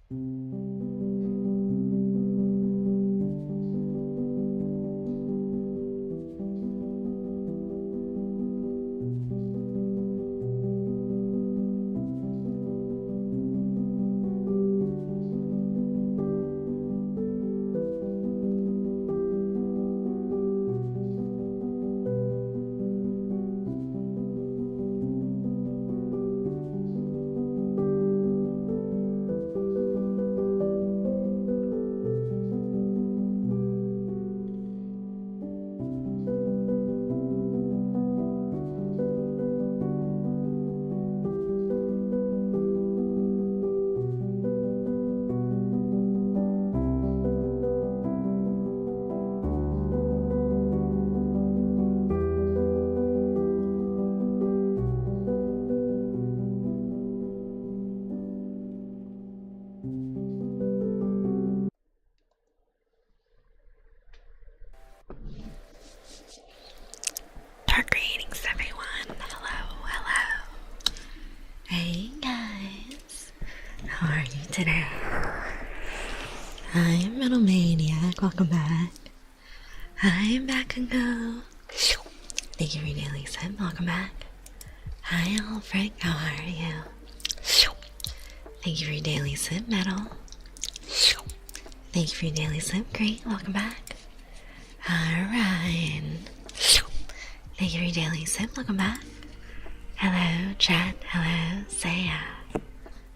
Greetings, everyone. Hello. Hey, guys. How are you today? I'm Metal Maniac. Welcome back. I'm back and go. Thank you for your daily sip. Welcome back. Hi, Alfred. How are you? Thank you for your daily sip, Metal. Thank you for your daily sip. Great. Welcome back. Alright. Thank you for your daily sip. Welcome back. Hello, chat. Hello, Saya.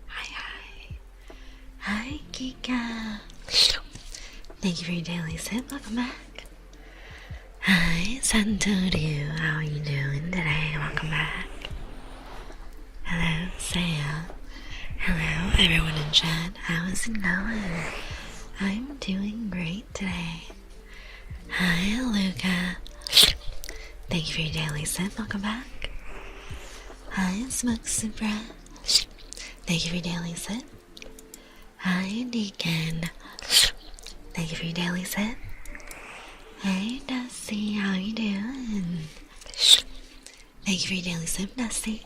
Hi. Hi, Kika. Thank you for your daily sip. Welcome back. Hi, Santorio. How are you doing today? Welcome back. Hello, Saya. Hello, everyone in chat. How is it going? I'm doing great today. Hi, Luca. Thank you for your daily sip. Welcome back. Hi, Smoke Supra. Thank you for your daily sip. Hi, Deacon. Thank you for your daily sip. Hey, Dusty. How you doing? Thank you for your daily sip, Dusty.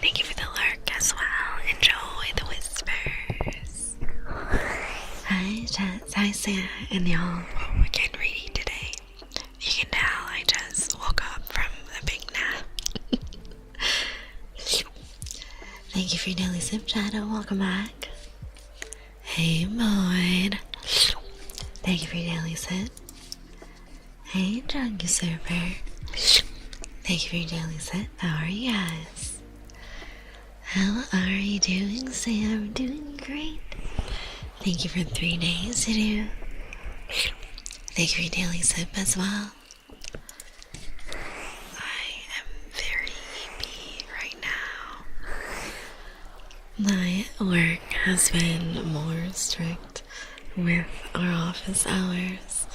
Thank you for the lurk as well. Enjoy the whispers. Hi, chat. Hi, Sarah and y'all. Oh, again, reading today. You can tell I just woke up from a big nap. Thank you for your daily sip, Shadow. Welcome back. Hey, Boyd. Thank you for your daily sip. Hey, Junkie Surfer. Thank you for your daily sip. How are you guys? How are you doing, Sam? Doing great. Thank you for 3 days to do. Thank you for your daily sip as well. I am very happy right now. My work has been more strict with our office hours,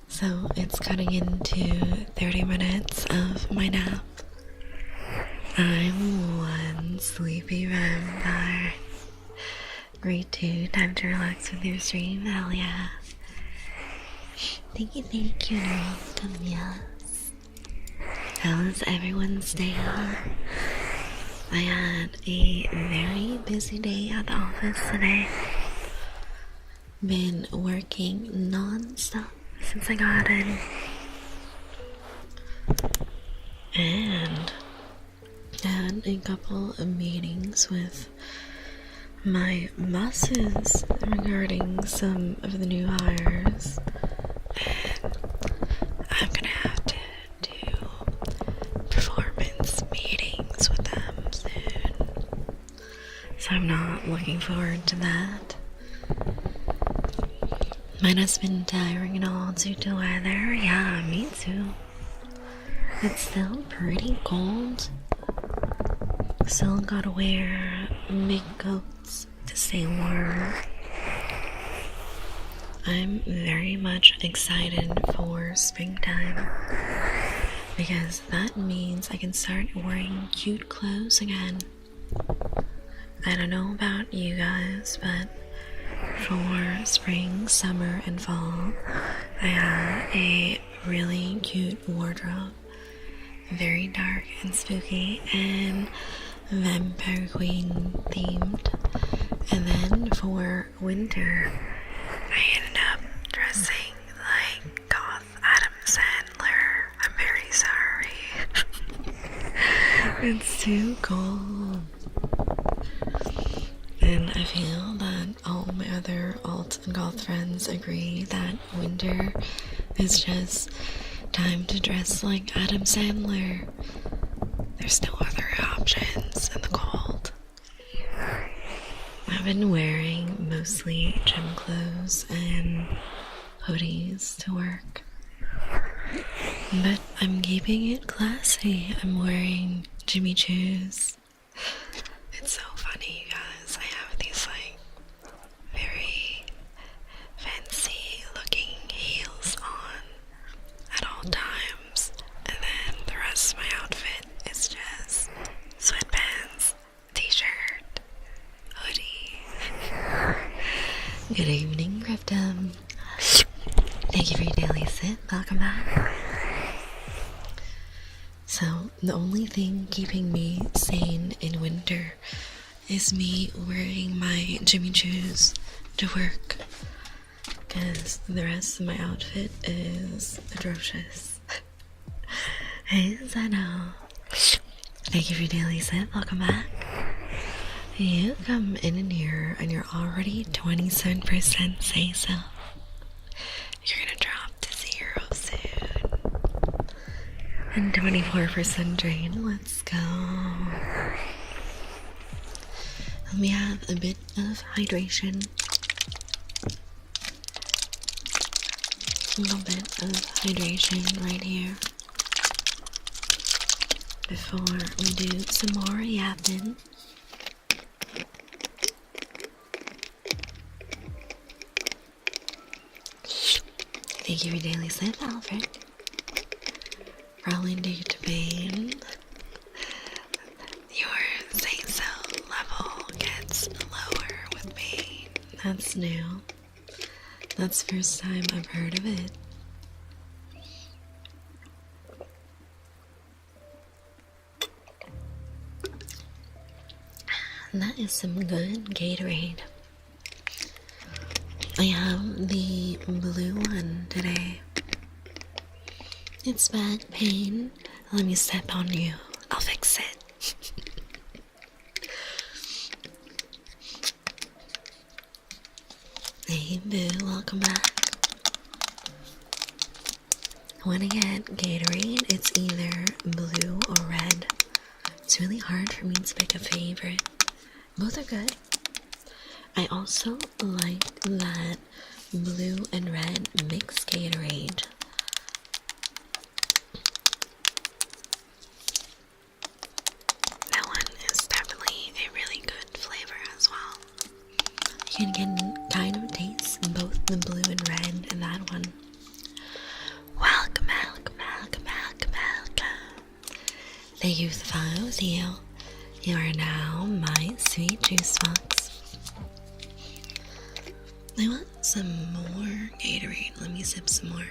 so it's cutting into 30 minutes of my nap. I'm one sleepy vampire. Grade 2, time to relax with your stream. Hell yeah. Thank you, yes. How was everyone's day? I had a very busy day at the office today. Been working non-stop since I got in. And had a couple of meetings with my bosses regarding some of the new hires. And I'm gonna have to do performance meetings with them soon. So I'm not looking forward to that. Might have been tiring and all due to weather. Yeah, me too. It's still pretty cold. Still gotta wear big coats to stay warm. I'm very much excited for springtime because that means I can start wearing cute clothes again. I don't know about you guys, but for spring, summer, and fall, I have a really cute wardrobe. Very dark and spooky and Vampire Queen themed, And then for winter, I ended up dressing like goth Adam Sandler. I'm very sorry. It's too cold. And I feel that all my other alt and goth friends agree that winter is just time to dress like Adam Sandler. There's no other options in the cold. I've been wearing mostly gym clothes and hoodies to work. But I'm keeping it classy. I'm wearing Jimmy Choos. It's so funny, you guys. I have these like very fancy looking heels on at all times, and then the rest of my outfit is just sweatpants, t-shirt, hoodie. Good evening, Cryptum. Thank you for your daily sip. Welcome back. So, the only thing keeping me sane in winter is me wearing my Jimmy Choos to work, because the rest of my outfit is atrocious. Hey, Zeno. Thank you for your daily sip. Welcome back. You come in here and you're already 27% say so. You're gonna drop to 0 soon. And 24% drain. Let's go. Let me have a bit of hydration. A little bit of hydration right here before we do some more yapping. Thank you for your daily sip, Alfred. Probably due to pain. Your say-so level gets lower with pain. That's new. That's the first time I've heard of it. And that is some good Gatorade. I have the blue one today. It's back pain. Let me step on you. I'll fix it. Hey boo, welcome back. When I get Gatorade, it's either blue or red. It's really hard for me to pick a favorite. Both are good. I also like that blue and red mixed Gatorade. That one is definitely a really good flavor as well. You can get kind of taste in both the blue and red in that one. Welcome, welcome, welcome, welcome, welcome. Thank you for the follow, Theo. You are now my sweet juice box. I want some more Gatorade. Let me sip some more.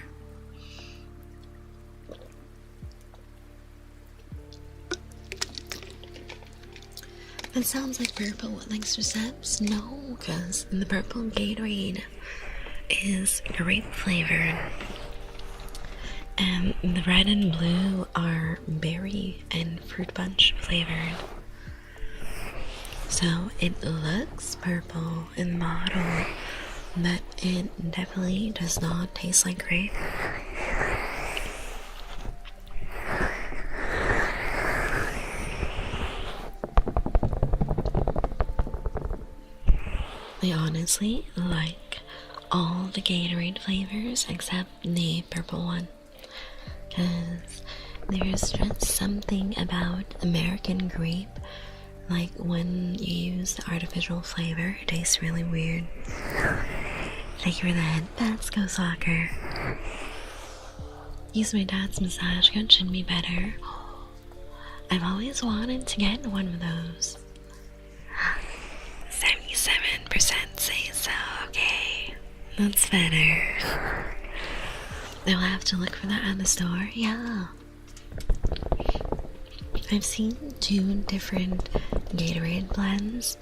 That sounds like purple with extra sips. No, because the purple Gatorade is grape flavored. And the red and blue are berry and fruit punch flavored. So it looks purple in the bottle, but it definitely does not taste like grape. I honestly like all the Gatorade flavors except the purple one, because there's just something about American grape, like when you use the artificial flavor, it tastes really weird. Thank you for that. Let's go soccer. Use my dad's massage gun, should be better. I've always wanted to get one of those. 77% say so, okay. That's better. I'll have to look for that at the store, yeah. I've seen 2 different Gatorade blends.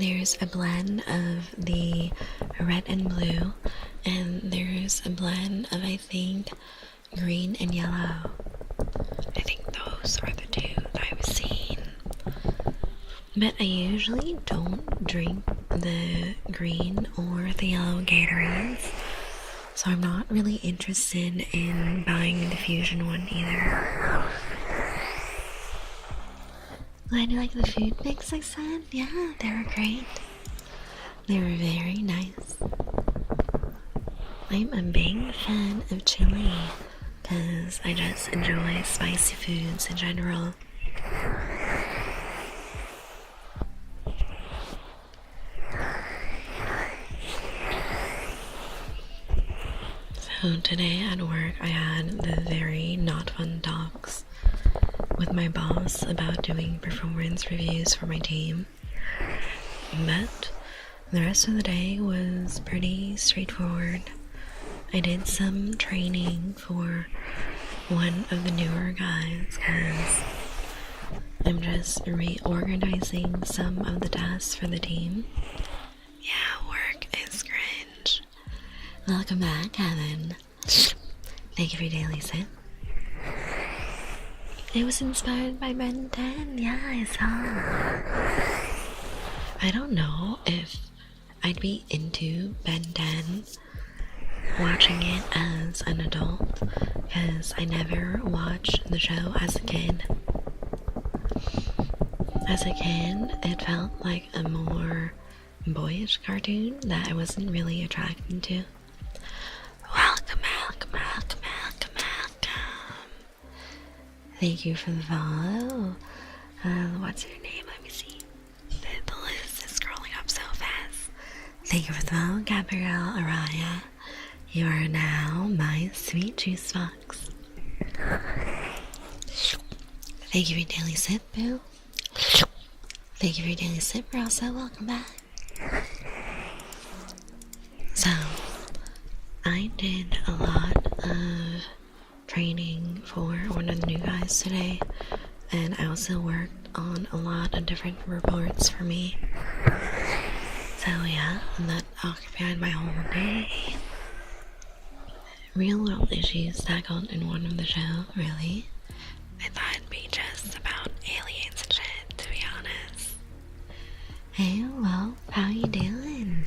there's a blend of the red and blue, and there's a blend of, I think, green and yellow. I think those are the two that I've seen. But I usually don't drink the green or the yellow Gatorades, so I'm not really interested in buying the diffusion one either. Glad you like the food mix I said? Yeah, they were great. They were very nice. I'm a big fan of chili because I just enjoy spicy foods in general. So today at work I had the very not fun talks with my boss about doing performance reviews for my team. But the rest of the day was pretty straightforward. I did some training for one of the newer guys because I'm just reorganizing some of the tasks for the team. Yeah, work is cringe. Welcome back, Kevin. Thank you for your daily sip. It was inspired by Ben 10. Yeah, I saw. I don't know if I'd be into Ben 10 watching it as an adult because I never watched the show as a kid. As a kid, it felt like a more boyish cartoon that I wasn't really attracted to. Welcome. Thank you for the follow. What's your name? Let me see. The list is scrolling up so fast. Thank you for the follow, Gabrielle Araya. You are now my sweet juice box. Thank you for your daily sip, boo. Thank you for your daily sip, Rosa. Welcome back. So, I did a lot of training for one of the new guys today, and I also worked on a lot of different reports for me. So yeah, that occupied my whole day. Real world issues tackled in one of the show, really. I thought it'd be just about aliens and shit, to be honest. Hey, well, how you doing?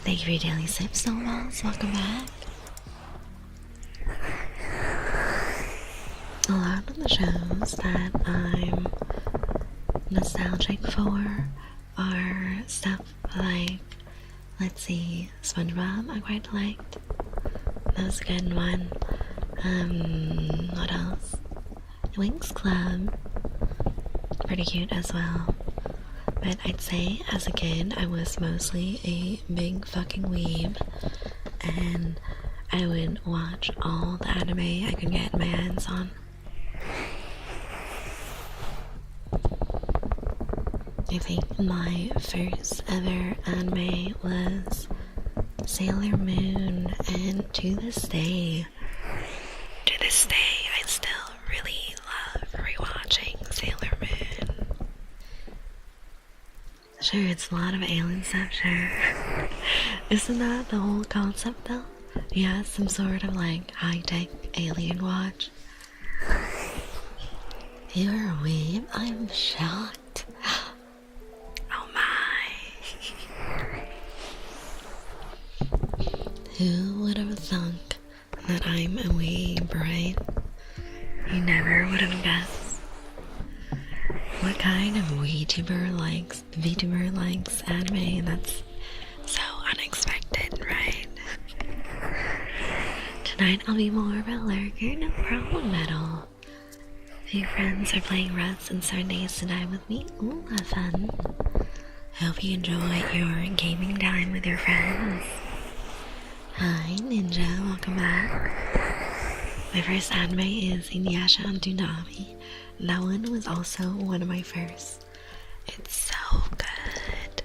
Thank you for your daily sip, Snowballs. Welcome back. A lot of the shows that I'm nostalgic for are stuff like, let's see, SpongeBob I quite liked. That was a good one. What else? Winx Club. Pretty cute as well. But I'd say as a kid I was mostly a big fucking weeb, and I would watch all the anime I could get my hands on. I think my first ever anime was Sailor Moon, and to this day, I still really love rewatching Sailor Moon. Sure, it's a lot of alien stuff, sure. Isn't that the whole concept though? Yeah, some sort of like high-tech alien watch. You're a weeb? I'm shocked. Oh my. Who would have thunk that I'm a weeb, right? You never would have guessed. What kind of VTuber likes anime? That's so unexpected, right? Tonight I'll be more of a lurker, no problem at all. A few friends are playing Rust and Sundays tonight with me. Ooh, have fun. Hope you enjoy your gaming time with your friends. Hi, Ninja, welcome back. My first anime is Inuyasha on Toonami. That one was also one of my first. It's so good.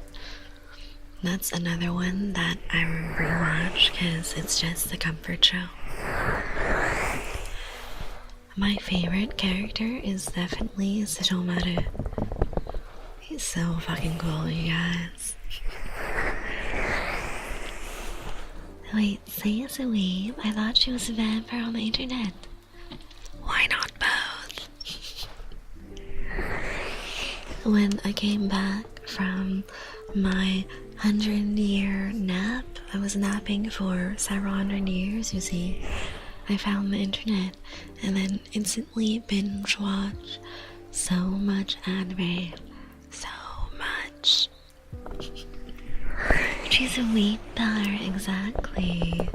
That's another one that I rewatch because it's just a comfort show. My favorite character is definitely Sesshomaru. She's so fucking cool, you guys. Wait, say as a weeb? I thought she was a vampire on the internet. Why not both? When I came back from my 100-year nap, I was napping for several hundred years, you see. I found the internet and then instantly binge watched so much anime. So much. She's a weeper, exactly.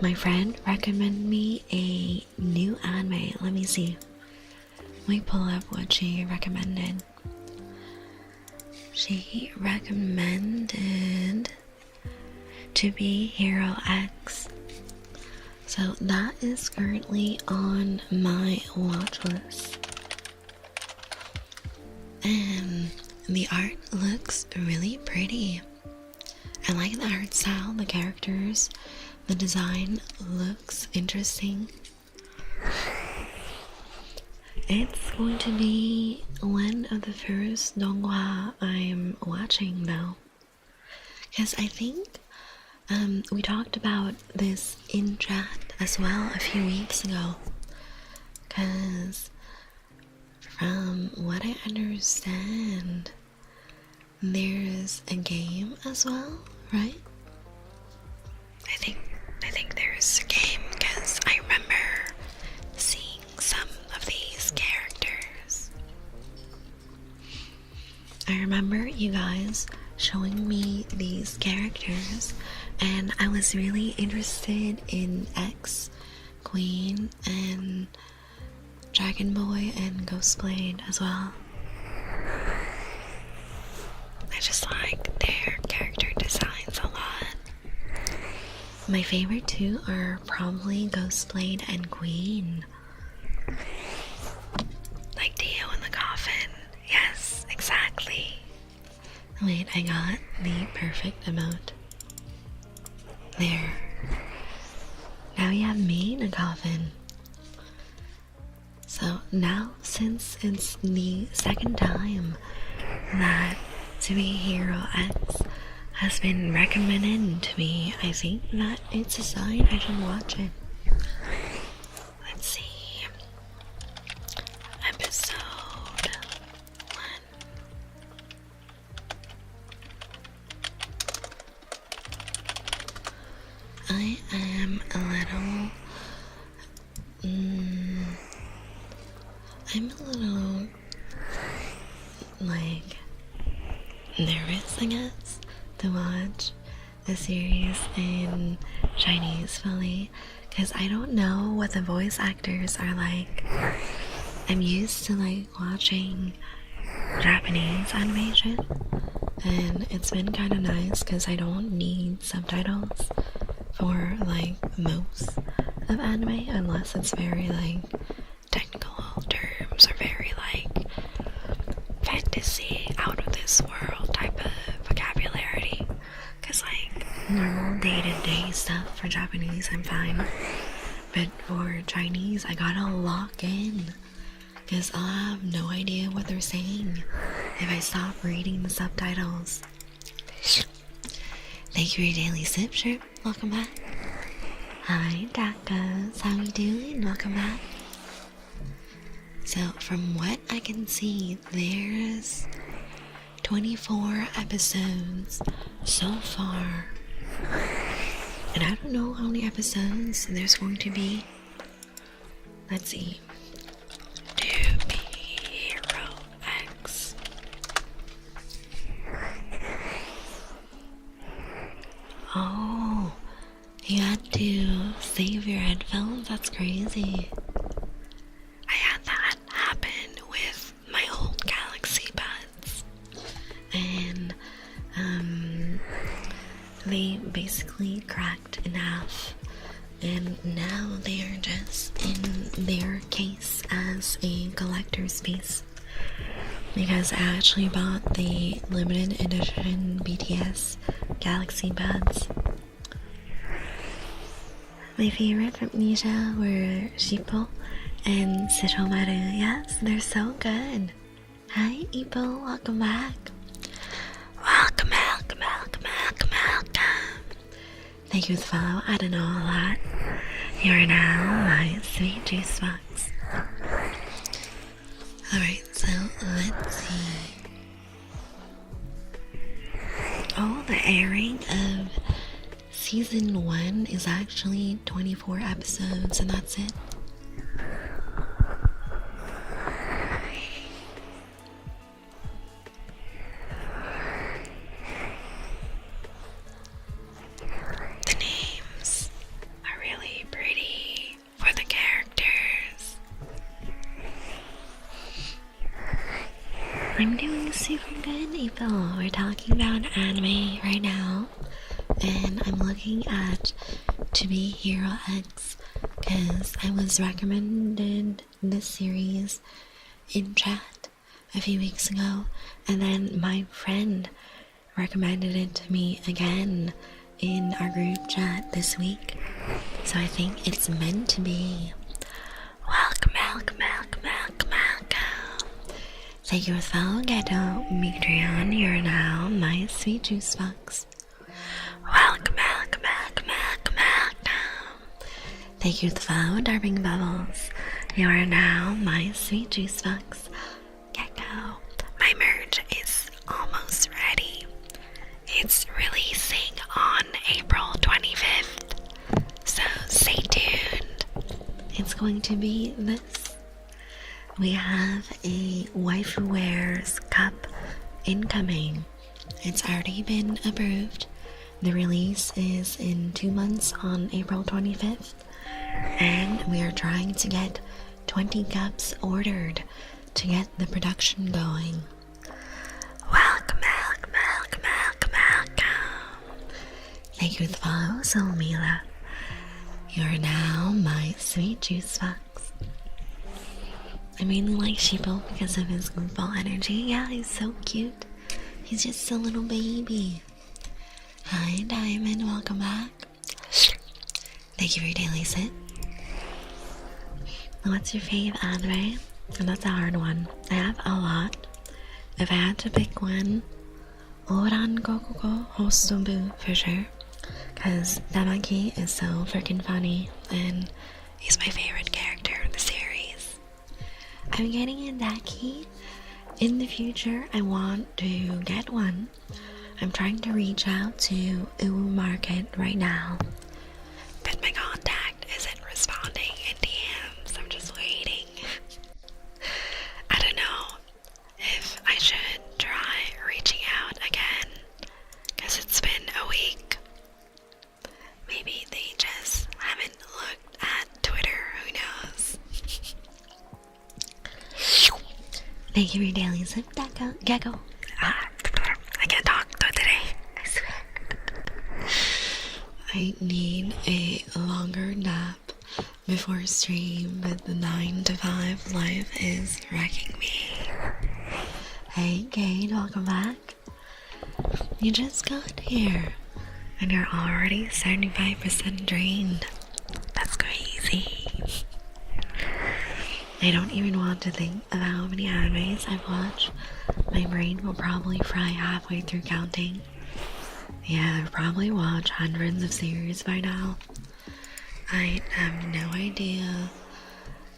My friend recommended me a new anime. Let me see. Let me pull up what she recommended. She recommended To Be Hero X. So that is currently on my watch list. And the art looks really pretty. I like the art style, the characters, the design looks interesting. It's going to be one of the first donghua I'm watching though. Because I think we talked about this in chat as well a few weeks ago. Because from what I understand, there's a game as well, right? I think there's a game because I remember seeing some of these characters. I remember you guys showing me these characters and I was really interested in X, Queen, and Dragon Boy and Ghostblade as well. I just like their character designs a lot. My favorite two are probably Ghostblade and Queen. Like Dio in the coffin. Yes, exactly. Wait, I got the perfect emote. There. Now you have me in a coffin. So now, since it's the second time that To Be Hero X has been recommended to me, I think that it's a sign I should watch it. Let's see. Episode 1. I am a little like nervous, I guess, to watch the series in Chinese fully because I don't know what the voice actors are like. I'm used to like watching Japanese animation and it's been kind of nice because I don't need subtitles for like most of anime unless it's very like technical terms or very like fantasy out of this world type of vocabulary, because like normal day-to-day stuff for Japanese I'm fine, but for Chinese I gotta lock in because I'll have no idea what they're saying if I stop reading the subtitles. Thank you for your daily sip, sure. Welcome back. Hi Tacos, how you doing? Welcome back. So from what I can see, there's 24 episodes so far. And I don't know how many episodes there's going to be. Let's see. To Be Hero X. Oh, you had to save your headphones? That's crazy. I had that happen with my old Galaxy Buds. And, they basically cracked in half. And now they are just in their case as a collector's piece. Because I actually bought the limited edition BTS Galaxy Buds. My favorite from Nisha were Shippo and Sitomaru. Yes, they're so good. Hi, Ipo, welcome back. Welcome, welcome, welcome, welcome, welcome. Thank you for the follow. I don't know a lot. You're now my sweet juice box. Alright, so let's see. Oh, the airing of season 1 is actually 24 episodes, and that's it. The names are really pretty for the characters. I'm doing super good, April. We're talking about anime right now, and I'm looking at To Be Hero X because I was recommended this series in chat a few weeks ago, and then my friend recommended it to me again in our group chat this week, so I think it's meant to be. Welcome, welcome, welcome, welcome, welcome. Thank you for following Ghetto Patreon. You're now my sweet juice box. Welcome, welcome, welcome, welcome, welcome. Thank you for the follow, Darping Bubbles. You are now my sweet juice box. Gecko. My merch is almost ready. It's releasing on April 25th, so stay tuned. It's going to be this. We have a Waifu Wears cup incoming. It's already been approved. The release is in 2 months on April 25th, and we are trying to get 20 cups ordered to get the production going. Welcome, welcome, welcome, welcome, welcome. Thank you for the follow, Solmila. You're now my sweet juice box. I mainly like Sheeple because of his goofball energy. Yeah, he's so cute. He's just a little baby. Hi, Diamond. Welcome back. Thank you for your daily sit. What's your fave anime? And that's a hard one. I have a lot. If I had to pick one, Oran Gokugo Hostobu for sure. Because Tamaki is so freaking funny, and he's my favorite character in the series. I'm getting a Daki. In the future, I want to get one. I'm trying to reach out to Uwu Market right now, but my contact isn't responding in DMs. I'm just waiting. I don't know if I should try reaching out again, because it's been a week. Maybe they just haven't looked at Twitter, who knows. Thank you for your daily zip, Gecko. I can't talk today, I swear. I need a longer nap before stream, but the 9 to 5 life is wrecking me. Hey Kate, welcome back. You just got here, and you're already 75% drained. That's crazy. I don't even want to think of how many animes I've watched. My brain will probably fry halfway through counting. Yeah, I've probably watched hundreds of series by now. I have no idea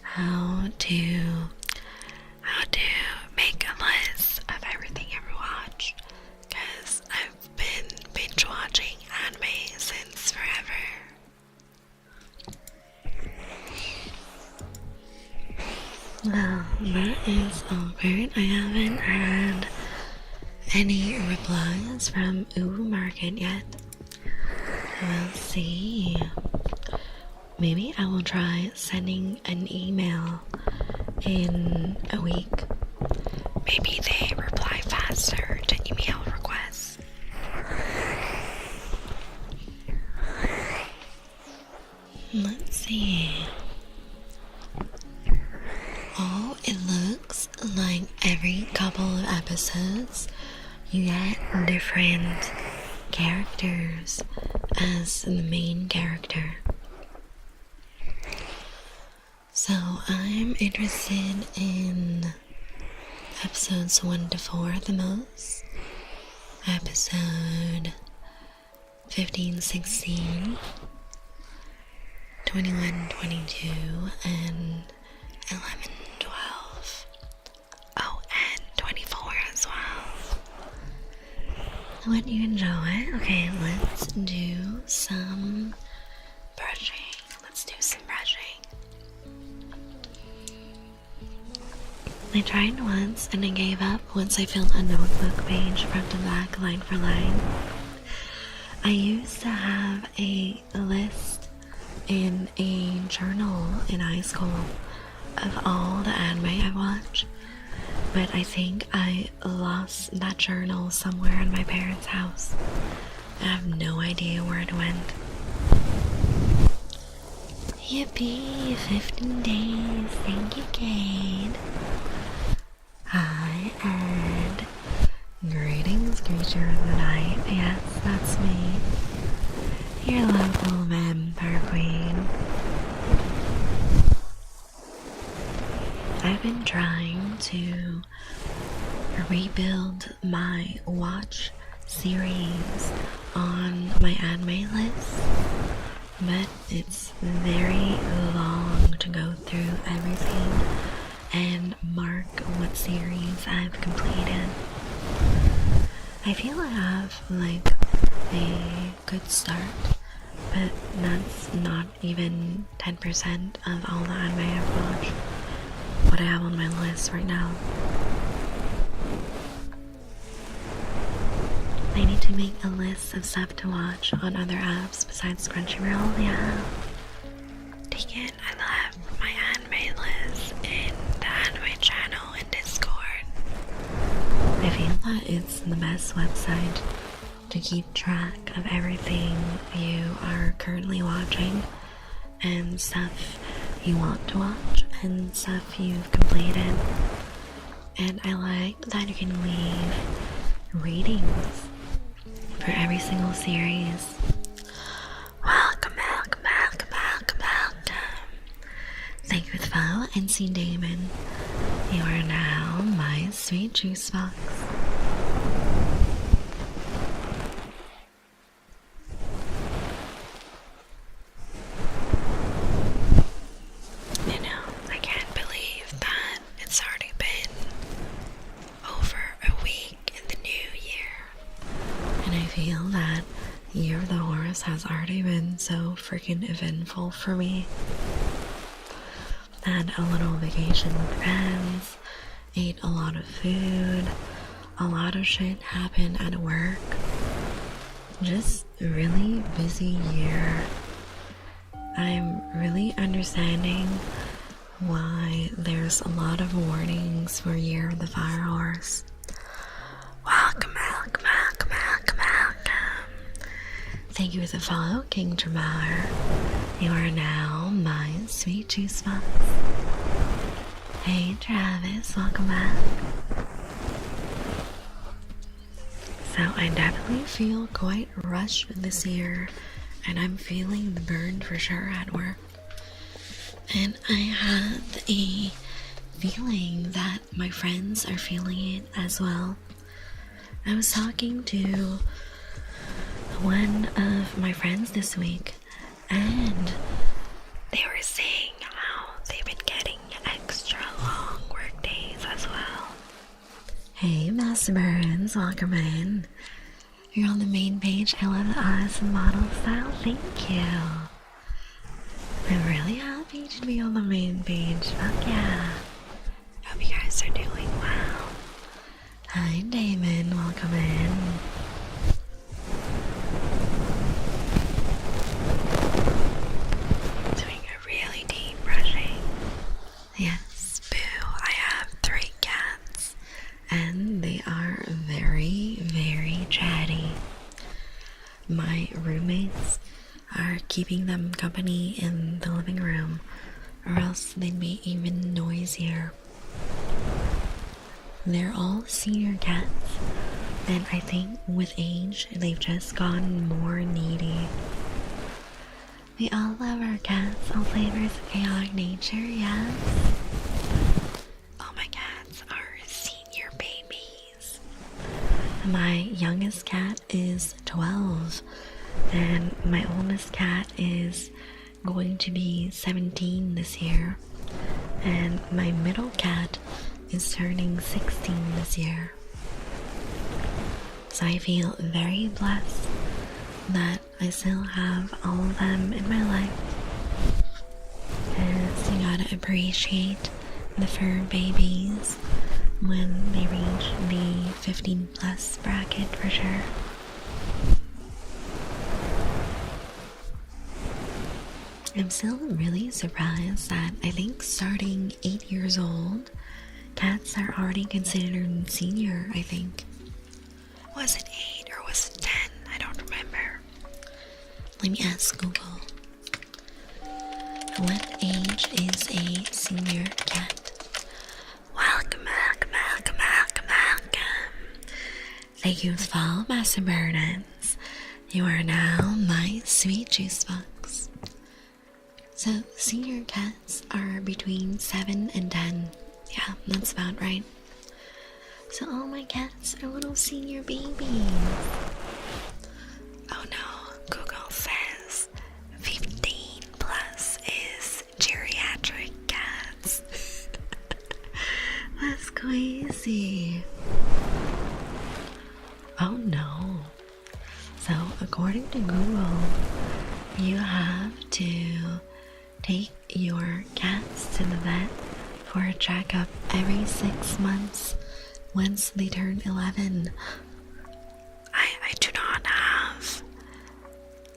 how to make a list of everything I ever watched, because I've been binge watching anime since forever. Well, that is awkward. I haven't had any replies from Uwu Market yet. We'll see. Maybe I will try sending an email in a week. Maybe they reply faster to email requests. Let's see. Oh, it looks like every couple of episodes you get different characters as the main character. So I'm interested in episodes 1 to 4 the most. Episode 15, 16, 21, 22, and 11, 12. Oh, and 24 as well. Would you enjoy? Okay, let's do some brushing. I tried once and I gave up once I filled a notebook page front to back, line for line. I used to have a list in a journal in high school of all the anime I watched, but I think I lost that journal somewhere in my parents' house. I have no idea where it went. Yippee, 15 days, thank you, Kate. Hi, and greetings, creature of the night. Yes, that's me, your local vampire queen. I've been trying to rebuild my watch series on my anime list, but it's very long to go through everything and mark what series I've completed. I feel I have like a good start, but that's not even 10% of all the anime I've watched, what I have on my list right now. I need to make a list of stuff to watch on other apps besides Crunchyroll. Yeah. Take it, I left my anime list in the anime channel in Discord. I feel that it's the best website to keep track of everything you are currently watching and stuff you want to watch and stuff you've completed. And I like that you can leave ratings for every single series. Welcome. Thank you for the follow, NC Damon. You are now my sweet juice box. You know, I can't believe that it's already been over a week in the new year. And I feel that Year of the Horse has already been so freaking eventful for me. Had a little vacation with friends, ate a lot of food, a lot of shit happened at work. Just a really busy year. I'm really understanding why there's a lot of warnings for Year of the Fire Horse. Welcome. Thank you for the follow, King Jamar. You are now my sweet juice box. Hey Travis, welcome back. So I definitely feel quite rushed this year, and I'm feeling the burn for sure at work. And I have a feeling that my friends are feeling it as well. I was talking to one of my friends this week, and they were saying how they've been getting extra long work days as well. Hey Master Burns, welcome in. You're on the main page. I love the awesome model style. Thank you. I'm really happy to be on the main page. Fuck yeah. Hope you guys are doing well. Hi Damon, welcome in. Yes, boo, I have 3 cats, and they are very, very chatty. My roommates are keeping them company in the living room, or else they'd be even noisier. They're all senior cats, and I think with age, they've just gotten more needy. We all love our cats, all flavors of chaotic nature, yes? All my cats are senior My youngest cat is 12, and my oldest cat is going to be 17 this year, and my middle cat is turning 16 this year. So I feel very blessed that I still have all of them in my life. And you gotta appreciate the fur babies when they reach the 15 plus bracket for sure. I'm still really surprised that I think starting 8 years old, cats are already considered senior, I think. Was it 8 or was it 10? I don't remember. Let me ask Google. What age is a senior cat? Welcome. Thank you for follow, Master Burdens. You are now my sweet juice box. So, senior cats are between 7 and 10. Yeah, that's about right. So all my cats are little senior babies. Oh no, Google says 15 plus is geriatric cats. That's crazy. Oh no. So according to Google, you have to take your cats to the vet for a checkup every 6 months once they turn 11. I do not have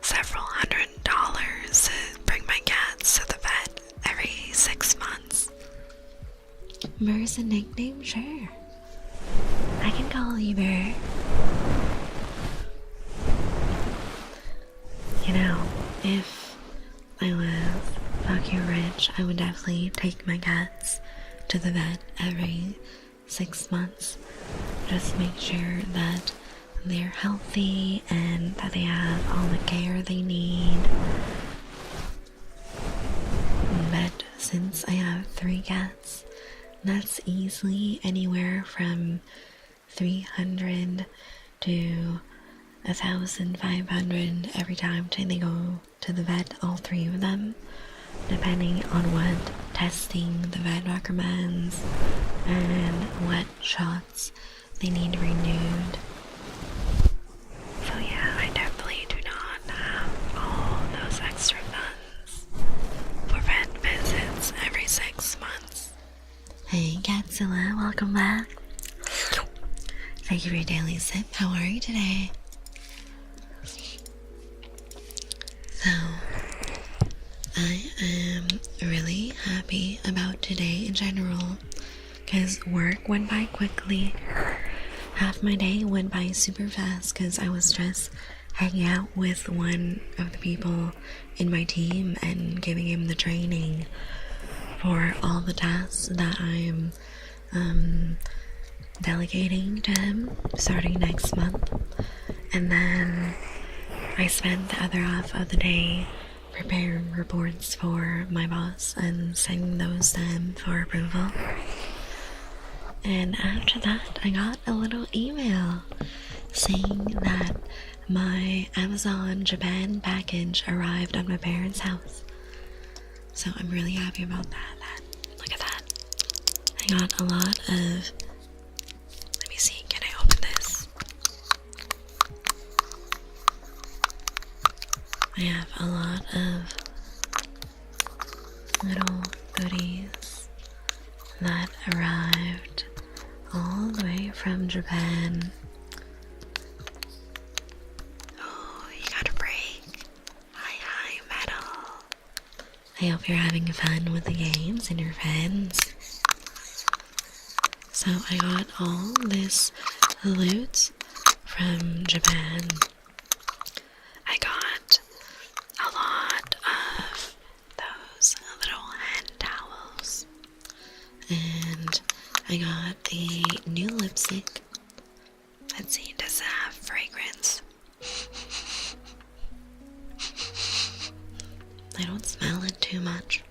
several $100s to bring my cats to the vet every 6 months. Burr's a nickname? Sure. I can call you Burr. You know, if I was fucking rich, I would definitely take my cats to the vet every 6 months. Just make sure that they're healthy and that they have all the care they need. But since I have 3 cats, that's easily anywhere from $300 to $1,500 every time they go to the vet, all 3 of them, depending on what testing the vet recommends and what shots they need renewed. So yeah, I definitely do not have all those extra funds for vet visits every 6 months. Hey Catzilla, welcome back. Thank you for your daily sip. How are you today? So, I am really happy about today in general, because work went by quickly. Half my day went by super fast because I was just hanging out with one of the people in my team and giving him the training for all the tasks that I am delegating to him starting next month. And then I spent the other half of the day preparing reports for my boss and sending those to him for approval. And after that, I got a little email saying that my Amazon Japan package arrived at my parents' house. So I'm really happy about that. Look at that. I got a lot of... Let me see, can I open this? I have a lot of little goodies that arrived all the way from Japan. Oh, you got a break. Hi, metal. I hope you're having fun with the games and your friends. So I got all this loot from Japan. I got a lot of those little hand towels. And I got the new lipstick. Let's see, does it have fragrance? I don't smell it too much.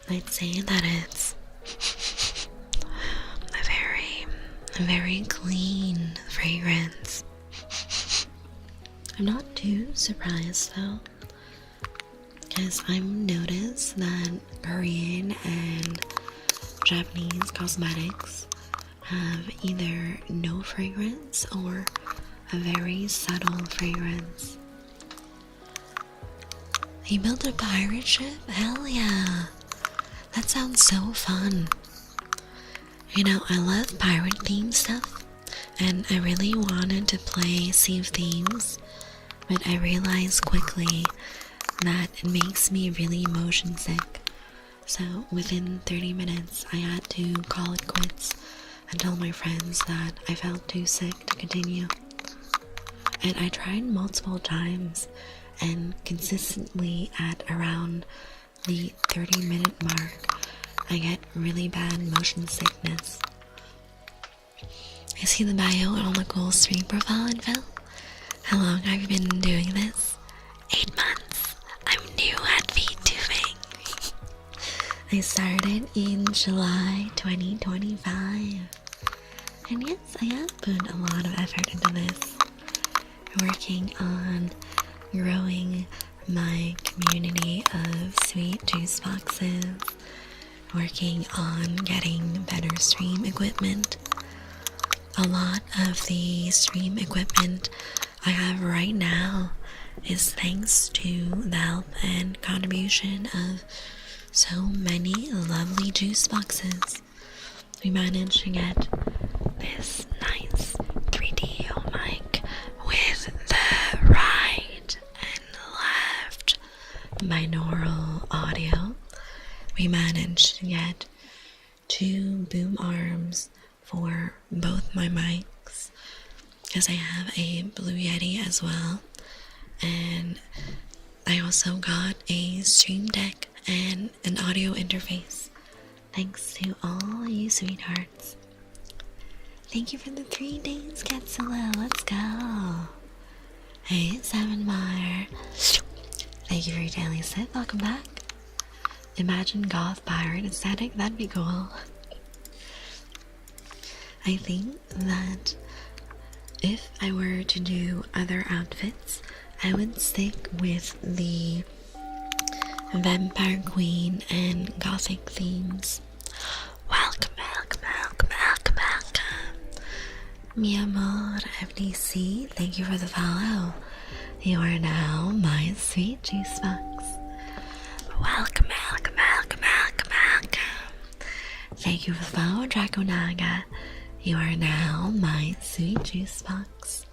I'd say that it's a a very clean fragrance. I'm not too surprised though, because I've noticed that Korean and Japanese cosmetics have either no fragrance or a very subtle fragrance. You built a pirate ship? Hell yeah! That sounds so fun. You know, I love pirate themed stuff, and I really wanted to play Sea of Thieves, but I realized quickly that it makes me really motion sick. So within 30 minutes, I had to call it quits and tell my friends that I felt too sick to continue. And I tried multiple times, and consistently at around the 30-minute mark, I get really bad motion sickness. I see the bio and all the cool stream profile info. How long have you been doing this? 8 months. I'm new at VTubing. I started in July 2025. And yes, I have put a lot of effort into this. Working on growing my community of sweet juice boxes. Working on getting better stream equipment. A lot of the stream equipment I have right now is thanks to the help and contribution of so many lovely juice boxes. We managed to get this nice 3D mic with the right and left binaural audio. We managed to get 2 boom arms for both my mics, because I have a Blue Yeti as well, and I also got a stream deck and an audio interface, thanks to all you sweethearts. Thank you for the 3 days, Katsula. Let's go. Hey, Seven Meyer. Thank you for your daily sip. Welcome back. Imagine goth pirate aesthetic. That'd be cool. I think that if I were to do other outfits, I would stick with the Vampire Queen and Gothic themes. Welcome, welcome, welcome, welcome, welcome. Mi amor FDC, thank you for the follow. You are now my sweet juice box. Welcome, welcome, welcome, welcome, welcome. Thank you for the follow, Draconaga. You are now my sweet juice box.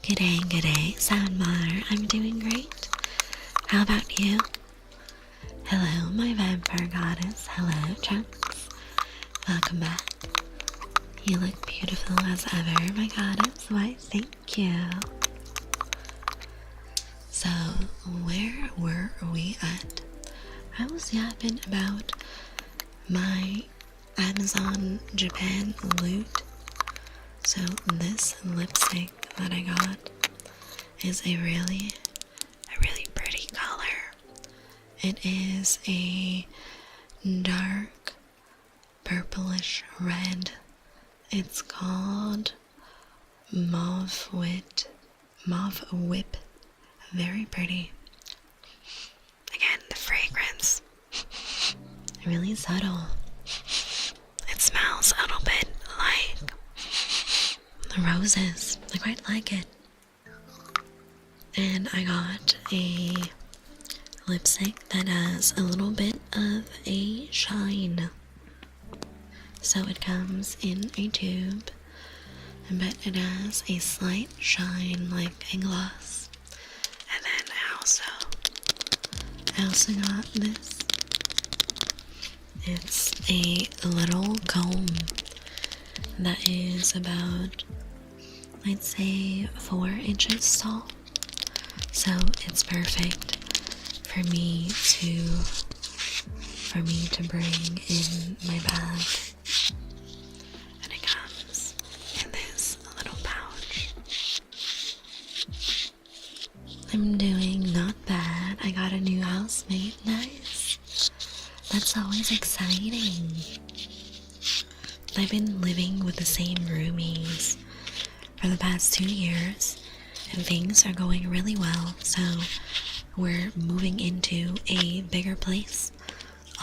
G'day, Soundmar. I'm doing great. How about you? Hello, my vampire goddess. Hello, Chunks. Welcome back. You look beautiful as ever, my goddess. Why, thank you. So, where were we at? I was yapping about my Amazon Japan loot. So this lipstick that I got is a really pretty color. It is a dark purplish red. It's called Mauve Whip. Very pretty. Again, the fragrance. Really subtle. It smells a little bit like the roses. I quite like it. And I got a lipstick that has a little bit of a shine. So it comes in a tube, but it has a slight shine like a gloss. And then I also got this. It's a little comb that is about, I'd say, 4 inches tall. So it's perfect for me to bring in my bag. And it comes in this little pouch. I'm doing not bad. I got a new housemate. Nice. That's always exciting. I've been living with the same roomies for the past 2 years, and things are going really well, so we're moving into a bigger place,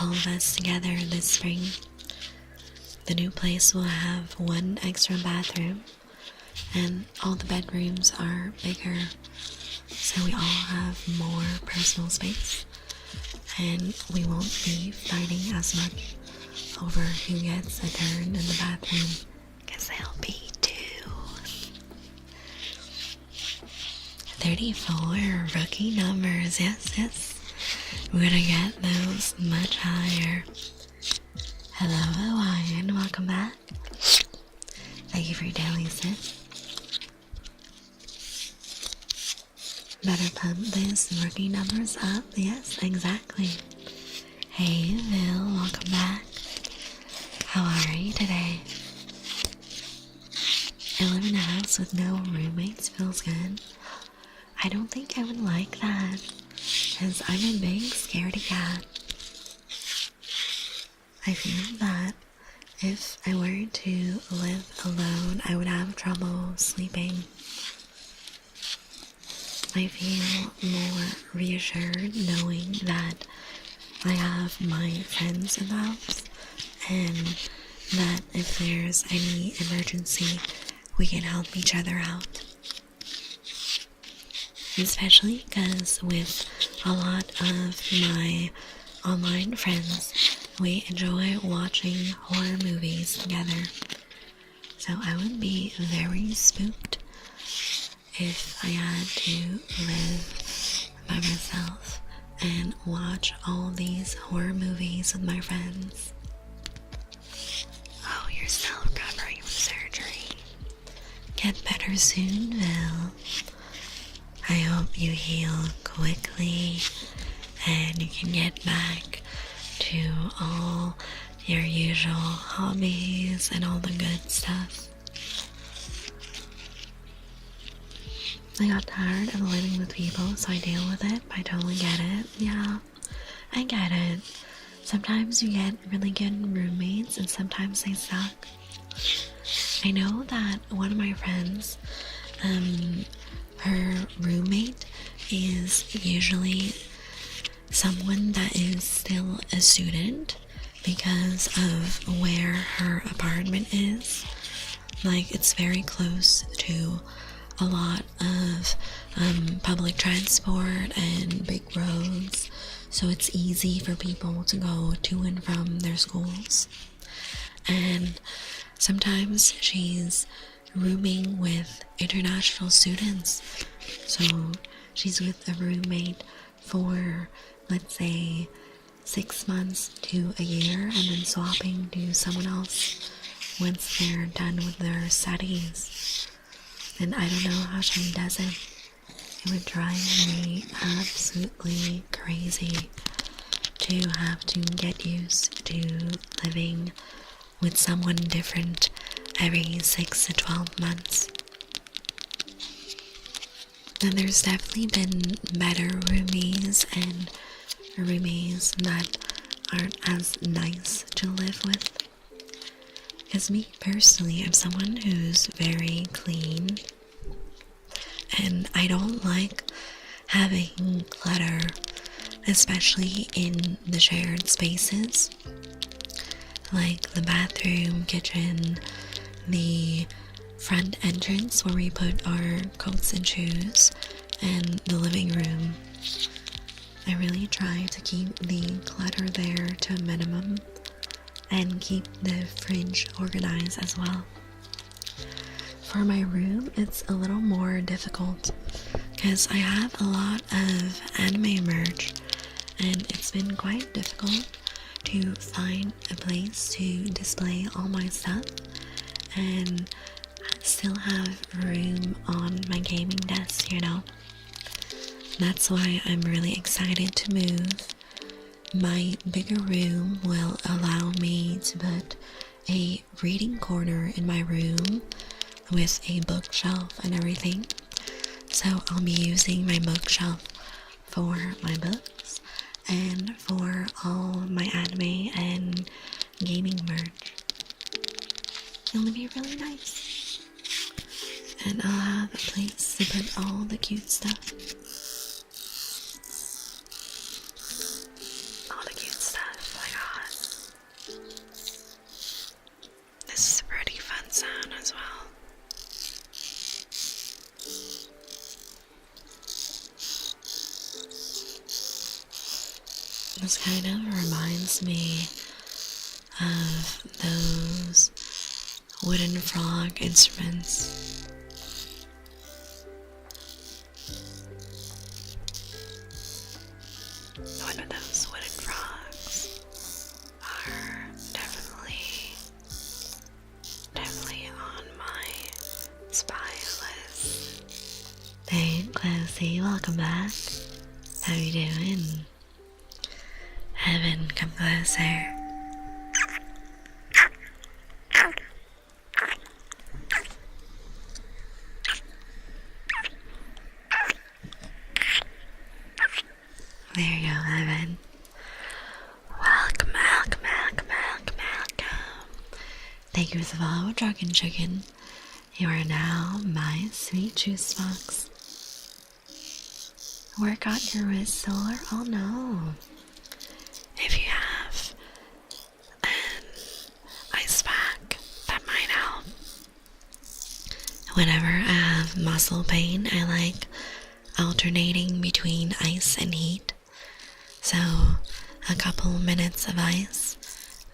all of us together this spring. The new place will have one extra bathroom, and all the bedrooms are bigger, so we all have more personal space, and we won't be fighting as much over who gets a turn in the bathroom, because there'll be 34 rookie numbers. Yes. We're gonna get those much higher. Hello, Hawaiian. Welcome back. Thank you for your daily sis. Better pump this rookie numbers up. Yes, exactly. Hey, Bill. Welcome back. How are you today? I live in a house with no roommates. Feels good. I don't think I would like that, because I'm a big scaredy cat. I feel that if I were to live alone, I would have trouble sleeping. I feel more reassured knowing that I have my friends in the house, and that if there's any emergency, we can help each other out. Especially because with a lot of my online friends, we enjoy watching horror movies together. So I would be very spooked if I had to live by myself and watch all these horror movies with my friends. Oh, you're still recovering from surgery. Get better soon, Bill. I hope you heal quickly and you can get back to all your usual hobbies and all the good stuff. I got tired of living with people, so I deal with it. I totally get it. Yeah, I get it. Sometimes you get really good roommates and sometimes they suck. I know that one of my friends, her roommate is usually someone that is still a student because of where her apartment is. Like, it's very close to a lot of public transport and big roads, so it's easy for people to go to and from their schools. And sometimes she's rooming with international students, so she's with a roommate for, let's say, 6 months to a year, and then swapping to someone else once they're done with their studies. And I don't know how she does it. It would drive me absolutely crazy to have to get used to living with someone different every 6 to 12 months. And there's definitely been better roomies and roomies that aren't as nice to live with. Because me personally, I'm someone who's very clean, and I don't like having clutter, especially in the shared spaces, like the bathroom, kitchen, the front entrance where we put our coats and shoes, and the living room. I really try to keep the clutter there to a minimum and keep the fridge organized as well. For my room, it's a little more difficult because I have a lot of anime merch, and it's been quite difficult to find a place to display all my stuff and still have room on my gaming desk, you know. That's why I'm really excited to move. My bigger room will allow me to put a reading corner in my room with a bookshelf and everything. So I'll be using my bookshelf for my books and for all my anime and gaming merch. It'll be really nice. And I'll have a place to put all the cute stuff. All the cute stuff. Oh my god. This is a pretty fun sound as well. This kind of reminds me of those wooden frog instruments. One of those wooden frogs are definitely on my spy list. Hey, Clancy, welcome back. How you doing? Heaven, come closer. There you go, Heaven. Welcome. Thank you for the follow, Dragon Chicken. You are now my sweet juice box. Work out your wrist solar? Oh no. If you have an ice pack, that might help. Whenever I have muscle pain, I like alternating between ice and heat. So a couple minutes of ice,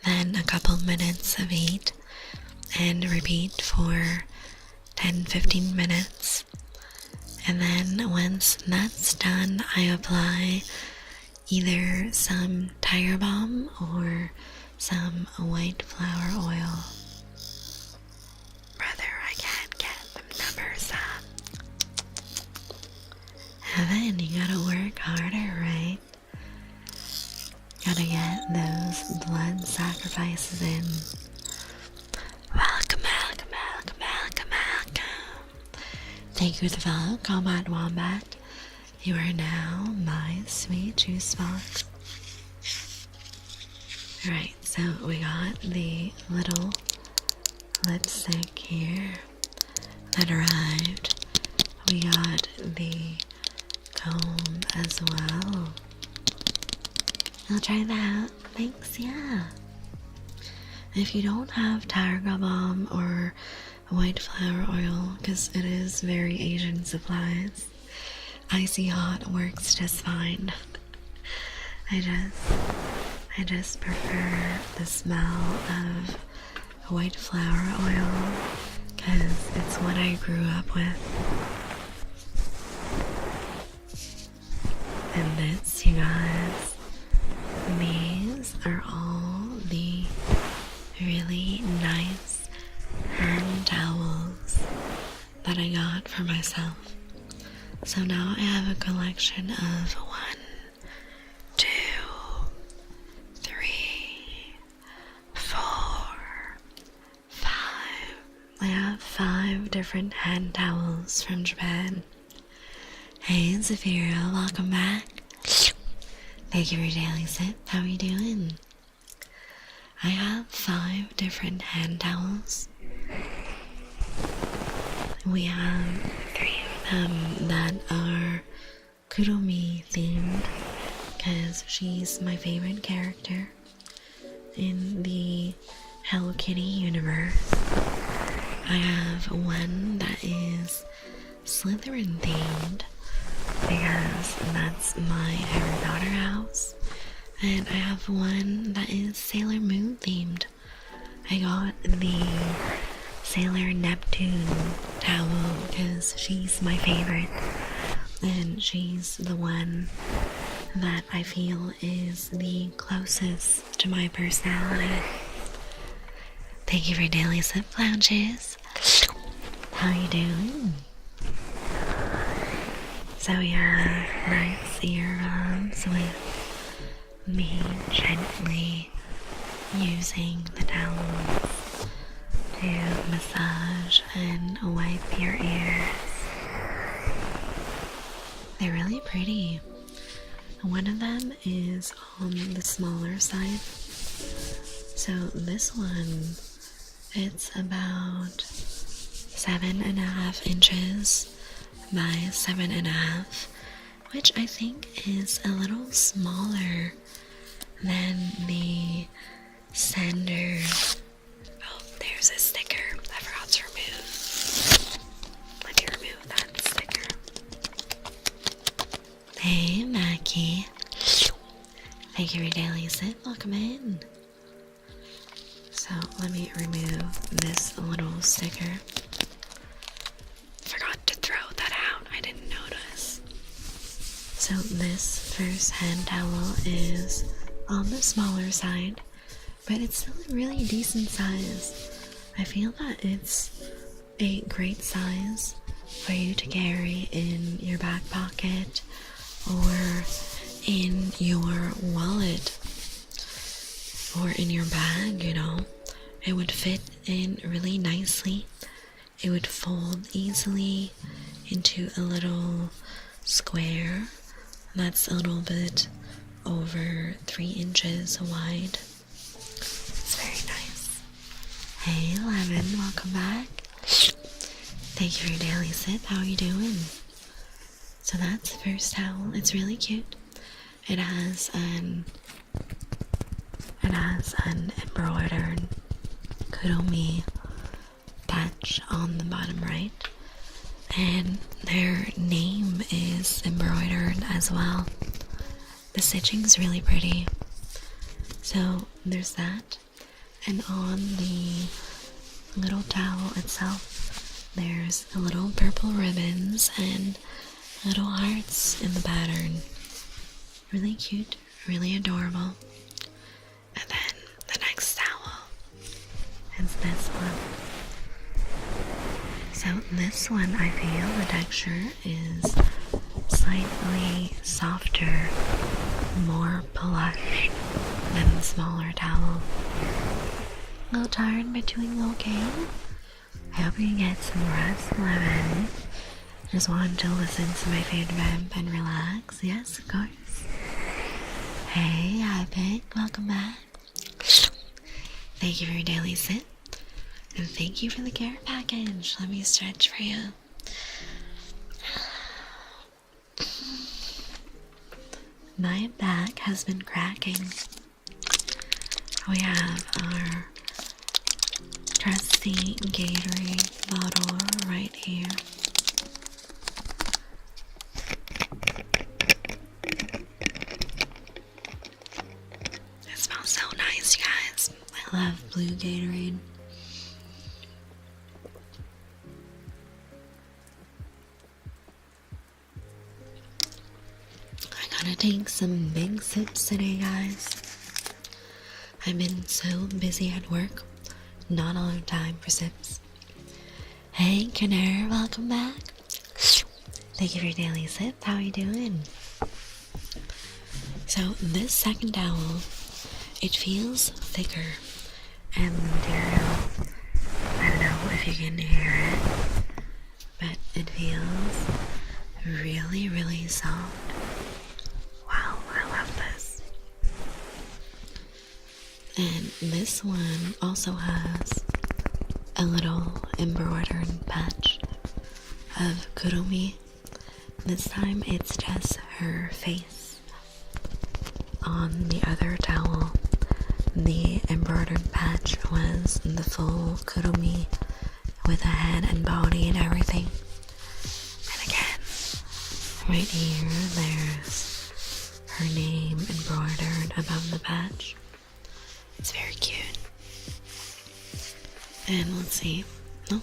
then a couple minutes of heat, and repeat for 10-15 minutes. And then once that's done, I apply either some Tiger Balm or some white flower oil. Brother, I can't get them numbers up. Heaven, you gotta work harder, right? Gotta get those blood sacrifices in. Welcome. Thank you for the follow, Combat Wombat. You are now my sweet juice box. Alright, so we got the little lipstick here that arrived. We got the comb as well. I'll try that out. Thanks, yeah. If you don't have Tiger Balm or white flower oil, because it is very Asian supplies, Icy Hot works just fine. I just prefer the smell of white flower oil because it's what I grew up with. And this, you guys, these are all the really nice hand towels that I got for myself. So now I have a collection of 1, 2, 3, 4, 5. I have 5 different hand towels from Japan. Hey, Zafira, welcome back. Thank you for your daily sip. How are you doing? I have 5 different hand towels. We have 3 of them that are Kuromi themed because she's my favorite character in the Hello Kitty universe. I have one that is Slytherin themed because that's my Harry Potter house, and I have one that is Sailor Moon themed. I got the Sailor Neptune towel because she's my favorite, and she's the one that I feel is the closest to my personality. Thank you for daily sip lounges. How you doing? So we have nice earbuds with me gently using the towels to massage and wipe your ears. They're really pretty. One of them is on the smaller side. So this one It's about 7.5 inches by 7.5, which I think is a little smaller than the standard. Oh, there's a sticker I forgot to remove. Let me remove that sticker. Hey, Mackie. Thank you for your daily sip. Welcome in. So let me remove this little sticker. Forgot to throw that out. I didn't notice. So this first hand towel is on the smaller side, but it's still a really decent size. I feel that it's a great size for you to carry in your back pocket or in your wallet or in your bag, you know. It would fit in really nicely. It would fold easily into a little square that's a little bit over 3 inches wide. It's very nice. Hey, Lemon, welcome back. Thank you for your daily sip. How are you doing? So that's the first towel. It's really cute. It has an embroidered Kuromi patch on the bottom right, and their name is embroidered as well. The stitching's really pretty. So there's that, and on the little towel itself there's a little purple ribbons and little hearts in the pattern. Really cute, really adorable. And then the next towel is this one. So this one, I feel the texture is slightly softer, more plush than the smaller towel. A little tired but doing okay. I hope you get some rest, Lemon. Just wanted to listen to my favorite vamp and relax. Yes, of course. Hey, Epic, welcome back. Thank you for your daily sip. And thank you for the care package. Let me stretch for you. My back has been cracking. We have our trusty Gatorade bottle right here. It smells so nice, you guys. I love blue Gatorade. I gotta take some big sips today, guys. I've been so busy at work, not a lot of time for sips. Hey, Canary, welcome back. Thank you for your daily sip. How are you doing? So this second towel, it feels thicker, and the material, I don't know if you can hear it, but it feels really, really soft. Wow, I love this. And this one also has a little embroidered patch of Kuromi. This time it's just her face. On the other towel, the embroidered patch was the full Kuromi with a head and body and everything. And again, right here, there's her name embroidered above the patch. It's very cute. And let's see. Oh,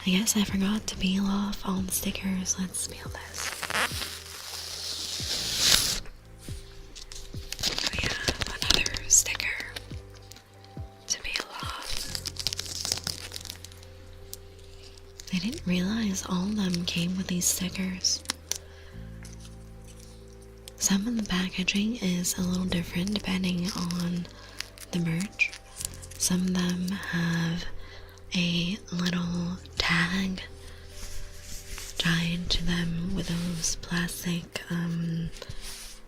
I guess I forgot to peel off all the stickers. Let's peel this. We have another sticker to peel off. I didn't realize all of them came with these stickers. Some of the packaging is a little different depending on the merch. Some of them have a little tag tied to them with those plastic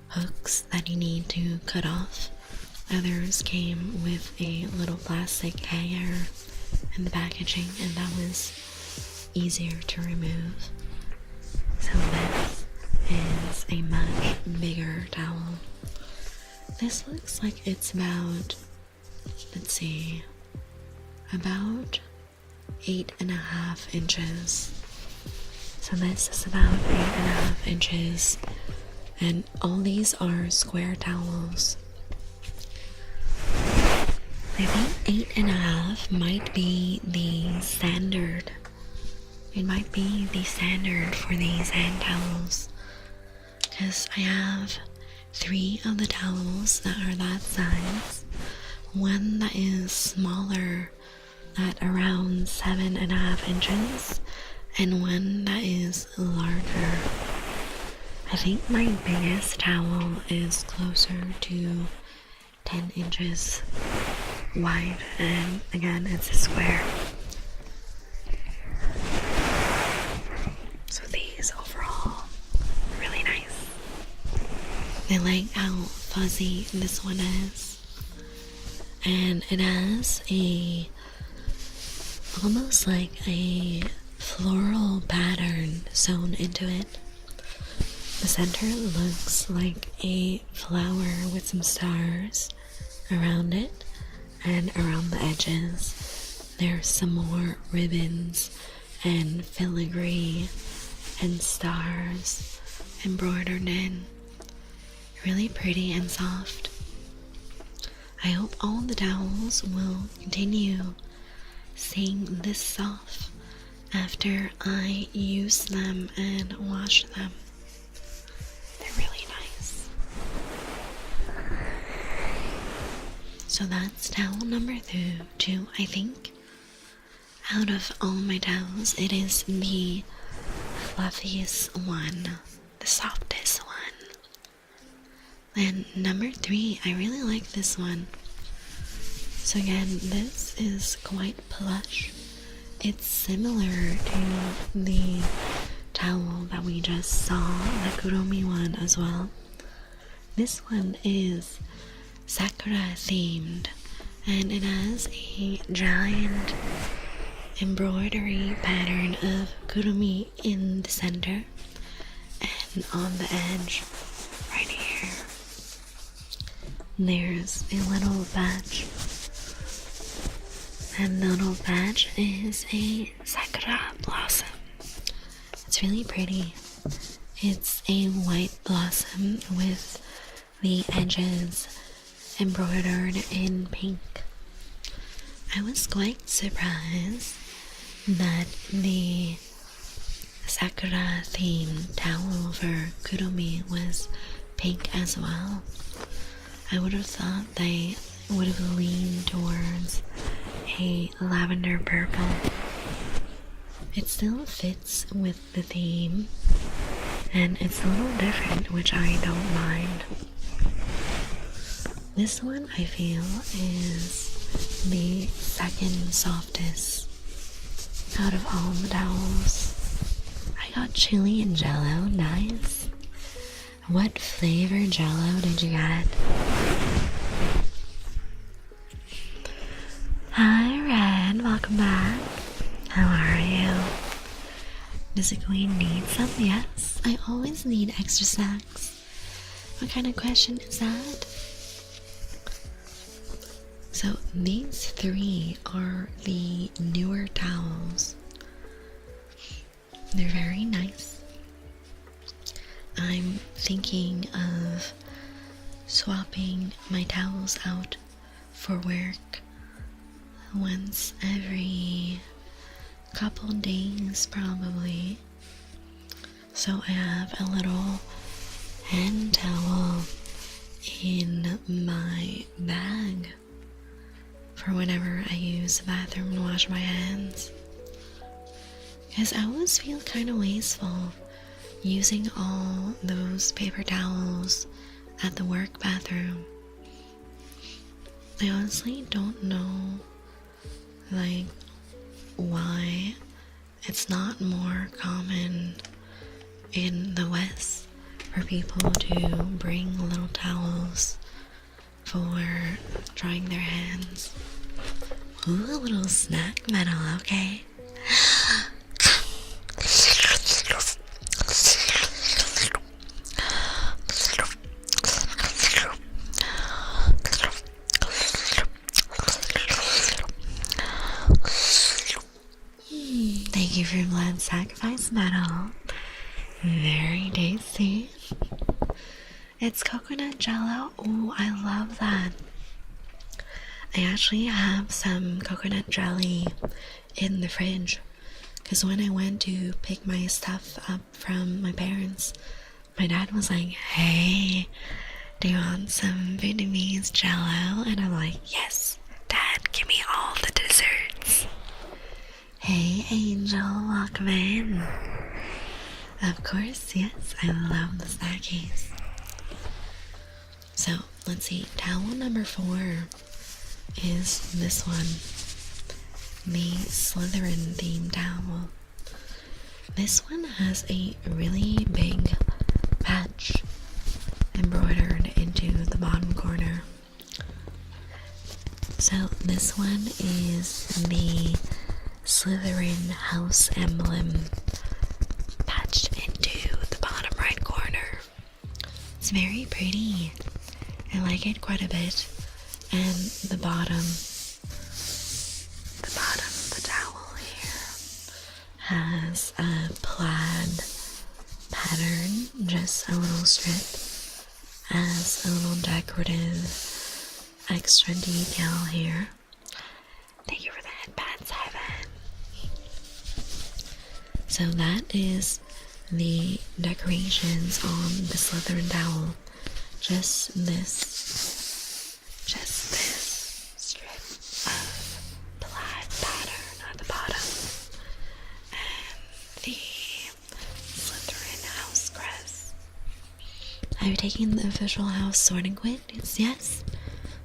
hooks that you need to cut off. Others came with a little plastic hanger in the packaging, and that was easier to remove. So this is a much bigger towel. This looks like it's about, let's see, about 8.5 inches. So this is about 8.5 inches, and all these are square towels. I think 8.5 might be the standard. It might be the standard for these hand towels, because I have 3 of the towels that are that size, one that is smaller at around 7.5 inches, and one that is larger. I think my biggest towel is closer to 10 inches wide, and again, it's a square. So these overall are really nice. I like how fuzzy this one is, and it has a almost like a floral pattern sewn into it. The center looks like a flower with some stars around it, and around the edges there's some more ribbons and filigree and stars embroidered in. Really pretty and soft. I hope all the towels will continue staying this soft after I use them and wash them. They're really nice. So that's towel number 2, I think. Out of all my towels, it is the fluffiest one, the softest one. And number 3, I really like this one. So again, this is quite plush. It's similar to the towel that we just saw, the Kuromi one as well. This one is Sakura themed, and it has a giant embroidery pattern of Kuromi in the center, and on the edge right here there's a little badge, and the little badge is a sakura blossom. It's really pretty. It's a white blossom with the edges embroidered in pink. I was quite surprised that the sakura themed towel for Kuromi was pink as well. I would have thought they would have leaned towards a lavender purple. It still fits with the theme, and it's a little different, which I don't mind. This one I feel is the second softest out of all the towels. I got chili and jello, nice. What flavor jello did you get? Hi Red, welcome back. How are you? Does the queen need some? Yes, I always need extra snacks. What kind of question is that? So these 3 are the newer towels. They're very nice. I'm thinking of swapping my towels out for work once every couple days probably. So I have a little hand towel in my bag for whenever I use the bathroom and wash my hands. Because I always feel kind of wasteful using all those paper towels at the work bathroom. I honestly don't know, like, why it's not more common in the West for people to bring little towels for drying their hands Ooh, a little snack medal, okay? Thank you for blood sacrifice medal. Very tasty. It's coconut jello. Oh, I love that. I actually have some coconut jelly in the fridge because when I went to pick my stuff up from my parents, my dad was like, "Hey, do you want some Vietnamese jello?" And I'm like, "Yes, Dad, give me all the desserts." Hey, Angel, welcome in. Of course, yes, I love the snackies. So, let's see, towel number 4 is this one, the Slytherin themed towel. This one has a really big patch embroidered into the bottom corner. So this one is the Slytherin house emblem patched into the bottom right corner. It's very pretty. I like it quite a bit. And the bottom, the towel here has a plaid pattern, just a little strip, as a little decorative extra detail here. Thank you for the headbands, Ivan. So that is the decorations on the Slytherin towel. Just this strip of plaid pattern at the bottom, and the Slytherin house crest. Have you taken the official house sorting quiz? Yes,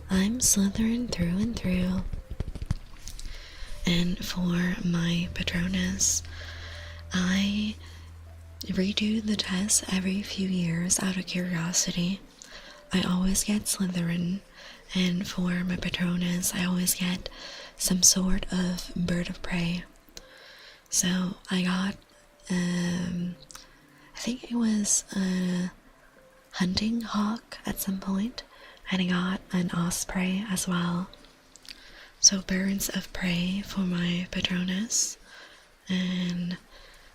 I'm Slytherin through and through. And for my Patronus, I redo the test every few years out of curiosity. I always get Slytherin, and for my Patronus, I always get some sort of bird of prey. So I got, I think it was a hunting hawk at some point, and I got an osprey as well. So birds of prey for my Patronus, and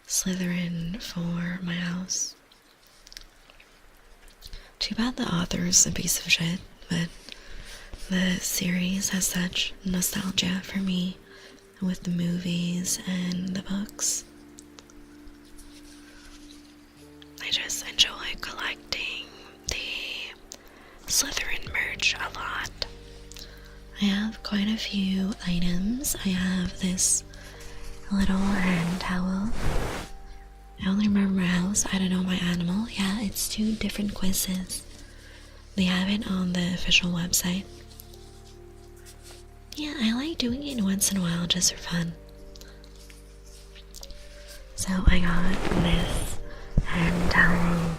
Slytherin for my house. Too bad the author's a piece of shit, but the series has such nostalgia for me with the movies and the books. I just enjoy collecting the Slytherin merch a lot. I have quite a few items. I have this little hand towel. I only remember my house. I don't know my animal. Yeah, it's 2 different quizzes. They have it on the official website. Yeah, I like doing it once in a while just for fun. So I got this hand towel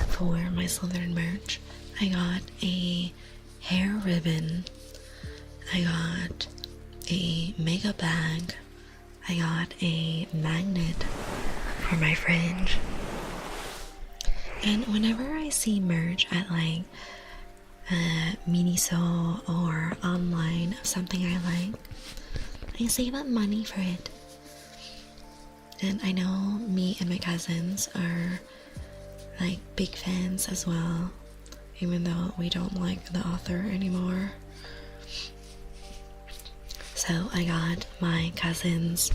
for my Slytherin merch. I got a hair ribbon. I got a makeup bag. I got a magnet for my fridge. And whenever I see merch at like Miniso or online of something I like, I save up money for it. And I know me and my cousins are like big fans as well, even though we don't like the author anymore. So I got my cousins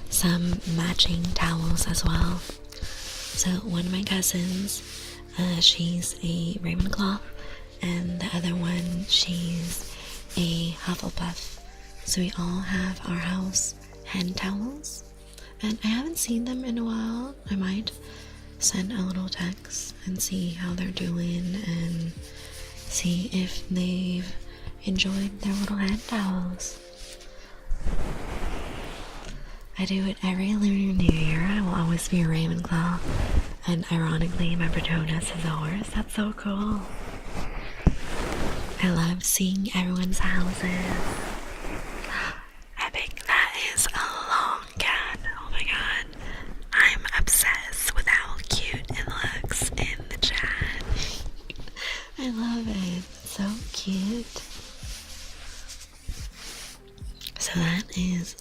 some matching towels as well. So one of my cousins, she's a Ravenclaw, and the other one, she's a Hufflepuff. So we all have our house hand towels, and I haven't seen them in a while. I might send a little text and see how they're doing and see if they've enjoyed their little hand towels. I do it every Lunar New Year. I will always be a Ravenclaw, and ironically my Patronus is a horse. That's so cool. I love seeing everyone's houses.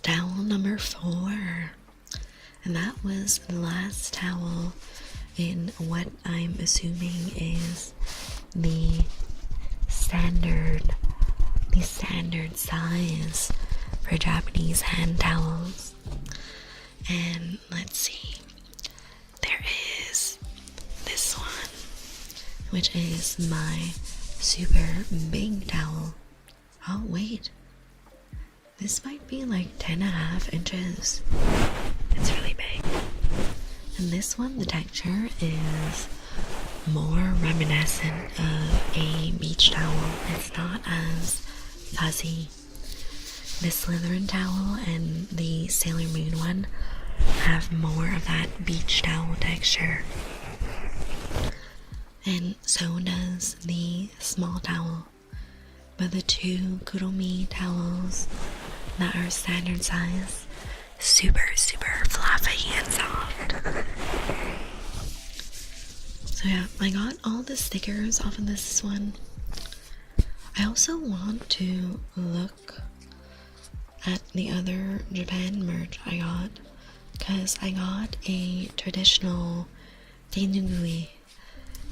towel number 4. And that was the last towel in what I'm assuming is the standard size for Japanese hand towels. And let's see, there is this one, which is my super big towel. Oh wait, this might be like 10.5 inches. It's really big. And this one, the texture is more reminiscent of a beach towel. It's not as fuzzy. The Slytherin towel and the Sailor Moon one have more of that beach towel texture. And so does the small towel. But the two Kuromi towels that are standard size, super fluffy and soft. So yeah, I got all the stickers off of this one. I also want to look at the other Japan merch I got, because I got a traditional tenugui,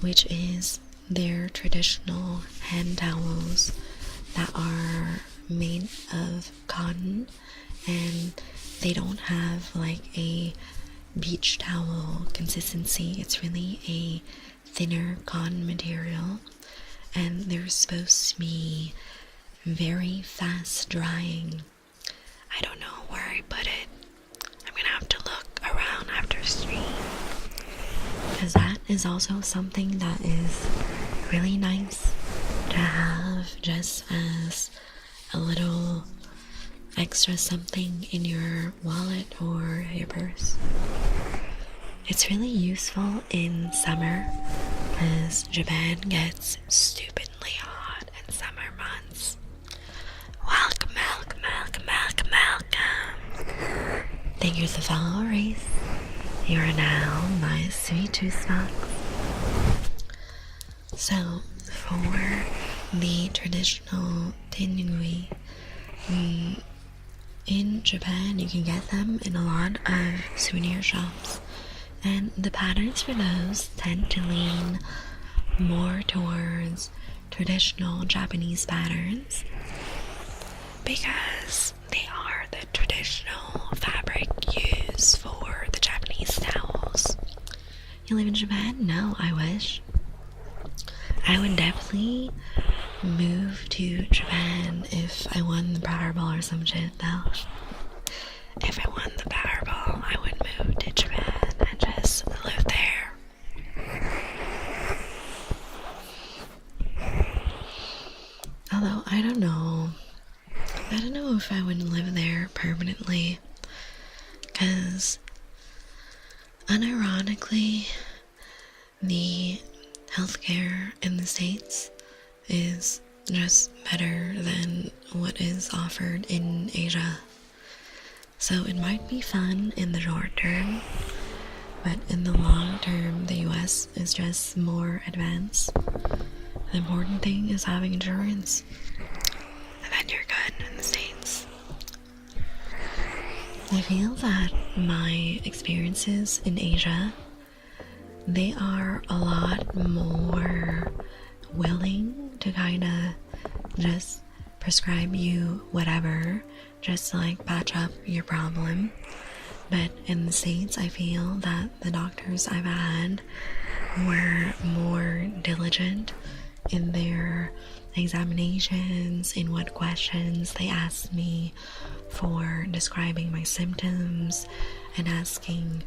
which is their traditional hand towels that are made of cotton, and they don't have like a beach towel consistency. It's really a thinner cotton material, and they're supposed to be very fast drying. I don't know where I put it. I'm gonna have to look around after stream, because that is also something that is really nice to have just as a little extra something in your wallet or your purse. It's really useful in summer, because Japan gets stupidly hot in summer months. Welcome. Thank you for the follow, Race. You are now my sweet tooth box. So, for the traditional tenugui, in Japan you can get them in a lot of souvenir shops, and the patterns for those tend to lean more towards traditional Japanese patterns, because they are the traditional fabric used for the Japanese towels. You live in Japan? No, I wish. I would definitely move to Japan if I won the Powerball or some shit, though. If I won the Powerball, I would move to Japan and just live there. Although, I don't know if I would live there permanently, because unironically, the healthcare in the States is just better than what is offered in Asia. So it might be fun in the short term, but in the long term, the US is just more advanced. The important thing is having insurance, and then you're good in the States. I feel that my experiences in Asia, they are a lot more willing to kind of just prescribe you whatever, just to like patch up your problem. But in the States, I feel that the doctors I've had were more diligent in their examinations, in what questions they asked me for describing my symptoms, and asking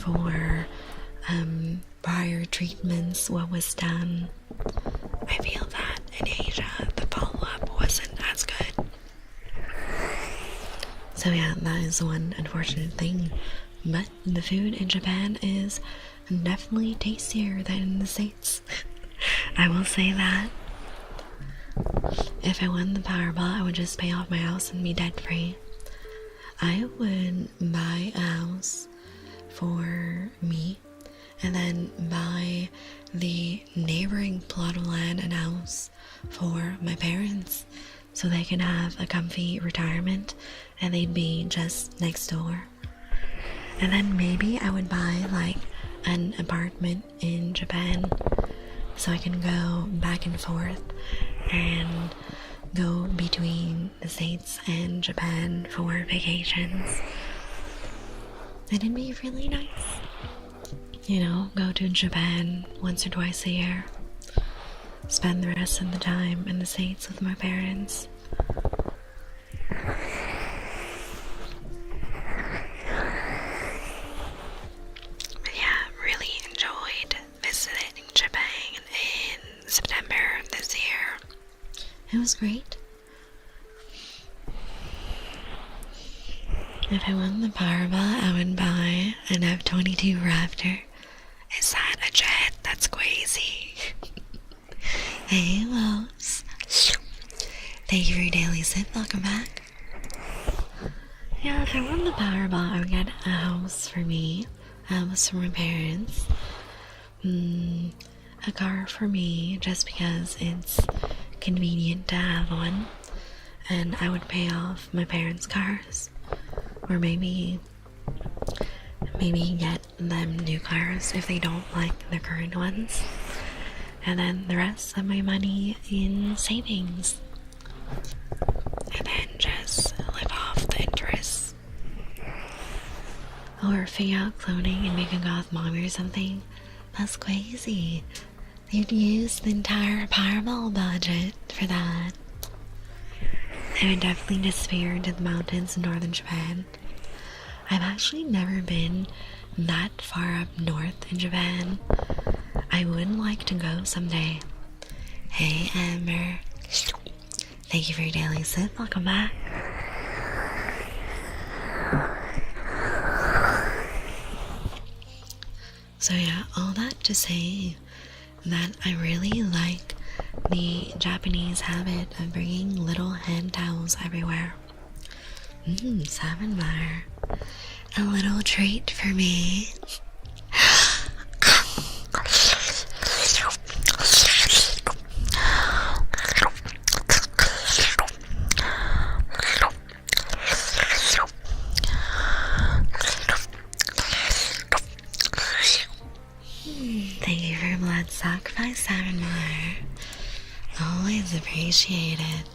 for prior treatments, what was done. I feel that in Asia, the follow-up wasn't as good. So yeah, that is one unfortunate thing. But the food in Japan is definitely tastier than in the States. I will say that. If I won the Powerball, I would just pay off my house and be debt-free. I would buy a house for me, and then buy the neighboring plot of land and house for my parents, so they can have a comfy retirement and they'd be just next door. And then maybe I would buy like an apartment in Japan so I can go back and forth and go between the States and Japan for vacations. And it'd be really nice. You know, go to Japan once or twice a year. Spend the rest of the time in the States with my parents. But yeah, really enjoyed visiting Japan in September this year. It was great. If I won the Powerball, I would buy an F-22 Raptor. Is that a jet? That's crazy. Hey, Lowe's. Thank you for your daily sip. Welcome back. Yeah, if I won the Powerball, I would get a house for me, a house for my parents, a car for me, just because it's convenient to have one, and I would pay off my parents' cars, or maybe get them new cars if they don't like the current ones, and then the rest of my money in savings, and then just live off the interest, or figure out cloning and make a goth mommy or something. That's crazy. You'd use the entire Powerball budget for that. I would definitely disappear into the mountains in northern Japan. I've actually never been that far up north in Japan. I would like to go someday. Hey Amber. Thank you for your daily sip. Welcome back. So yeah, all that to say that I really like the Japanese habit of bringing little hand towels everywhere. Salmon bar. A little treat for me. Thank you for blood sacrifice, Salmon bar. Always appreciate it.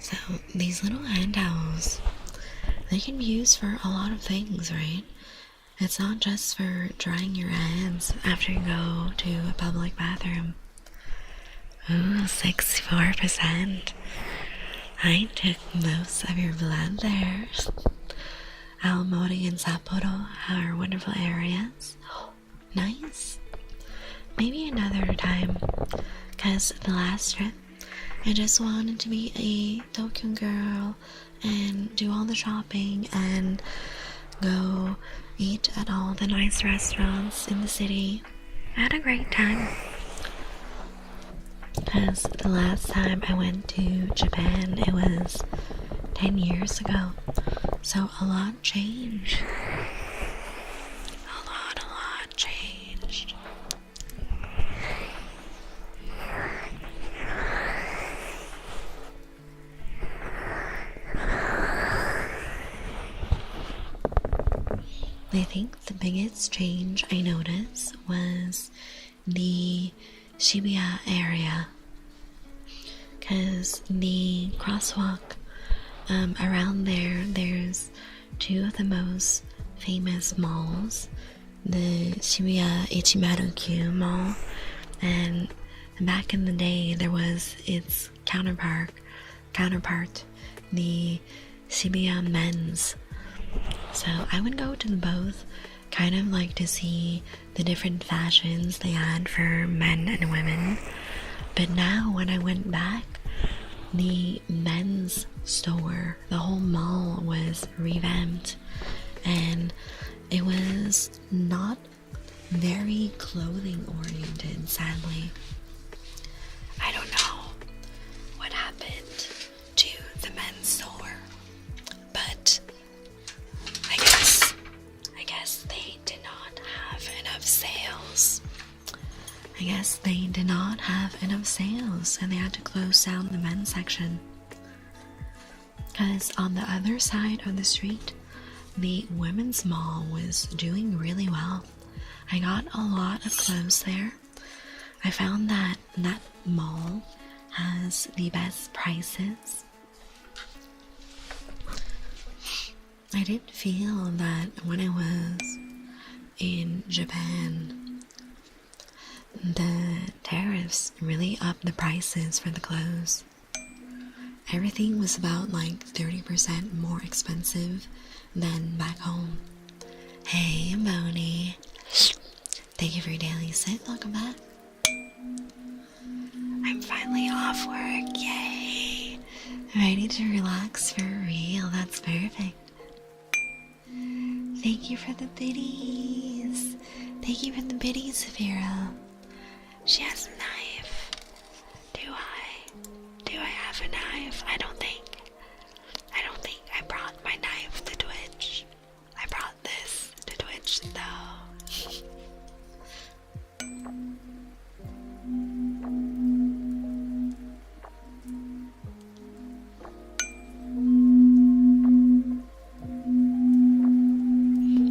So, these little hand towels, they can be used for a lot of things, right? It's not just for drying your hands after you go to a public bathroom. Ooh, 64%. I took most of your blood there. Aomori and Sapporo are wonderful areas. Nice. Maybe another time, because the last trip, I just wanted to be a Tokyo girl and do all the shopping and go eat at all the nice restaurants in the city. I had a great time. Because the last time I went to Japan, it was 10 years ago. So a lot changed. A lot changed. I think the biggest change I noticed was the Shibuya area, because the crosswalk around there's two of the most famous malls, the Shibuya Ichimaru-Q Mall, and back in the day there was its counterpart, the Shibuya Men's. So I would go to both, kind of like to see the different fashions they had for men and women. But now when I went back, the men's store, the whole mall was revamped, and it was not very clothing oriented, sadly. I don't know what happened to the men's store, but I guess they did not have enough sales. I guess they did not have enough sales and they had to close down the men's section. Because on the other side of the street, the women's mall was doing really well. I got a lot of clothes there. I found that that mall has the best prices. I did feel that when I was in Japan, the tariffs really upped the prices for the clothes. Everything was about like 30% more expensive than back home. Hey, Moni. Thank you for your daily sip. Welcome back. I'm finally off work. Yay. Ready to relax for real. That's perfect. Thank you for the biddies. Thank you for the biddies, Vera. She has a knife. Do I have a knife? I don't think I brought my knife to Twitch. I brought this to Twitch though.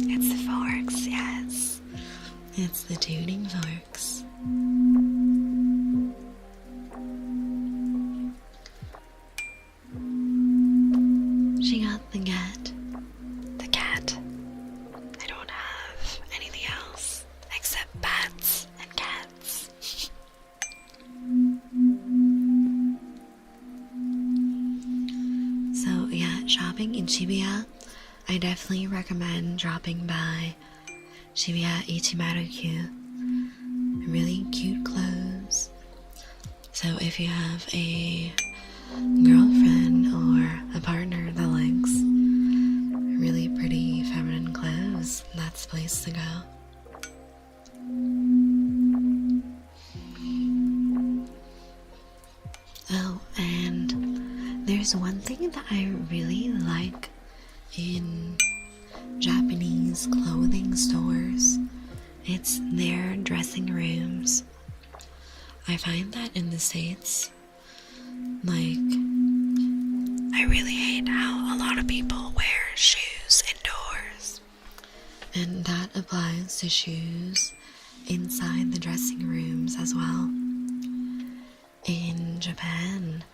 It's the forks, yes. It's the tuning forks. She got the cat. The cat. I don't have anything else except bats and cats. So yeah, shopping in Shibuya, I definitely recommend dropping by Shibuya Ichimaru-Q. Really cute clothes. So if you have a girlfriend or a partner that likes really pretty feminine clothes, that's the place to go. Oh, and there's one thing that I really like in Japanese clothing stores. It's their dressing rooms. I find that in the States, like, I really hate how a lot of people wear shoes indoors. And that applies to shoes inside the dressing rooms as well. In Japan,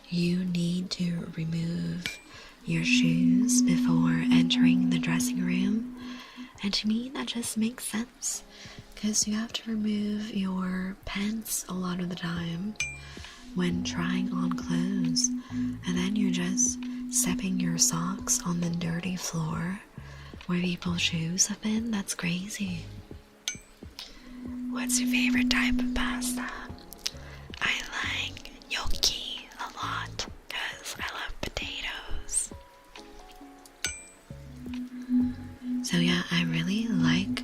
you need to remove your shoes before entering the dressing room. And to me, that just makes sense. Because you have to remove your pants a lot of the time when trying on clothes, and then you're just stepping your socks on the dirty floor where people's shoes have been. That's crazy. What's your favorite type of pasta? I like gnocchi a lot because I love potatoes. So yeah, I really like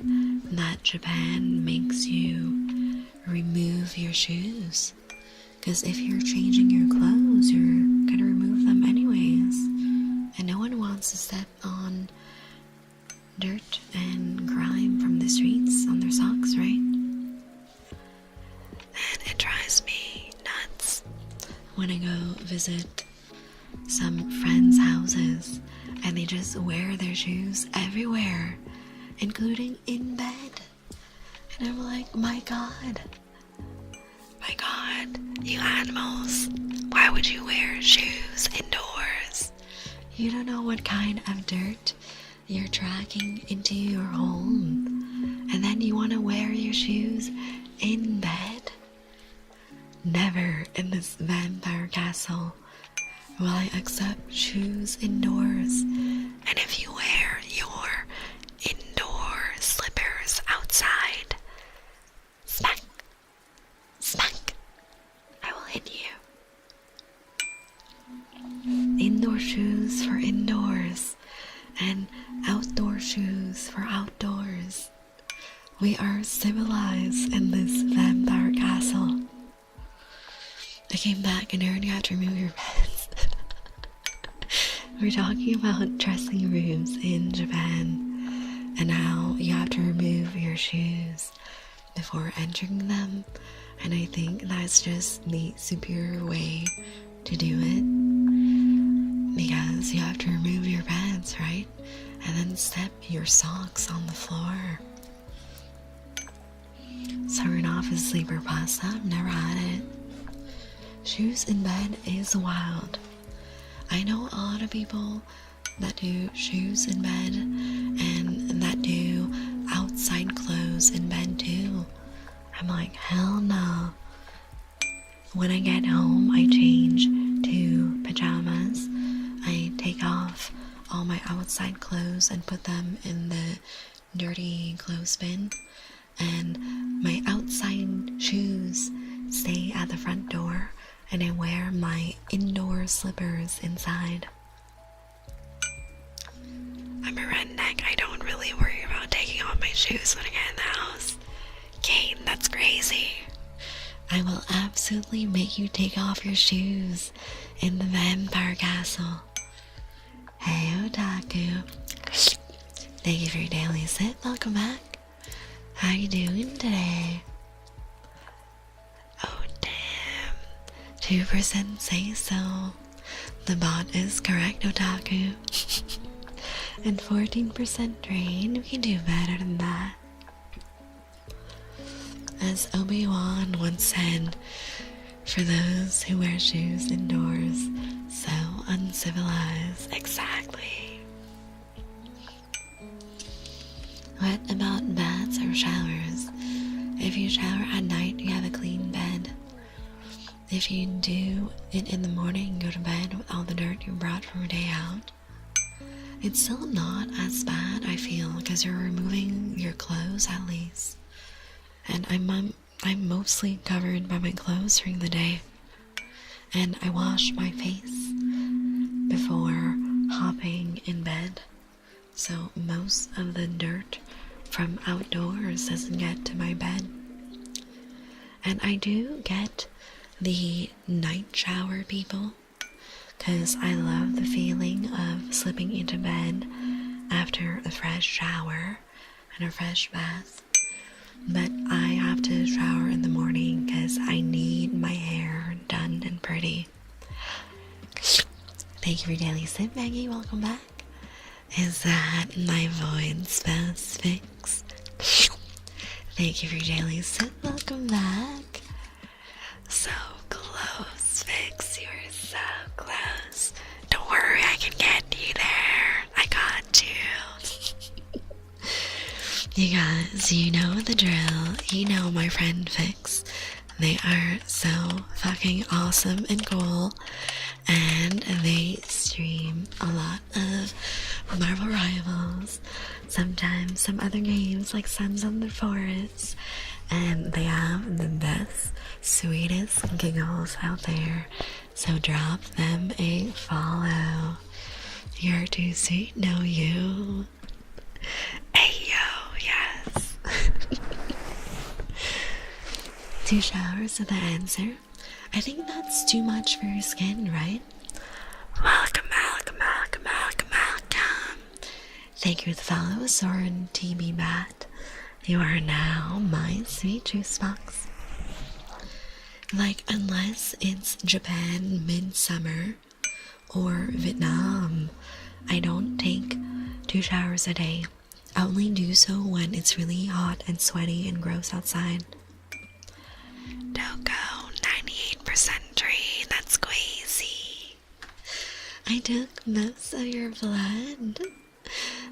that Japan makes you remove your shoes. Because if you're changing your clothes, you're gonna remove them anyways. And no one wants to step on dirt and grime from the streets on their socks, right? And it drives me nuts when I go visit some friends' houses and they just wear their shoes everywhere, including in bed. And I'm like, my God, you animals, why would you wear shoes indoors? You don't know what kind of dirt you're dragging into your home, and then you want to wear your shoes in bed? Never in this vampire castle will I accept shoes indoors. And if you wear your indoor slippers outside, smack, smack, I will hit you. Indoor shoes for indoors and outdoor shoes for outdoors. We are civilized in this vampire castle. I came back and heard you have to remove your pants. We're talking about dressing rooms in Japan and how you have to remove your shoes before entering them, and I think that's just the superior way to do it, because you have to remove your pants, right? And then step your socks on the floor. Starting off as sleeper pasta, I've never had it. Shoes in bed is wild. I know a lot of people that do shoes in bed and that do outside clothes in bed too. I'm like, hell no. When I get home, I change to pajamas. I take off all my outside clothes and put them in the dirty clothes bin. And my outside shoes stay at the front door, and I wear my indoor slippers inside. I'm a redneck. I don't really worry about taking off my shoes when I get in the house. Kate, that's crazy. I will absolutely make you take off your shoes in the vampire castle. Hey, Otaku. Thank you for your daily sit. Welcome back. How you doing today? Oh, damn. 2% say so. The bot is correct, Otaku. And 14% drain. We can do better than that. As Obi-Wan once said, for those who wear shoes indoors, so uncivilized. Exactly. What about baths or showers? If you shower at night, you have a clean bed. If you do it in the morning and go to bed with all the dirt you brought from your day out, it's still not as bad, I feel, because you're removing your clothes at least. And I'm mostly covered by my clothes during the day. And I wash my face before hopping in bed, so most of the dirt from outdoors doesn't get to my bed. And I do get the night shower people, because I love the feeling of slipping into bed after a fresh shower and a fresh bath. But I have to shower in the morning because I need my hair done and pretty. Thank you for daily sip, Maggie. Welcome back. Is that my void spouse fix? Thank you for daily sip. Welcome back. So close, Fix. You're so close. Don't worry, I can get you there. I got you. You guys, you know the drill. You know my friend Fix. They are so fucking awesome and cool. And they stream a lot of Marvel Rivals. Sometimes some other games like Sons of the Forest. And they have the best, sweetest giggles out there. So drop them a follow. You're too sweet, no you. Ayo, yes. 2 showers is the answer. I think that's too much for your skin, right? Welcome. Thank you for the follow, Soren TB Bat. You are now my sweet juice box. Like, unless it's Japan midsummer or Vietnam, I don't take 2 showers a day. I only do so when it's really hot and sweaty and gross outside. Doko, 98% tree, that's crazy. I took most of your blood.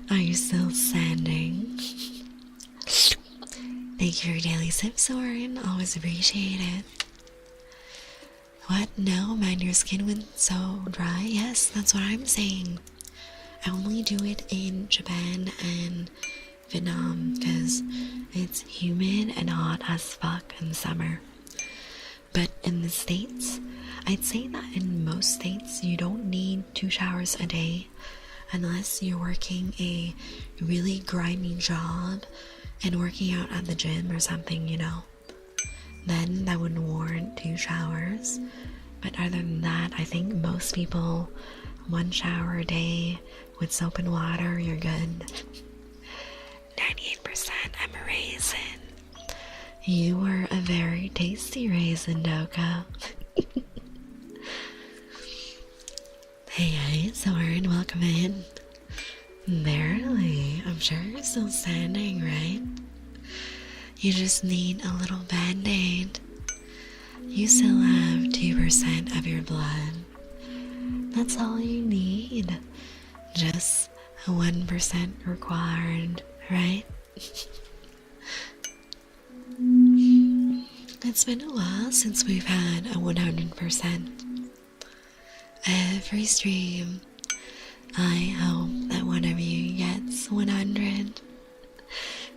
Are you still standing? Thank you for your daily sip, Soren. Always appreciate it. What? No, man, your skin went so dry? Yes, that's what I'm saying. I only do it in Japan and Vietnam because it's humid and hot as fuck in the summer. But in the States, I'd say that in most states you don't need 2 showers a day unless you're working a really grimy job and working out at the gym or something, you know. Then that would warrant 2 showers. But other than that, I think most people, 1 shower a day with soap and water, you're good. 98%, I'm a raisin. You were a very tasty raisin, Doko. Hey, Soren, welcome in. Barely. I'm sure you're still standing, right? You just need a little band-aid. You still have 2% of your blood. That's all you need. Just 1% required, right? It's been a while since we've had a 100%. Every stream, I hope that one of you gets 100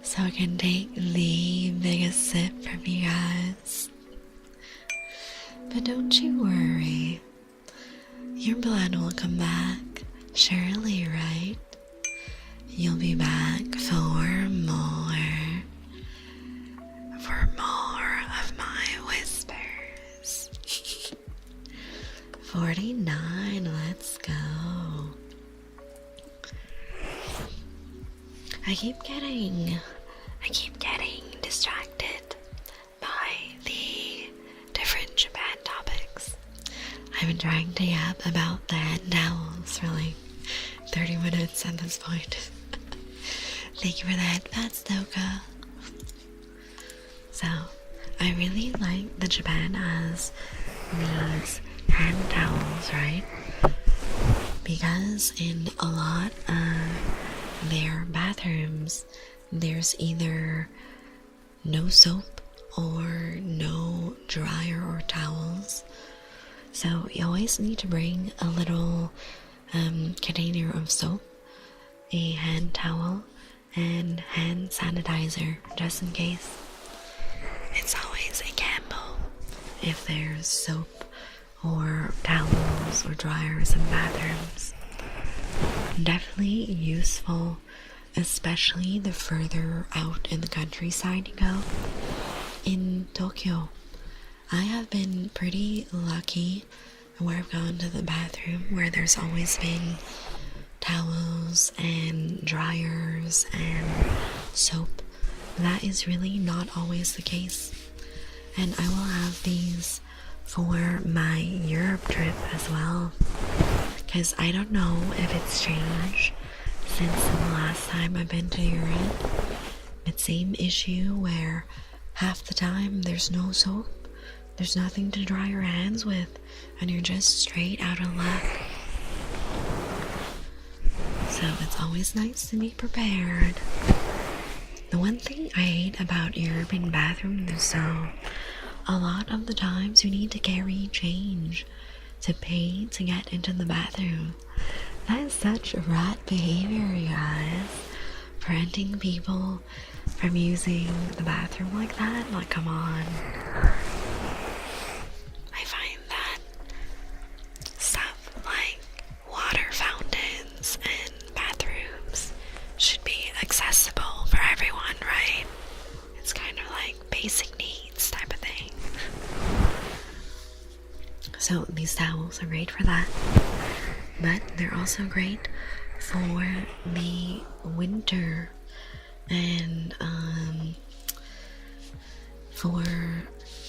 so I can take the biggest sip from you guys. But don't you worry, your blood will come back, surely, right? You'll be back for more of my whispers. 49, let's go. I keep getting distracted by the different Japan topics. I've been trying to yap about the hand towels for like 30 minutes at this point. Thank you for the headpats, Doka. So, I really like that Japan has these hand towels, right? Because in a lot of their bathrooms, there's either no soap or no dryer or towels. So you always need to bring a little container of soap, a hand towel, and hand sanitizer just in case. It's always a gamble if there's soap or towels or dryers in bathrooms. Definitely useful, especially the further out in the countryside you go. In Tokyo, I have been pretty lucky where I've gone to the bathroom where there's always been towels and dryers and soap. That is really not always the case. And I will have these for my Europe trip as well. Because I don't know if it's changed since the last time I've been to Europe. It's same issue where half the time there's no soap. There's nothing to dry your hands with, and you're just straight out of luck. So it's always nice to be prepared. The one thing I hate about European bathrooms is a lot of the times you need to carry change to pay to get into the bathroom. That is such rat behavior, you guys. Preventing people from using the bathroom like that? Like, come on. I find that stuff like water fountains and bathrooms should be accessible for everyone, right? It's kind of like basic needs type of thing. So these towels are great for that, but they're also great for the winter and for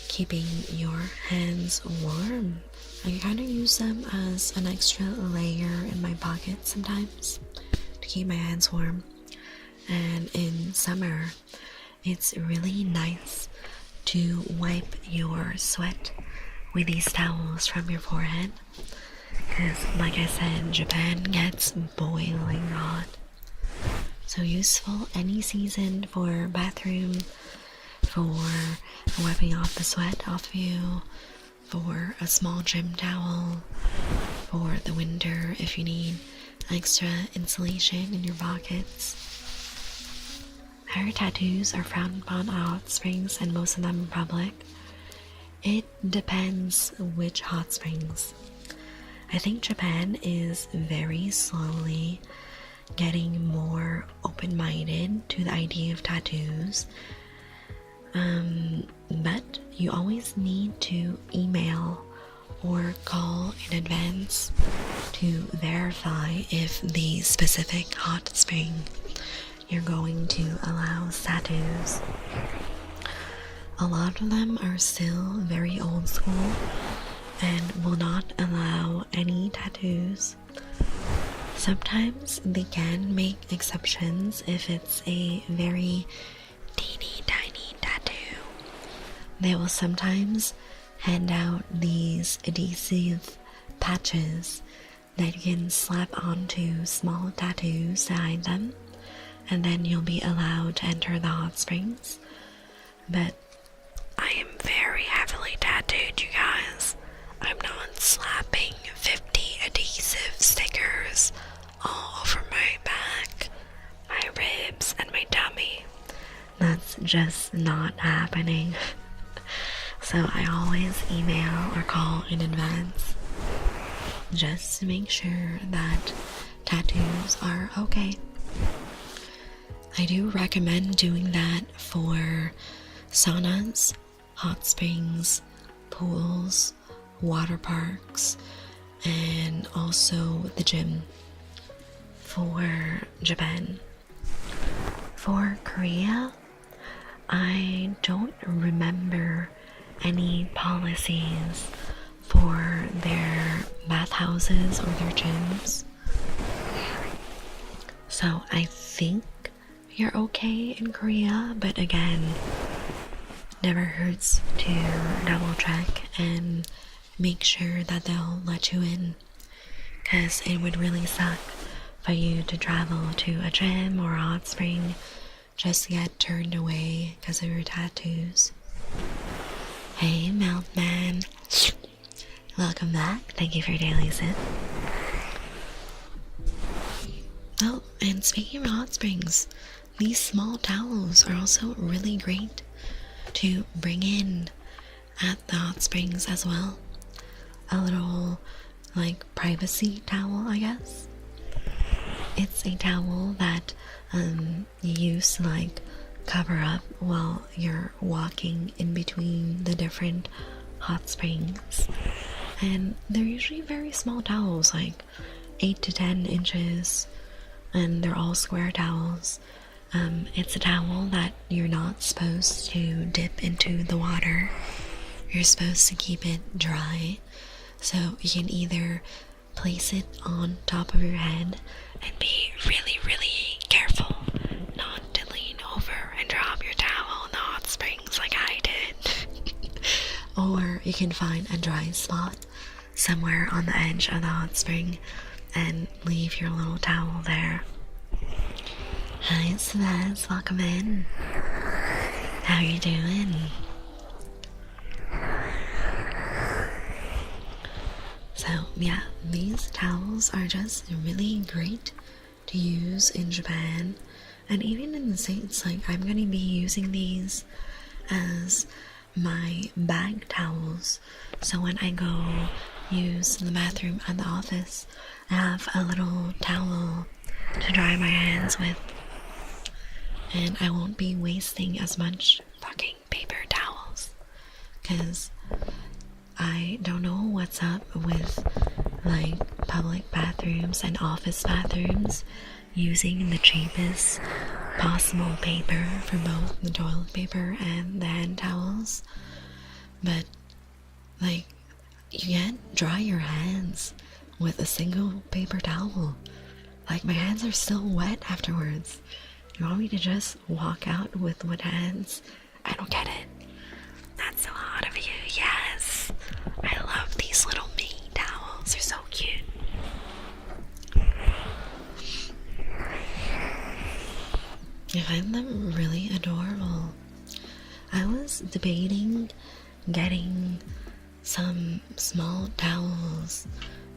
keeping your hands warm. I kind of use them as an extra layer in my pocket sometimes to keep my hands warm. And in summer, it's really nice to wipe your sweat with these towels from your forehead. Because, like I said, Japan gets boiling hot. So useful any season for bathroom, for wiping off the sweat off of you, for a small gym towel, for the winter if you need extra insulation in your pockets. Hair tattoos are frowned upon at hot springs and most of them in public. It depends which hot springs. I think Japan is very slowly getting more open-minded to the idea of tattoos. But you always need to email or call in advance to verify if the specific hot spring you're going to allow tattoos. a lot of them are still very old school and will not allow any tattoos. Sometimes they can make exceptions if it's a very teeny tiny tattoo. They will sometimes hand out these adhesive patches that you can slap onto small tattoos to hide them, and then you'll be allowed to enter the hot springs. But I am very heavily tattooed, you guys. I'm not slapping 50 adhesive stickers all over my back, my ribs, and my tummy. That's just not happening. So I always email or call in advance just to make sure that tattoos are okay. I do recommend doing that for saunas, hot springs, pools, water parks, and also the gym for Japan. For Korea, I don't remember any policies for their bathhouses or their gyms. So I think you're okay in Korea, but again, never hurts to double check and make sure that they'll let you in, because it would really suck for you to travel to a gym or a hot spring just to get turned away because of your tattoos. Hey Milkman, welcome back. Thank you for your daily sip. Oh, and speaking of hot springs, these small towels are also really great to bring in at the hot springs as well. A little, like, privacy towel, I guess. It's a towel that you use to, like, cover up while you're walking in between the different hot springs. And they're usually very small towels, like 8 to 10 inches, and they're all square towels. It's a towel that you're not supposed to dip into the water. You're supposed to keep it dry. So you can either place it on top of your head and be really, really careful not to lean over and drop your towel in the hot springs like I did. Or you can find a dry spot somewhere on the edge of the hot spring and leave your little towel there. Hi Celeste, welcome in. How you doing? So yeah, these towels are just really great to use in Japan, and even in the States. Like, I'm gonna be using these as my bag towels, so when I go use the bathroom at the office, I have a little towel to dry my hands with, and I won't be wasting as much fucking paper towels, because I don't know what's up with, like, public bathrooms and office bathrooms using the cheapest possible paper for both the toilet paper and the hand towels. But, like, you can't dry your hands with a single paper towel. Like, my hands are still wet afterwards. You want me to just walk out with wet hands? I don't get it. That's so hot of you, yes. I love these little mini towels. They're so cute. I find them really adorable. I was debating getting some small towels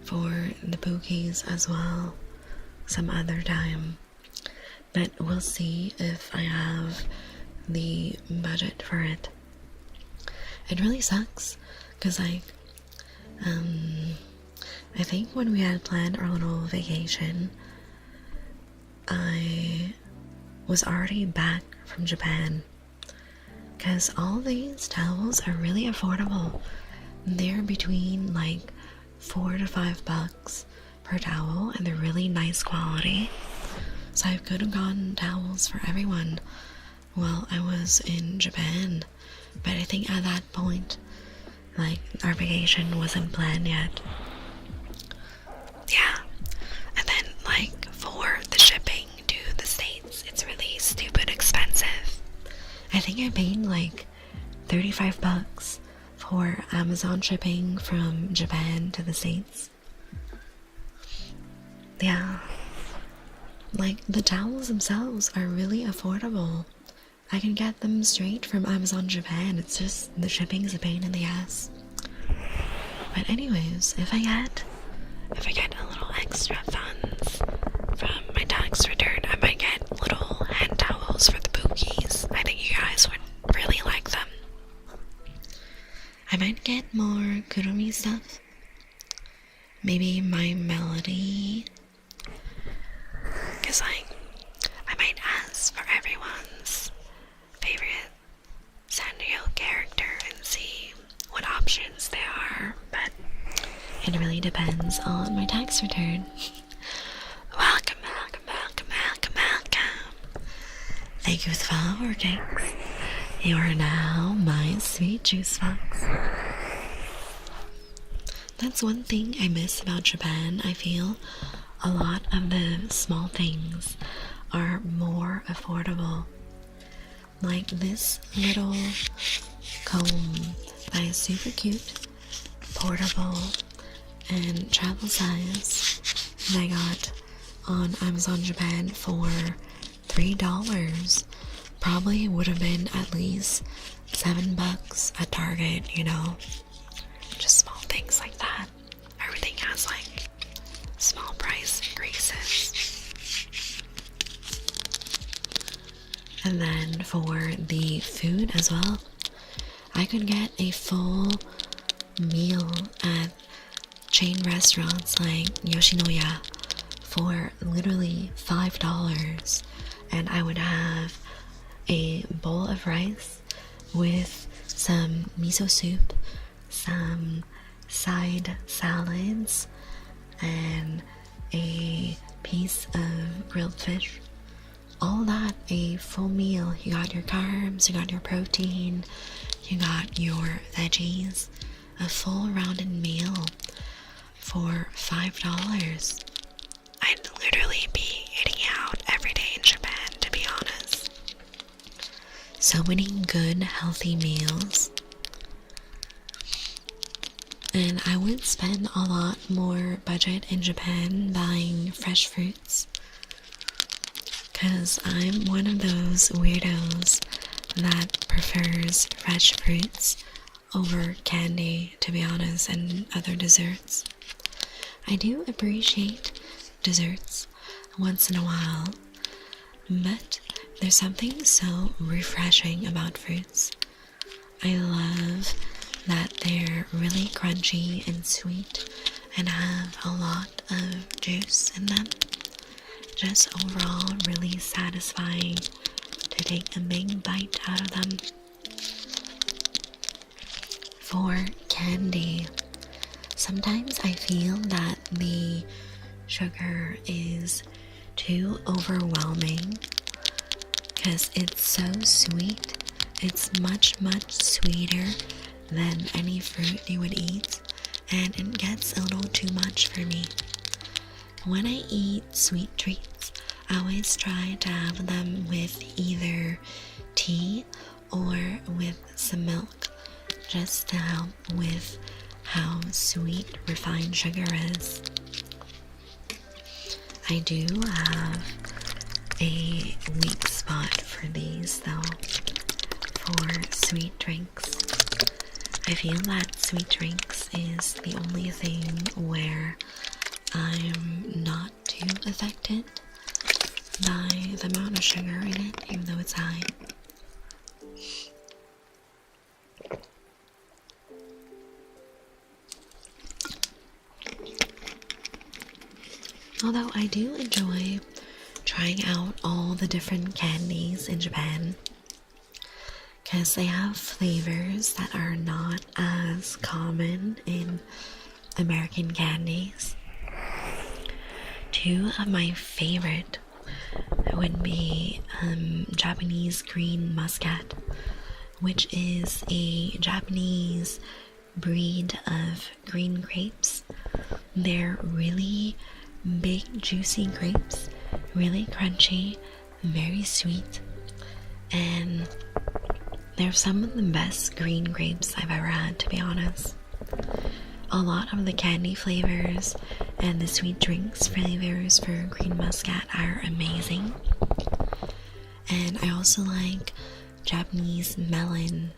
for the Pookies as well some other time, but we'll see if I have the budget for it. It really sucks because, like, I think when we had planned our little vacation, I was already back from Japan, because all these towels are really affordable. They're between like $4 to $5 per towel, and they're really nice quality. So I could have gotten towels for everyone while I was in Japan, But I think at that point, like, our vacation wasn't planned yet. Yeah. And then, like, for the shipping to the States, it's really stupid expensive. I think I paid like $35 for Amazon shipping from Japan to the States. Yeah. Like, the towels themselves are really affordable. I can get them straight from Amazon Japan. It's just the shipping's a pain in the ass. But anyways, if I get a little extra funds from my tax return, I might get little hand towels for the bookies. I think you guys would really like them. I might get more Kuromi stuff. Maybe my melody. Cause I might ask for everyone's favorite Sanrio character and see what options there are, but it really depends on my tax return. Welcome, welcome, welcome, welcome, welcome. Thank you for working. You are now my sweet juice box. That's one thing I miss about Japan. I feel a lot of the small things are more affordable. Like this little comb that is super cute, portable, and travel size that I got on Amazon Japan for $3. Probably would have been at least $7 at Target, you know. Just small things like that. Everything has like small price increases. And then for the food as well, I could get a full meal at chain restaurants like Yoshinoya for literally $5, and I would have a bowl of rice with some miso soup, some side salads, and a piece of grilled fish. All that, a full meal. You got your carbs, you got your protein, you got your veggies, a full rounded meal for $5. I'd literally be eating out every day in Japan, to be honest. So many good, healthy meals. And I would spend a lot more budget in Japan buying fresh fruits. Because I'm one of those weirdos that prefers fresh fruits over candy, to be honest, and other desserts. I do appreciate desserts once in a while, but there's something so refreshing about fruits. I love that they're really crunchy and sweet and have a lot of juice in them. Just overall really satisfying to take a big bite out of them. For candy, sometimes I feel that the sugar is too overwhelming because it's so sweet. It's much sweeter than any fruit you would eat, and it gets a little too much for me. When I eat sweet treats, I always try to have them with either tea or with some milk, just to help with how sweet refined sugar is. I do have a weak spot for these though, for sweet drinks. I feel that sweet drinks is the only thing where I'm not too affected by the amount of sugar in it, even though it's high. Although I do enjoy trying out all the different candies in Japan, because they have flavors that are not as common in American candies. Two of my favorite would be Japanese green muscat which is a Japanese breed of green grapes. They're really big, juicy grapes, really crunchy, very sweet, and they're some of the best green grapes I've ever had, to be honest. A lot of the candy flavors and the sweet drinks flavors for Green Muscat are amazing. And I also like Japanese melon,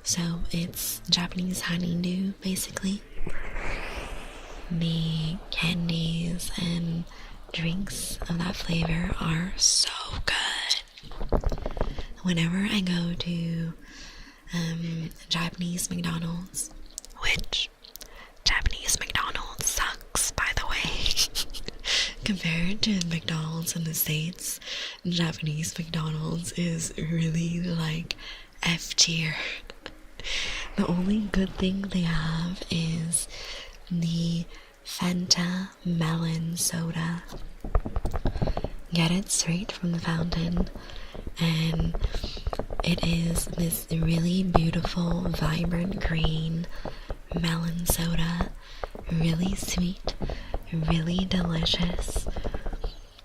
so it's Japanese honeydew basically. The candies and drinks of that flavor are so good. Whenever I go to Japanese McDonald's, which Japanese McDonald's sucks, by the way. Compared to McDonald's in the States, Japanese McDonald's is really like F tier. The only good thing they have is the Fanta melon soda. Get it straight from the fountain, and it is this really beautiful, vibrant green melon soda, really sweet, really delicious.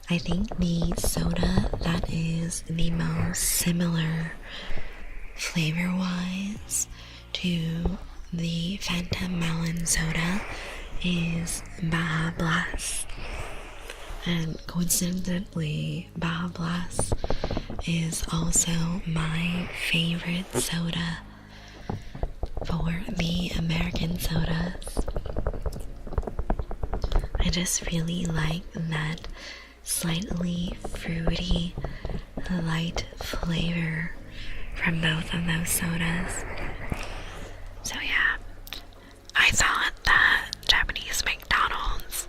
I think the soda that is the most similar flavor-wise to the Fanta melon soda is Baja Blast. And coincidentally, Baja Blast is also my favorite soda for the American sodas. I just really like that slightly fruity, light flavor from both of those sodas. So yeah, I thought that Japanese McDonald's,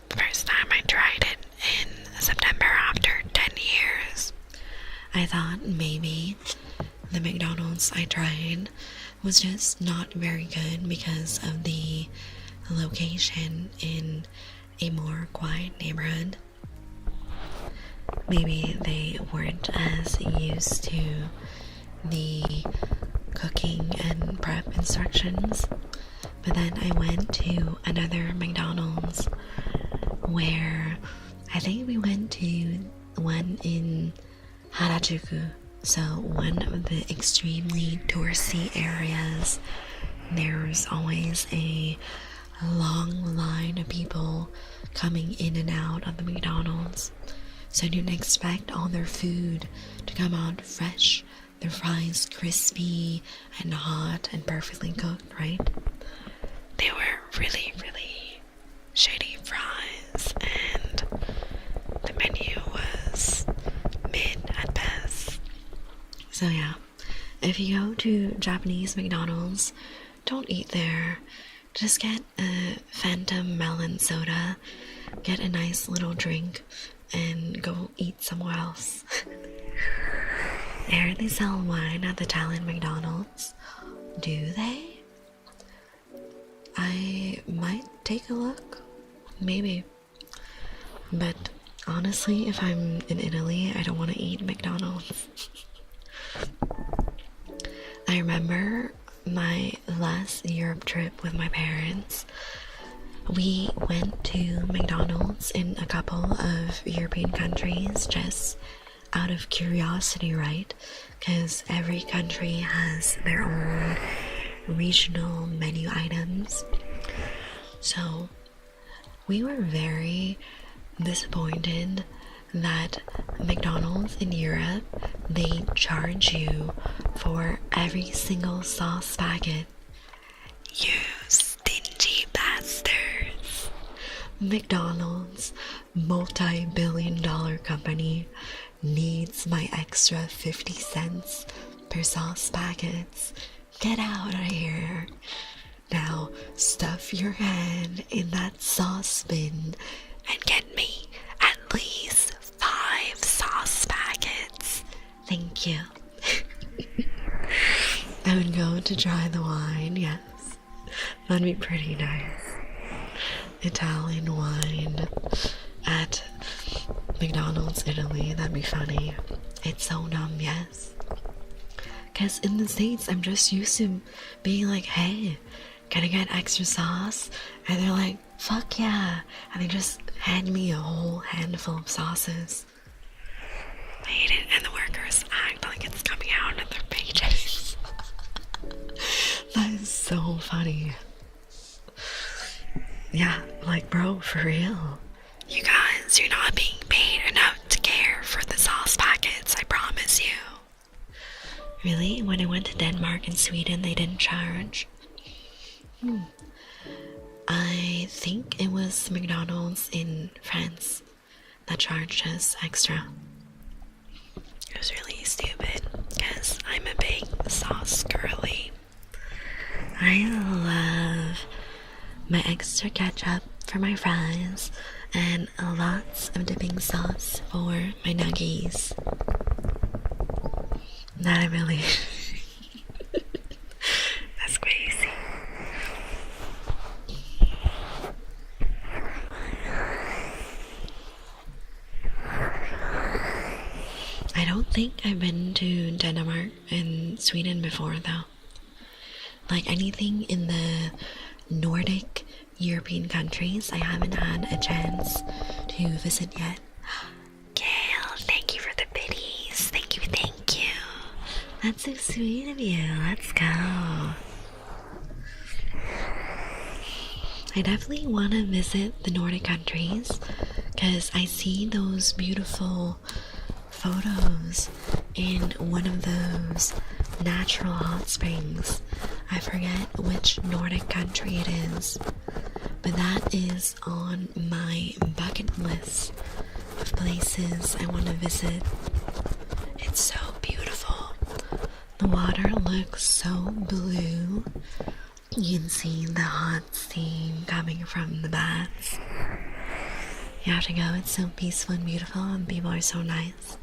the first time I tried it in September after 10 years, I thought maybe the McDonald's I tried was just not very good because of the location in a more quiet neighborhood. Maybe they weren't as used to the cooking and prep instructions. But then I went to another McDonald's where I think we went to one in Harajuku, so one of the extremely touristy areas. There's always a long line of people coming in and out of the McDonald's, so you'd expect all their food to come out fresh, their fries crispy and hot and perfectly cooked, right? They were really, really shitty fries, and the menu was mid at best. So yeah, if you go to Japanese McDonald's, don't eat there. Just get a Fanta melon soda, get a nice little drink, and go eat somewhere else. I heard they sell wine at the Italian McDonald's. Do they? I might take a look. Maybe. But honestly, if I'm in Italy, I don't want to eat McDonald's. I remember my last Europe trip with my parents. We went to McDonald's in a couple of European countries just out of curiosity, right? Because every country has their own regional menu items. So we were very disappointed that McDonald's in Europe, they charge you for every single sauce packet. You stingy bastards. McDonald's, multi-billion-dollar company, needs my extra 50 cents per sauce packets. Get out of here. Now stuff your hand in that sauce bin and get me at least 5 sauce packets. Thank you. I would go to try the wine, yes. That'd be pretty nice. Italian wine at McDonald's Italy, that'd be funny. It's so numb, yes. Because in the States, I'm just used to being like, hey, can I get extra sauce? And they're like, fuck yeah. And they just hand me a whole handful of sauces. I hate it, and the workers act like it's coming out of their paychecks. That is so funny. Yeah, like, bro, for real. You guys, you're not being paid enough to care for the sauce packets, I promise you. Really? When I went to Denmark and Sweden, they didn't charge? I think it was McDonald's in France that charged us extra. It was really stupid, because I'm a big sauce girly. I love my extra ketchup for my fries and lots of dipping sauce for my nuggies. That I really... That's crazy. I don't think I've been to Denmark and Sweden before though. Like anything in the Nordic European countries, I haven't had a chance to visit yet. Gail, thank you for the biddies. Thank you, thank you. That's so sweet of you. Let's go. I definitely want to visit the Nordic countries because I see those beautiful photos in one of those natural hot springs. I forget which Nordic country it is, but that is on my bucket list of places I want to visit. It's so beautiful. The water looks so blue. You can see the hot steam coming from the baths. You have to go. It's so peaceful and beautiful, and people are so nice.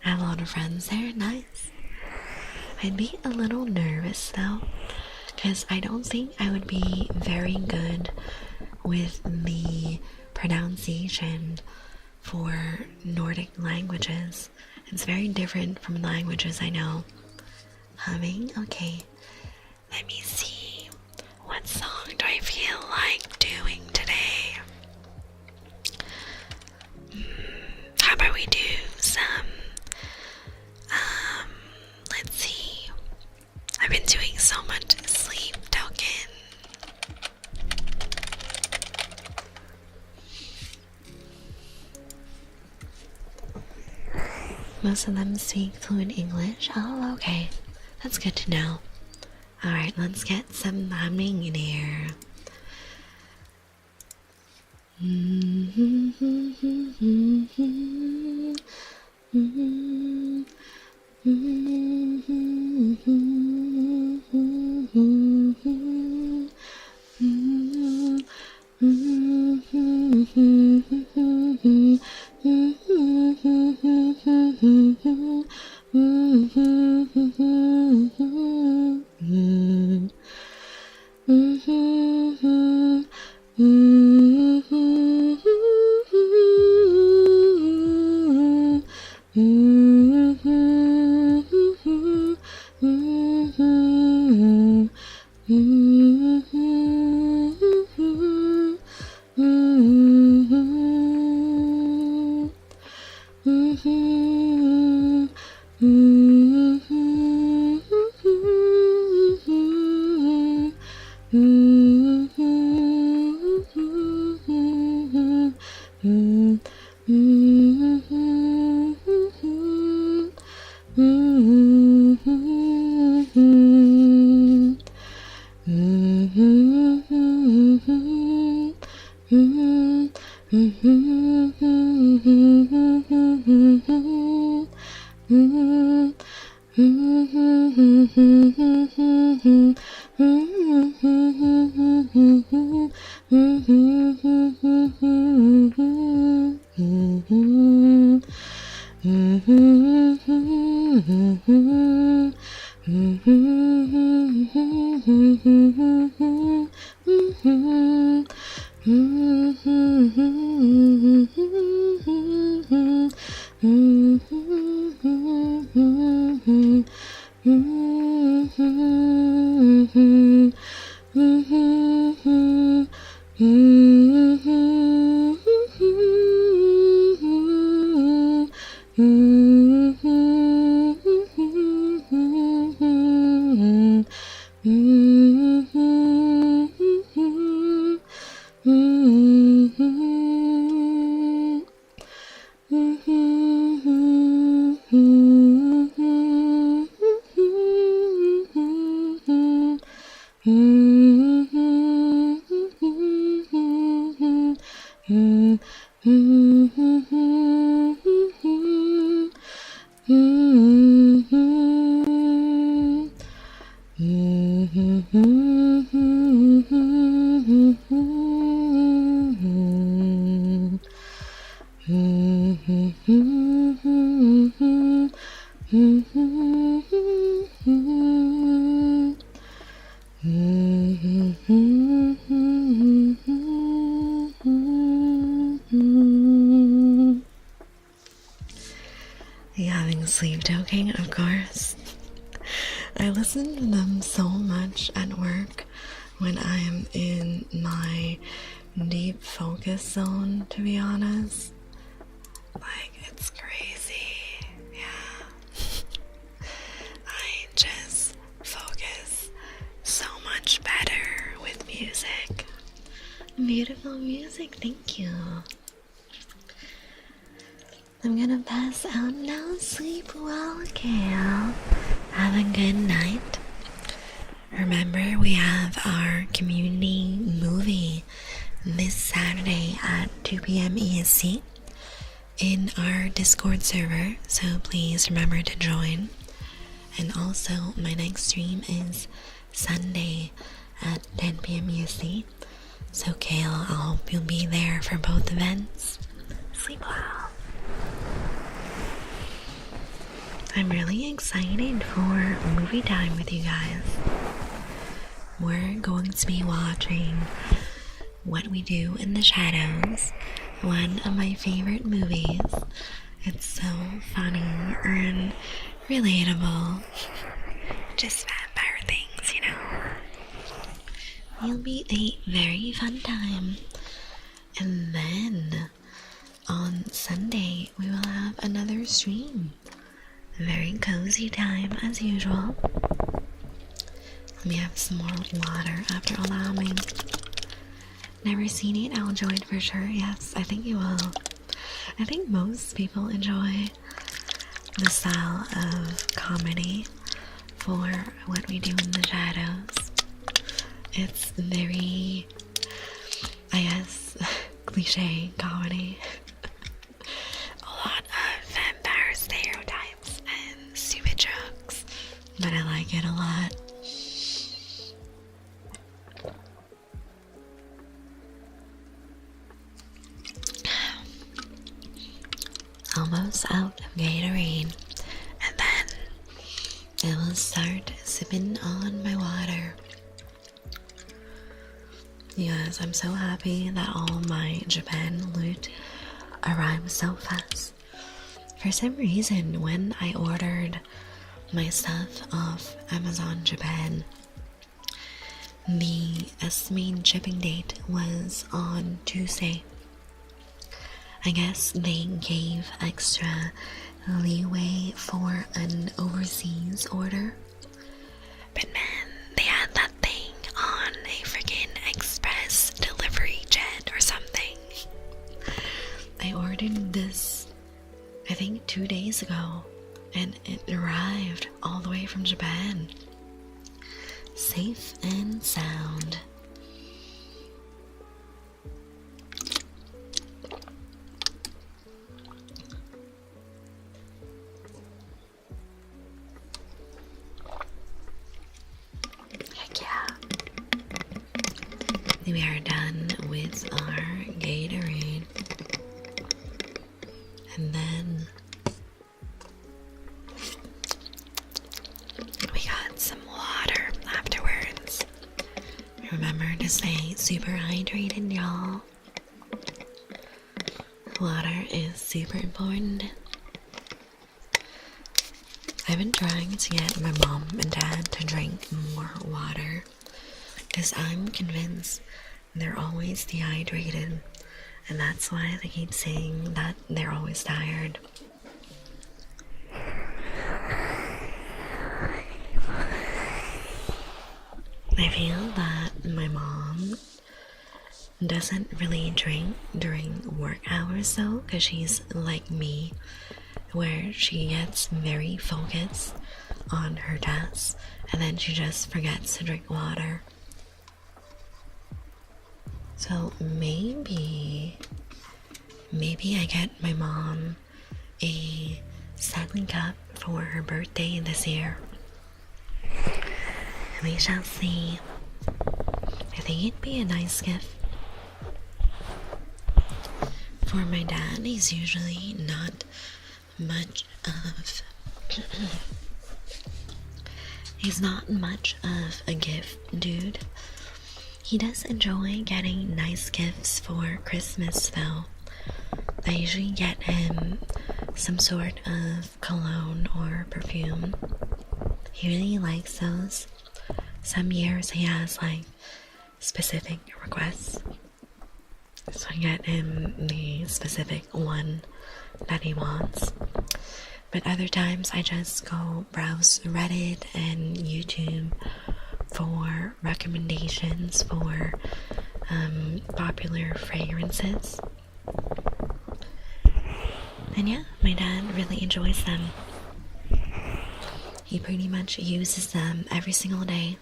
I have a lot of friends there. Nice. I'd be a little nervous though, because I don't think I would be very good with the pronunciation for Nordic languages. It's very different from languages I know. Humming? Okay. Let me see. What song do I feel like doing today? How about we do some... let's see. I've been doing so much Sleep Token. Most of them speak fluent English. Oh, okay. That's good to know. Alright, let's get some humming in here. You having sleep toking? Of course. I listen to them so much at work when I'm in my deep focus zone, to be honest. Like, it's crazy. Yeah. I just focus so much better with music. Beautiful music, thank you. I'm gonna pass out now. Sleep well, Kale. Have a good night. Remember, we have our community movie this Saturday at 2 p.m. EST in our Discord server, so please remember to join. And also, my next stream is Sunday at 10 p.m. EST. So, Kale, I hope you'll be there for both events. Sleep well. I'm really excited for movie time with you guys. We're going to be watching What We Do in the Shadows, one of my favorite movies. It's so funny and relatable. Just vampire things, you know. It'll be a very fun time. And then on Sunday, we will have another stream. Very cozy time as usual. Let me have some more water after allowing. Never seen it? I'll enjoy it for sure. Yes, I think you will. I think most people enjoy the style of comedy for What We Do in the Shadows. It's very, I guess, cliche comedy. A lot of vampire stereotypes and stupid jokes, but I like it a lot. Almost out of Gatorade, and then I will start sipping on my water. Yes, I'm so happy that all my Japan loot arrived so fast. For some reason, when I ordered my stuff off Amazon Japan, the estimated shipping date was on Tuesday. I guess they gave extra leeway for an overseas order. But man, they had that thing on a freaking express delivery jet or something. I ordered this, I think 2 days ago, and it arrived all the way from Japan. Safe and sound. We are done with our Gatorade, and then we got some water afterwards. Remember to stay super hydrated, y'all. Water is super important. I I've been trying to get my mom and dad to drink more water because I'm convinced they're always dehydrated, and that's why they keep saying that they're always tired. I feel that my mom doesn't really drink during work hours though, because she's like me, where she gets very focused on her tasks and then she just forgets to drink water. So maybe I get my mom a Stanley Cup for her birthday this year. We shall see. I think it'd be a nice gift. For my dad, he's usually not much of he's not much of a gift dude. He does enjoy getting nice gifts for Christmas though. I usually get him some sort of cologne or perfume. He really likes those. Some years he has like specific requests, so I get him the specific one that he wants. But other times I just go browse Reddit and YouTube for recommendations for popular fragrances. And yeah, my dad really enjoys them. He pretty much uses them every single day.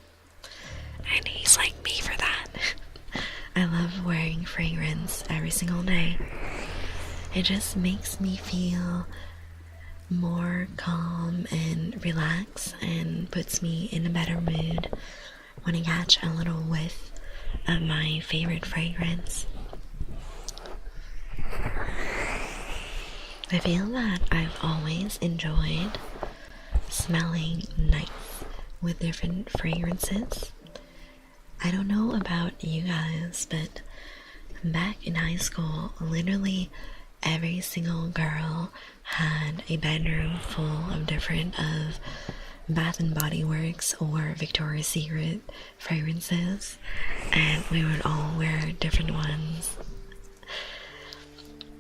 And he's like me for that. I love wearing fragrance every single day. It just makes me feel more calm and relaxed and puts me in a better mood when I catch a little whiff of my favorite fragrance. I feel that I've always enjoyed smelling nice with different fragrances. I don't know about you guys, but back in high school, literally every single girl had a bedroom full of different Bath and Body Works or Victoria's Secret fragrances, and we would all wear different ones.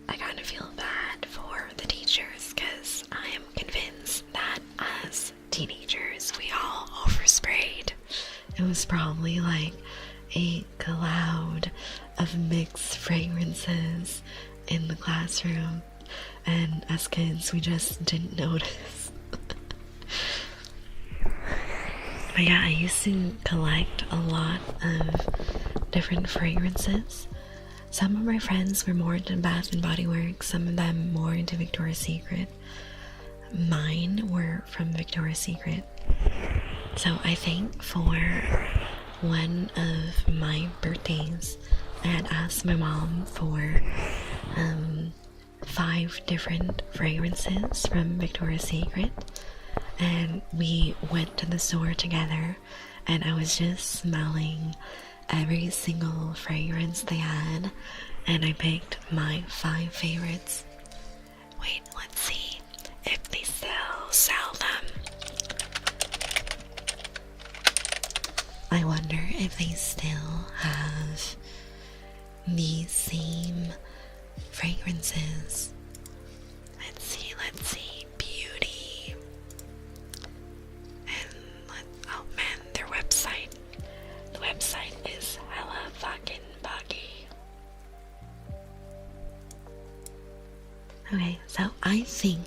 I kind of feel bad for the teachers because I am convinced that as teenagers we all oversprayed. It was probably like a cloud of mixed fragrances in the classroom, and as kids we just didn't notice. But yeah, I used to collect a lot of different fragrances. Some of my friends were more into Bath and Body Works, some of them more into Victoria's Secret. Mine were from Victoria's Secret. So I think for one of my birthdays, I had asked my mom for 5 different fragrances from Victoria's Secret, and we went to the store together, and I was just smelling every single fragrance they had, and I picked my 5 favorites. Wait, let's see if they still sell them. I wonder if they still have the same fragrances. Let's see, Beauty. And oh man, their website. The website is hella fucking buggy. Okay, so I think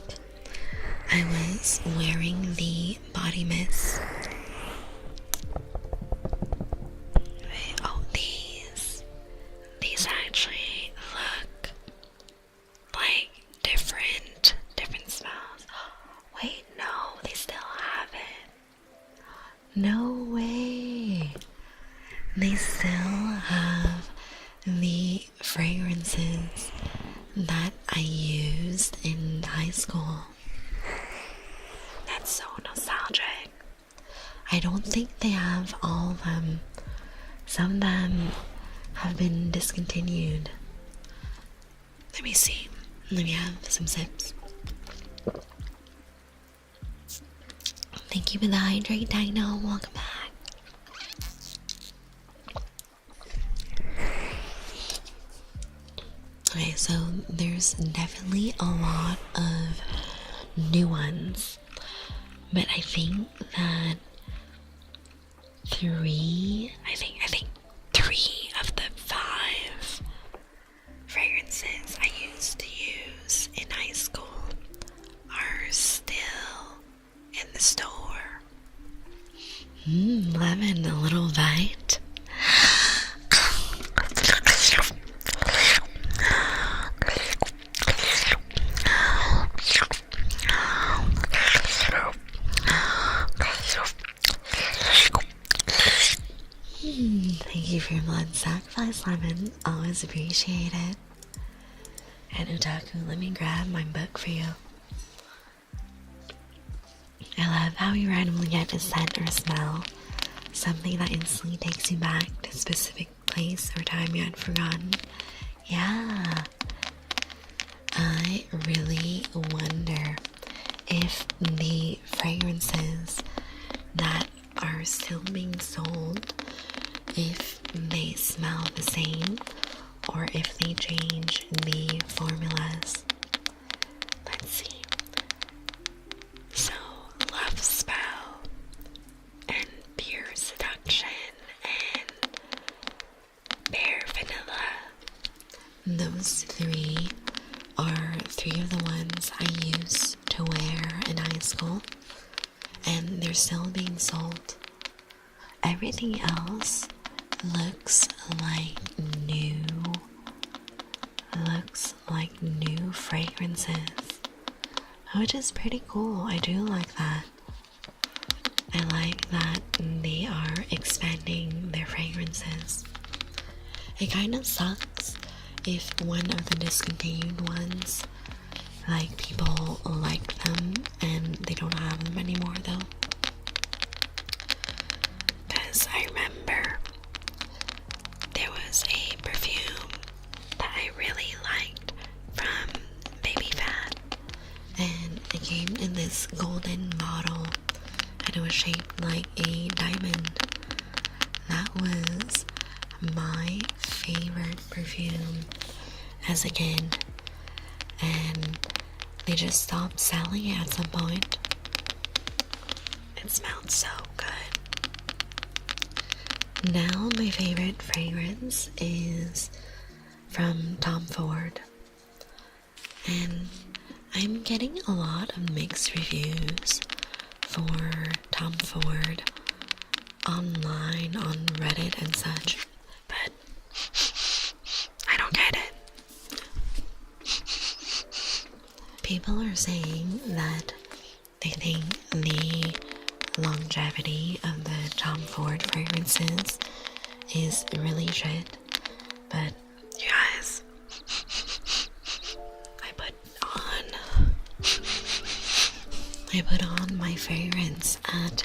I was wearing the body mist. Oh, these actually look like different smells. Wait, no, they still have it. No way. They still have the fragrances that I used in high school. That's so nostalgic. I don't think they have all of them. Some of them have been discontinued. Let me see. Let me have some sips. Thank you for the hydrate, Dino. Welcome back. Okay, so there's definitely a lot of new ones, but I think that three of the 5 fragrances I used to use in high school are still in the store. Lemon, a little bite. Thank you for your blood sacrifice, Lemon. Always appreciate it. And Utaku, let me grab my book for you. I love how you randomly get a scent or smell, something that instantly takes you back to a specific place or time you had forgotten. Yeah. I really wonder if the fragrances that are still being sold, if they smell the same or if they change the formulas. Let's see. So, Love Spell and Pure Seduction and Bare Vanilla. Those 3 are 3 of the ones I used to wear in high school, and they're still being sold. Everything else looks like new fragrances, which is pretty cool. I do like that. I like that they are expanding their fragrances. It kind of sucks if one of the discontinued ones, like, people like them and they don't have them anymore though. Because I remember there was a perfume that I really liked from Baby Phat, and it came in this golden bottle and it was shaped like a diamond. That was my favorite perfume as a kid, and they just stopped selling it at some point. It smelled so good. Now my favorite fragrance is from Tom Ford, and I'm getting a lot of mixed reviews for Tom Ford online on Reddit and such, but I don't get it. People are saying that they think the longevity of the Tom Ford fragrances is really shit, but you guys, I put on my fragrance at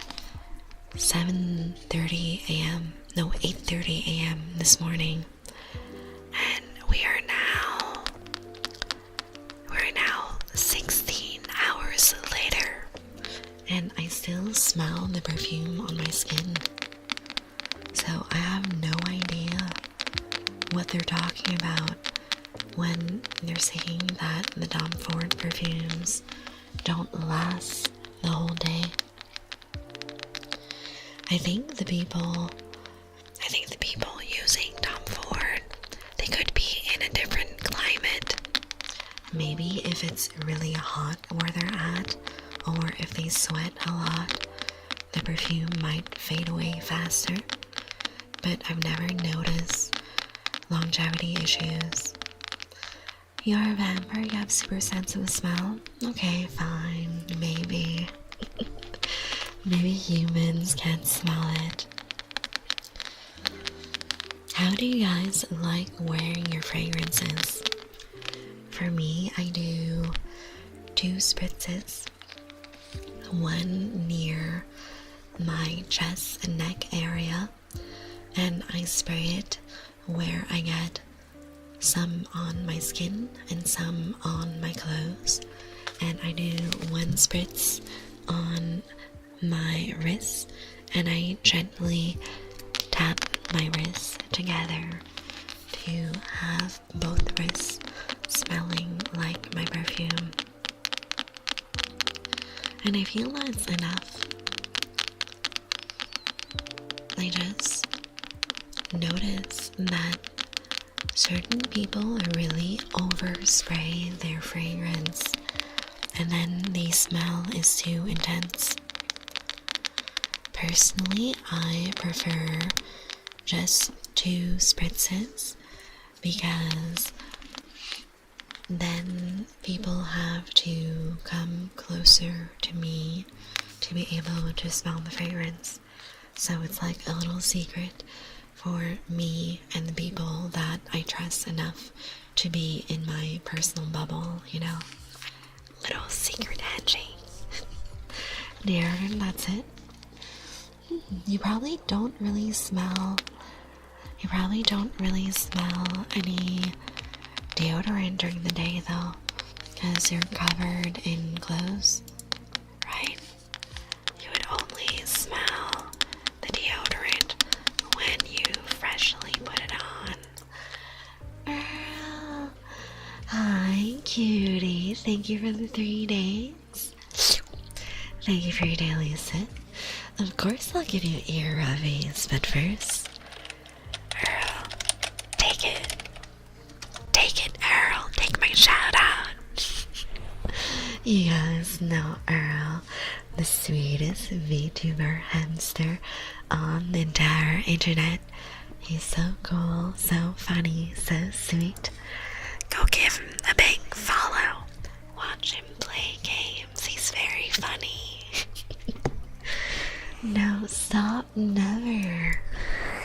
7:30 a.m. No, 8:30 a.m. this morning, and we're now 16 hours later, and I still smell the perfume on my skin. So I have no idea what they're talking about when they're saying that the Tom Ford perfumes don't last the whole day. I think the people using Tom Ford, they could be in a different climate. Maybe if it's really hot where they're at, or if they sweat a lot, the perfume might fade away faster. But I've never noticed longevity issues. You're a vampire, you have super sensitive smell? Okay, fine, maybe. Maybe humans can't smell it. How do you guys like wearing your fragrances? For me, I do 2 spritzes. One near my chest and neck area, and I spray it where I get some on my skin and some on my clothes, and I do 1 spritz on my wrists and I gently tap my wrists together to have both wrists smelling like my perfume. And I feel that's enough. I just notice that certain people really overspray their fragrance and then the smell is too intense. Personally, I prefer just 2 spritzes because then people have to come closer to me to be able to smell the fragrance. So it's like a little secret for me and the people that I trust enough to be in my personal bubble, you know. Little secret handshake. There, that's it. You probably don't really smell any deodorant during the day though, because you're covered in clothes, right? You would only smell the deodorant when you freshly put it on. Girl. Hi, cutie. Thank you for the 3 days. Thank you for your daily sip. Of course I'll give you ear rubbies, but first, Earl, take it. Take it, Earl. Take my shout out. You guys know Earl, the sweetest VTuber hamster on the entire internet. He's so cool, so funny, so sweet. Go give him a big follow. Watch him play games. He's very funny. No, stop, never.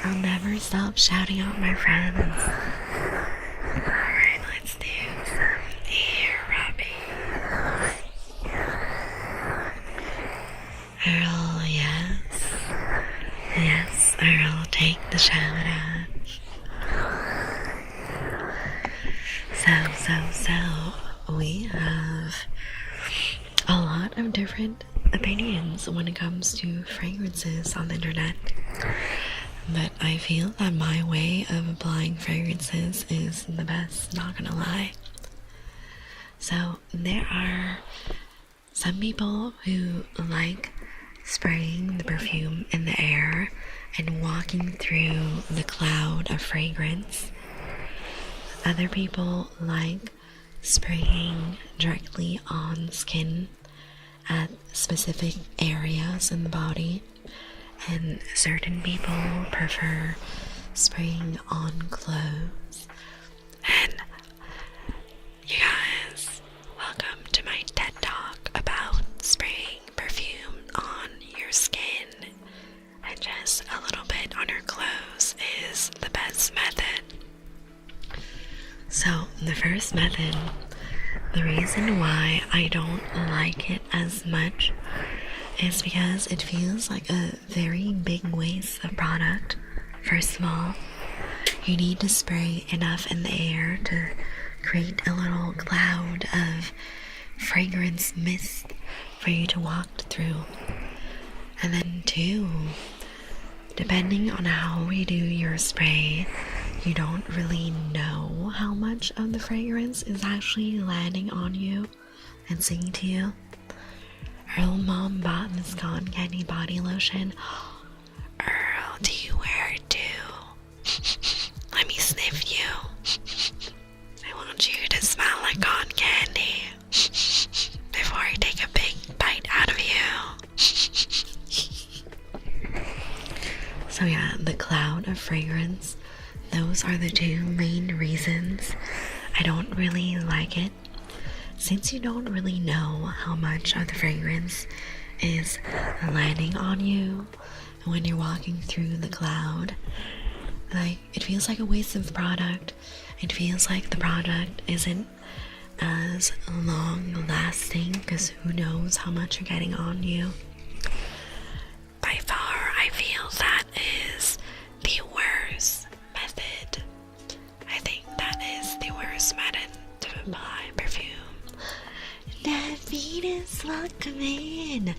I'll never stop shouting out my friends. Alright, let's do some ear rubbing. Earl, yes. Yes, Earl, take the shout out. So, we have a lot of different opinions when it comes to fragrances on the internet, but I feel that my way of applying fragrances is the best, not gonna lie. So there are some people who like spraying the perfume in the air and walking through the cloud of fragrance. Other people like spraying directly on skin at specific areas in the body, and certain people prefer spraying on clothes. And you guys, welcome to my TED Talk about spraying perfume on your skin and just a little bit on your clothes is the best method. So the first method, the reason why I don't like it as much is because it feels like a very big waste of product. First of all, you need to spray enough in the air to create a little cloud of fragrance mist for you to walk through. And then 2, depending on how you do your spray, you don't really know how much of the fragrance is actually landing on you and singing to you. Earl mom bought this cotton candy body lotion. Earl, do you wear it too? Let me sniff you. I want you to smell like cotton candy before I take a big bite out of you. So yeah, the cloud of fragrance, those are the 2 main reasons I don't really like it. Since you don't really know how much of the fragrance is landing on you when you're walking through the cloud, like, it feels like a waste of product. It feels like the product isn't as long lasting because who knows how much you're getting on you. By far, I feel that is the worst method. I think that is the worst method to apply perfume. That Venus, welcome in.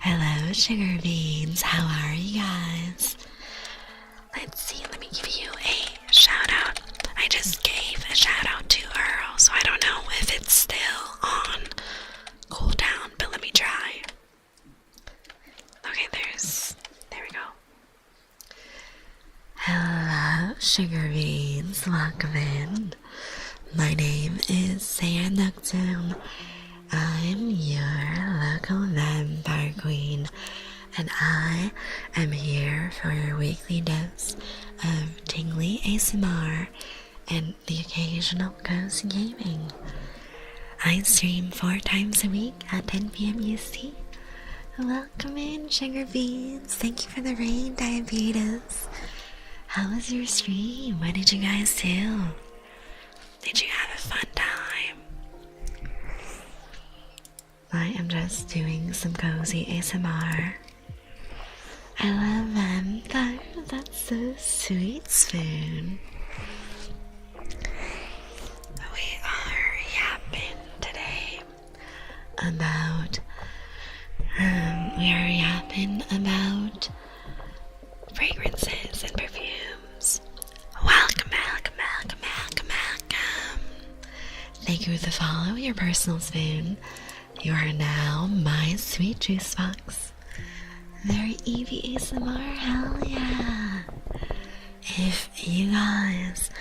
Hello, sugar beans. How are you guys? Let's see. Let me give you a shout out. I just gave a shout out to Earl, so I don't know if it's still on cooldown, but let me try. Okay, there we go. Hello, sugar beans. Welcome in. My name is Sand Nocturne. I'm your local vampire queen, and I am here for your weekly dose of tingly ASMR and the occasional cozy gaming. I stream 4 times a week at 10 p.m. EST. Welcome in, sugar beans. Thank you for the rain, diabetes. How was your stream? What did you guys do? Did you have a fun time? I am just doing some cozy ASMR. I love vampires. That's so sweet, Spoon. We are yapping today about fragrances and perfumes. Welcome. Thank you for the follow, your personal Spoon. You are now my sweet juice box. Very Eevee ASMR, hell yeah! If you guys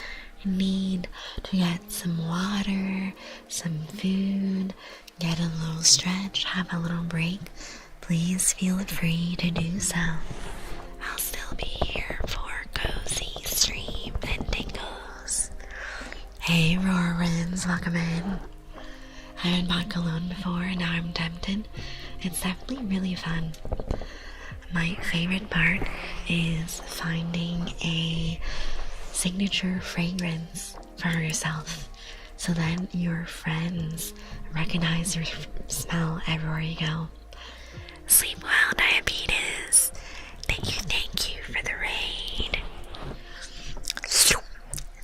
need to get some water, some food, get a little stretch, have a little break, please feel free to do so. I'll still be here for cozy stream and tingles. Hey Rorans, welcome in. I haven't bought cologne before and now I'm tempted. It's definitely really fun. My favorite part is finding a signature fragrance for yourself so that your friends recognize your smell everywhere you go. Sleep well, diabetes. Thank you for the raid.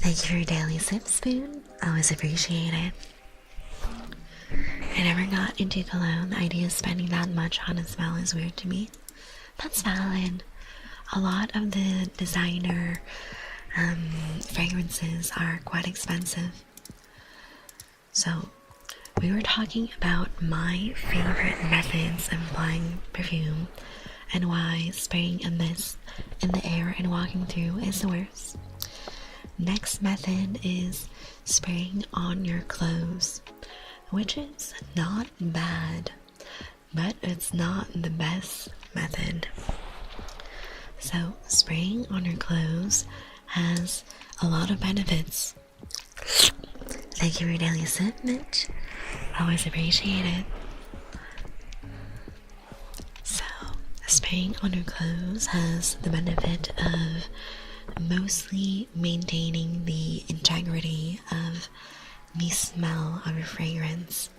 Thank you for your daily sip, Spoon. Always appreciate it. I never got into cologne. The idea of spending that much on a smell is weird to me. That's valid. A lot of the designer fragrances are quite expensive. So, we were talking about my favorite methods of applying perfume and why spraying a mist in the air and walking through is the worst. Next method is spraying on your clothes, which is not bad, but it's not the best method. So, spraying on your clothes has a lot of benefits. Thank you for your daily sip, Mitch. Always appreciate it. So, spraying on your clothes has the benefit of mostly maintaining the integrity of the smell of your fragrance.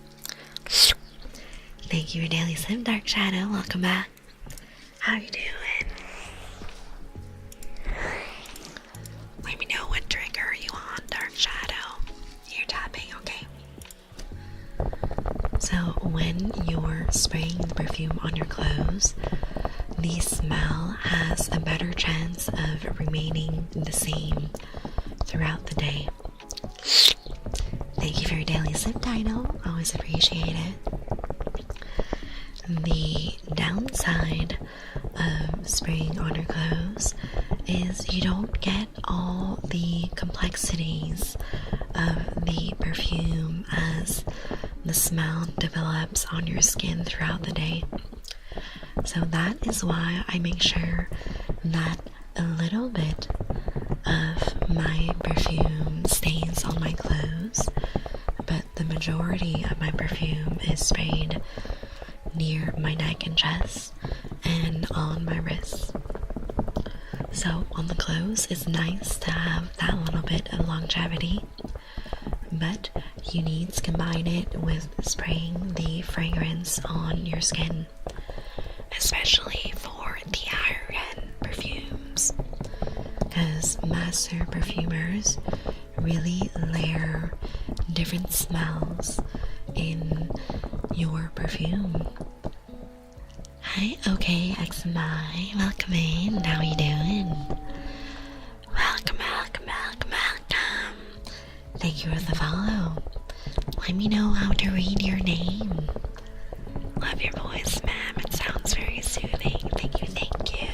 Thank you for your daily sip, Dark Shadow. Welcome back. How you doing? Let me know what trigger you want, Dark Shadow. You're tapping, okay? So when you're spraying the perfume on your clothes, the smell has a better chance of remaining the same throughout the day. Thank you for your daily sip, Dino. Always appreciate it. The downside of spraying on your clothes is you don't get all the complexities of the perfume as the smell develops on your skin throughout the day. So that is why I make sure that a little bit of my perfume stays on my clothes, but the majority of my perfume is sprayed near my neck and chest and on my wrists. So on the clothes, it's nice to have that little bit of longevity, but you need to combine it with spraying the fragrance on your skin, especially for the higher end perfumes, because master perfumers really layer different smells in your perfume. Hi, okay, XMI. Welcome in. How are you doing? Welcome, welcome, welcome, welcome. Thank you for the follow. Let me know how to read your name. Love your voice, ma'am. It sounds very soothing. Thank you, thank you.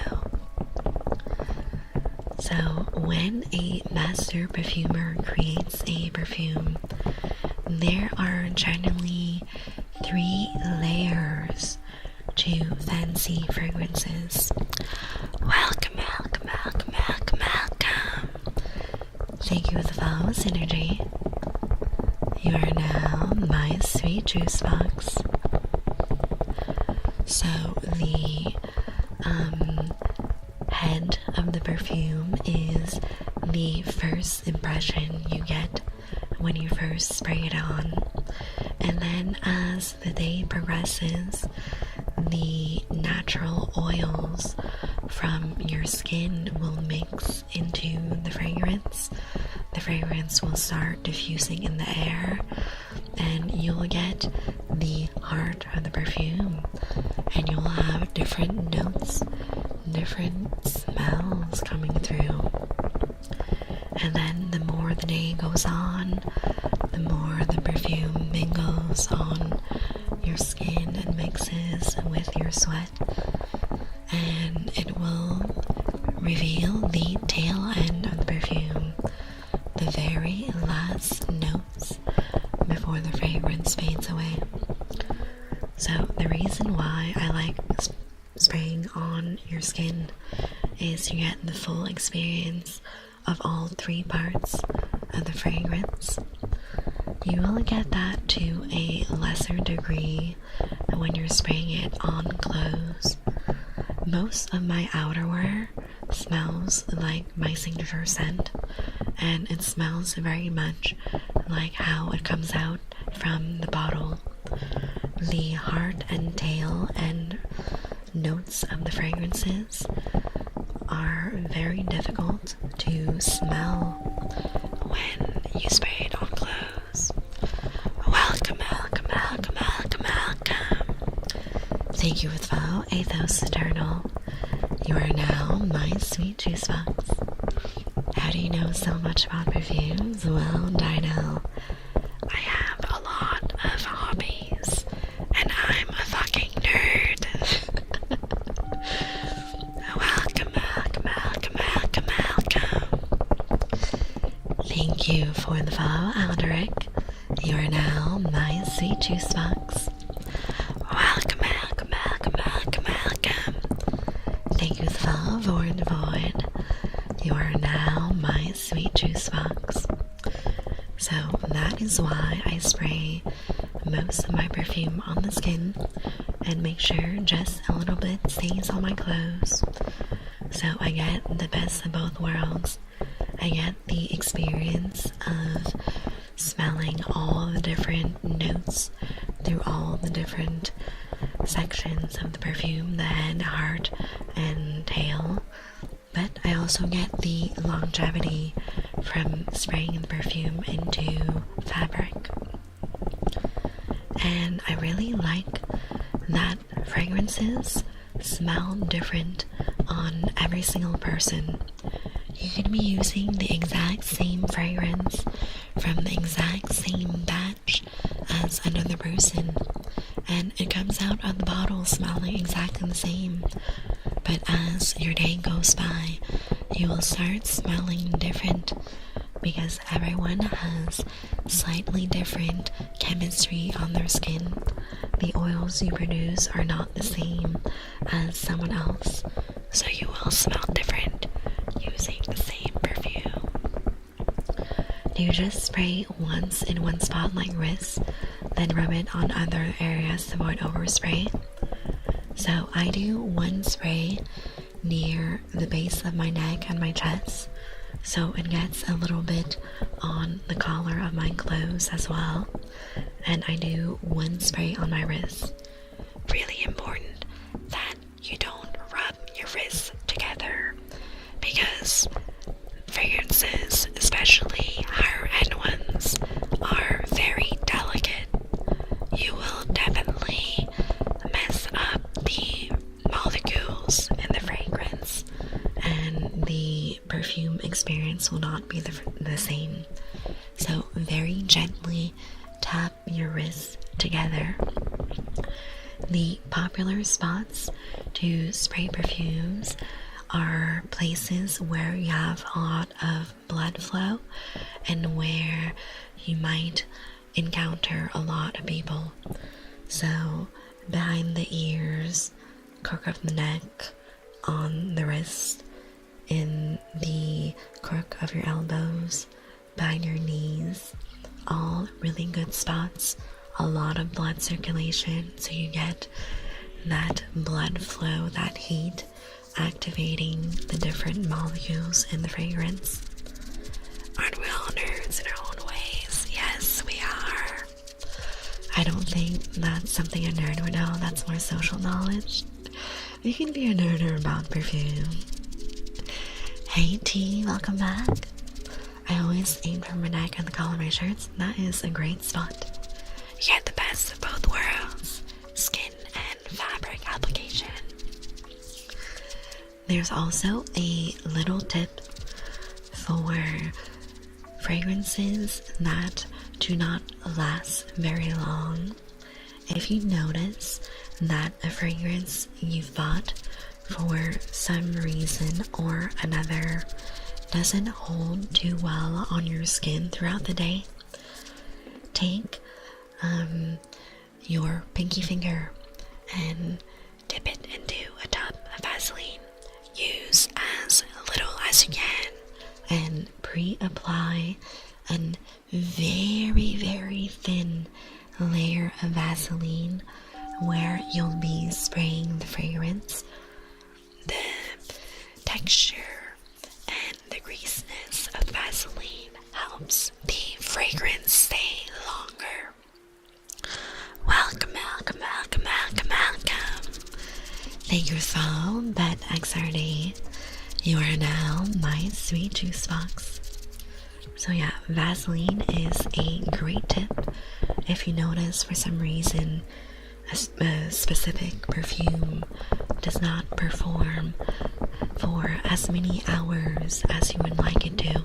So, when a master perfumer creates a perfume, there are generally 3 layers to fancy fragrances. Welcome, welcome, welcome, welcome, welcome. Thank you for the follow, Synergy. You are now my sweet juice box. So the head of the perfume is the first impression you get when you first spray it on. And then as the day progresses, the natural oils from your skin will mix into the fragrance. The fragrance will start diffusing in the air, and you'll get the heart of the perfume, and you'll have different notes, different smells coming through. And then the more the day goes on, the more the perfume mingles on your skin and mixes with your sweat, and it will reveal the tail end of the perfume, the very last notes before the fragrance fades away. So the reason why I like spraying on your skin is you get the full experience of all 3 parts of the fragrance. You will get that to a lesser degree when you're spraying it on clothes. Most of my outerwear smells like my signature scent, and it smells very much like how it comes out from the bottle. The heart and tail and notes of the fragrances are very difficult to smell when you spray it on clothes. Welcome, welcome, welcome, welcome, welcome. Thank you for the follow, Athos Eternal. You are now my sweet juice box. How do you know so much about perfumes? Well, Dino, I have a lot of hobbies, and I'm a fucking nerd. Welcome, welcome, welcome, welcome, welcome. Thank you for the follow, Alderic. You are now my sweet juice box. Welcome, welcome, welcome, welcome, welcome. Thank you for the follow, Void Void. You are now my sweet juice box. So that is why I spray most of my perfume on the skin and make sure just a little bit stays on my clothes. So I get the best of both worlds. I get the experience of smelling all the different notes through all the different sections of the perfume, the head, heart, and tail. But I also get the longevity from spraying the perfume into fabric. And I really like that fragrances smell different on every single person. You could be using the exact same fragrance from the exact same batch as another person, and it comes out of the bottle smelling exactly the same. But as your day goes by, you will start smelling different because everyone has slightly different chemistry on their skin. The oils you produce are not the same as someone else, so you will smell different using the same perfume. Do you just spray once in one spot like wrist, then rub it on other areas to avoid overspray? So I do one spray near the base of my neck and my chest, so it gets a little bit on the collar of my clothes as well. And I do one spray on my wrist. Really important that you don't rub your wrists together, because fragrances, especially higher end ones, are very delicate. You will definitely mess up the will not be the same. So very gently tap your wrists together. The popular spots to spray perfumes are places where you have a lot of blood flow and where you might encounter a lot of people. So behind the ears, crook of the neck, on the wrist, in the crook of your elbows, behind your knees, all really good spots, a lot of blood circulation, so you get that blood flow, that heat, activating the different molecules in the fragrance. Aren't we all nerds in our own ways? Yes, we are. I don't think that's something a nerd would know, that's more social knowledge. You can be a nerder about perfume. Hey T, welcome back. I always aim for my neck and the collar of my shirts. That is a great spot. You get the best of both worlds, skin and fabric application. There's also a little tip for fragrances that do not last very long. If you notice that a fragrance you've bought for some reason or another doesn't hold too well on your skin throughout the day, take your pinky finger and dip it into a tub of Vaseline. Use as little as you can and pre-apply a very, very thin layer of Vaseline where you'll be spraying the fragrance. The texture and the greasiness of Vaseline helps the fragrance stay longer. Welcome, welcome, welcome, welcome, welcome. Thank you for that XRD. You are now my sweet juice box. So yeah, Vaseline is a great tip if you notice for some reason a specific perfume does not perform for as many hours as you would like it to.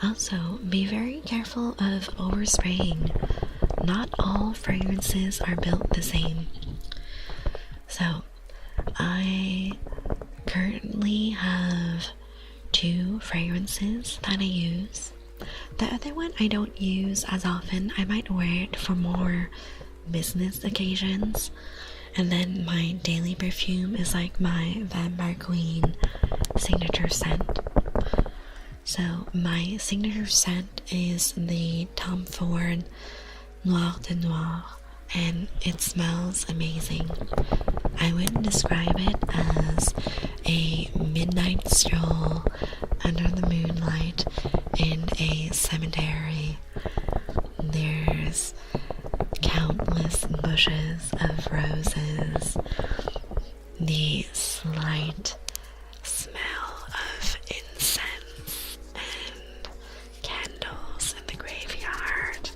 Also, be very careful of overspraying. Not all fragrances are built the same. So, I currently have 2 fragrances that I use. The other one I don't use as often. I might wear it for more business occasions. And then my daily perfume is like my Vampire Queen signature scent. So my signature scent is the Tom Ford Noir de Noir, and it smells amazing. I would describe it as a midnight stroll under the moonlight in a cemetery. There's countless bushes of roses, the slight smell of incense and candles in the graveyard,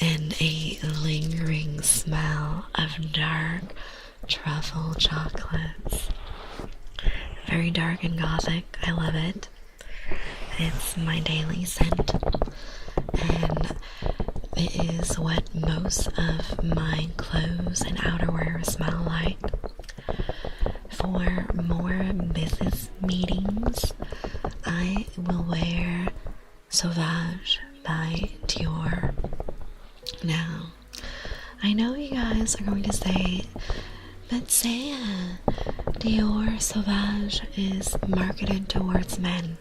and a lingering smell of dark truffle chocolates. Very dark and gothic. I love it. It's my daily scent, and it is what most of my clothes and outerwear smell like. For more business meetings, I will wear Sauvage by Dior. Now, I know you guys are going to say, but Saya, Dior Sauvage is marketed towards men.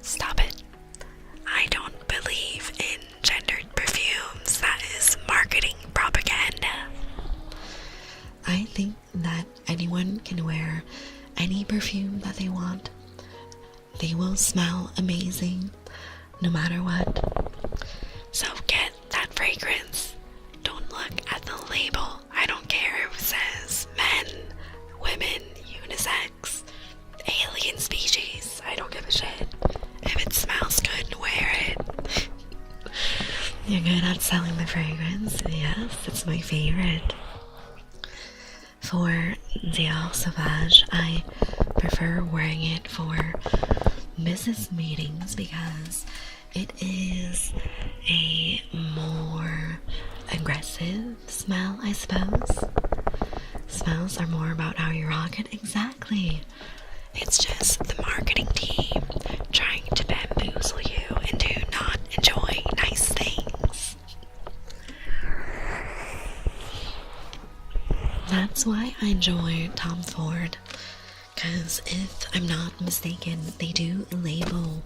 Stop it. I don't believe in gendered perfumes. That is marketing propaganda. I think that anyone can wear any perfume that they want. They will smell amazing no matter what. So get that fragrance. Don't look at the label. I don't care if it says men, women, unisex, alien species. I don't give a shit. If it smells good, wear it. You're good at selling the fragrance? Yes, it's my favorite. For Dior Sauvage, I prefer wearing it for business meetings because it is a more aggressive smell, I suppose. Smells are more about how you rock it. Exactly. It's just the marketing team trying to bamboozle you into not enjoying nice things. That's why I enjoy Tom Ford, because if I'm not mistaken, they do label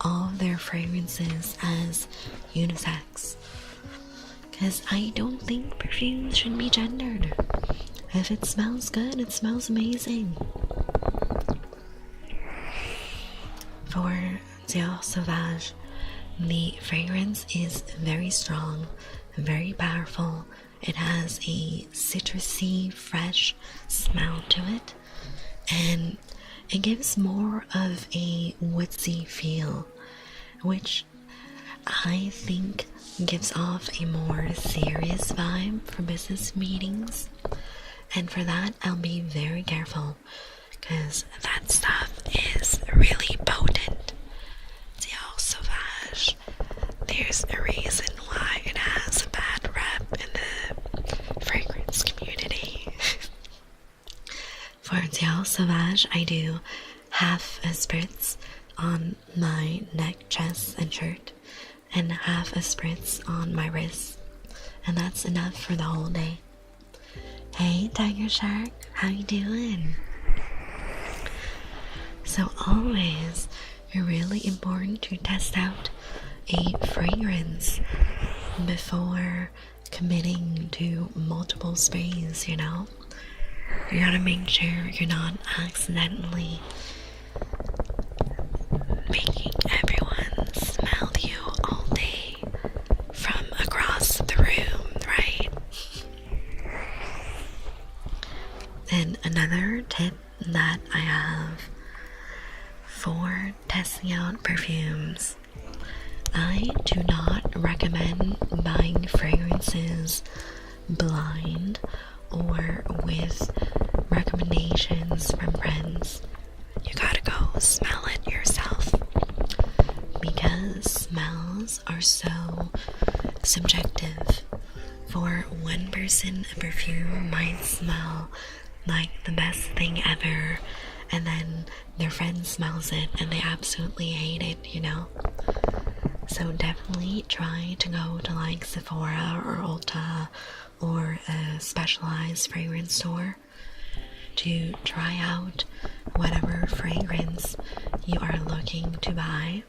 all of their fragrances as unisex. Because I don't think perfumes should be gendered. If it smells good, it smells amazing. For Dior Sauvage, the fragrance is very strong, very powerful. It has a citrusy, fresh smell to it, and it gives more of a woodsy feel, which I think gives off a more serious vibe for business meetings. And for that, I'll be very careful, because that stuff is really potent. Dior Sauvage, there's a reason why it has a bad rep in the fragrance community. For Dior Sauvage, I do half a spritz on my neck, chest, and shirt, and half a spritz on my wrists, and that's enough for the whole day. Hey, Tiger Shark, how you doing? So always, it's really important to test out a fragrance before committing to multiple sprays, you know? You gotta make sure you're not accidentally making everyone smell you all day from across the room, right? And another tip that I have for testing out perfumes, I do not recommend buying fragrances blind or with recommendations from friends. You gotta go smell it yourself, because smells are so subjective. For one person, a perfume might smell like the best thing ever, and then their friend smells it and they absolutely hate it, you know? So definitely try to go to like Sephora or Ulta or a specialized fragrance store to try out whatever fragrance you are looking to buy,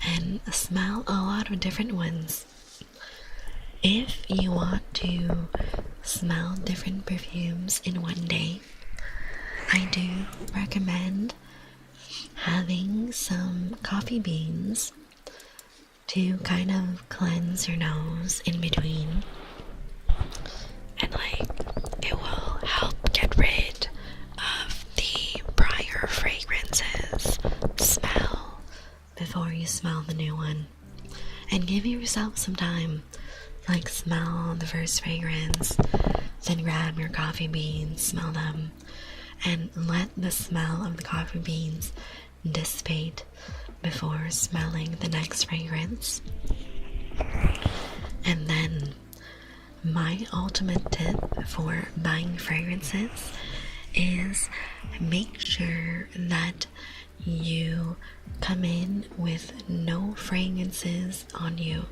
and smell a lot of different ones. If you want to smell different perfumes in one day, I do recommend having some coffee beans to kind of cleanse your nose in between, and like it will help get rid of the prior fragrances smell before you smell the new one. And give yourself some time, like smell the first fragrance, then grab your coffee beans, smell them, and let the smell of the coffee beans dissipate before smelling the next fragrance. And then my ultimate tip for buying fragrances is make sure that you come in with no fragrances on you.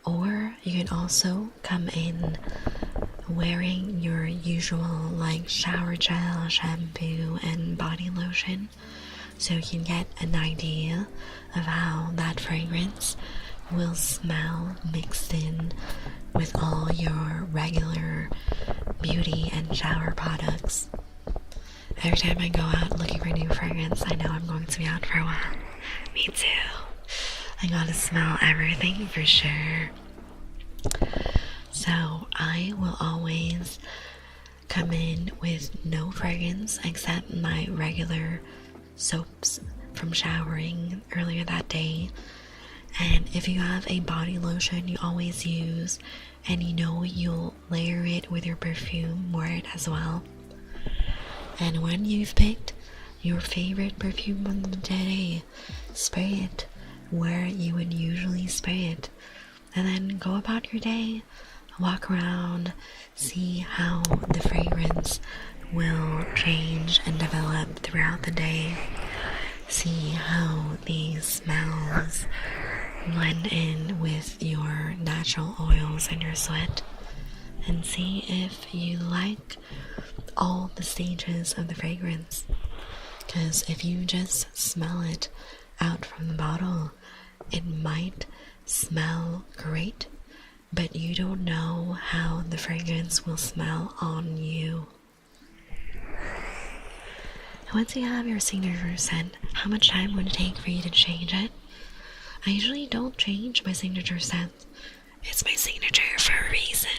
Or you can also come in wearing your usual like shower gel, shampoo, and body lotion, so you can get an idea of how that fragrance will smell mixed in with all your regular beauty and shower products. Every time I go out looking for a new fragrance, I know I'm going to be out for a while. Me too. I gotta smell everything for sure. So I will always come in with no fragrance except my regular soaps from showering earlier that day. And if you have a body lotion you always use and you know you'll layer it with your perfume, wear it as well. And when you've picked your favorite perfume of the day, spray it where you would usually spray it, and then go about your day, walk around, see how the fragrance will change and develop throughout the day. See how these smells blend in with your natural oils and your sweat, and see if you like all the stages of the fragrance. Because if you just smell it out from the bottle, it might smell great, but you don't know how the fragrance will smell on you. Once you have your signature scent, how much time would it take for you to change it? I usually don't change my signature scent. It's my signature for a reason.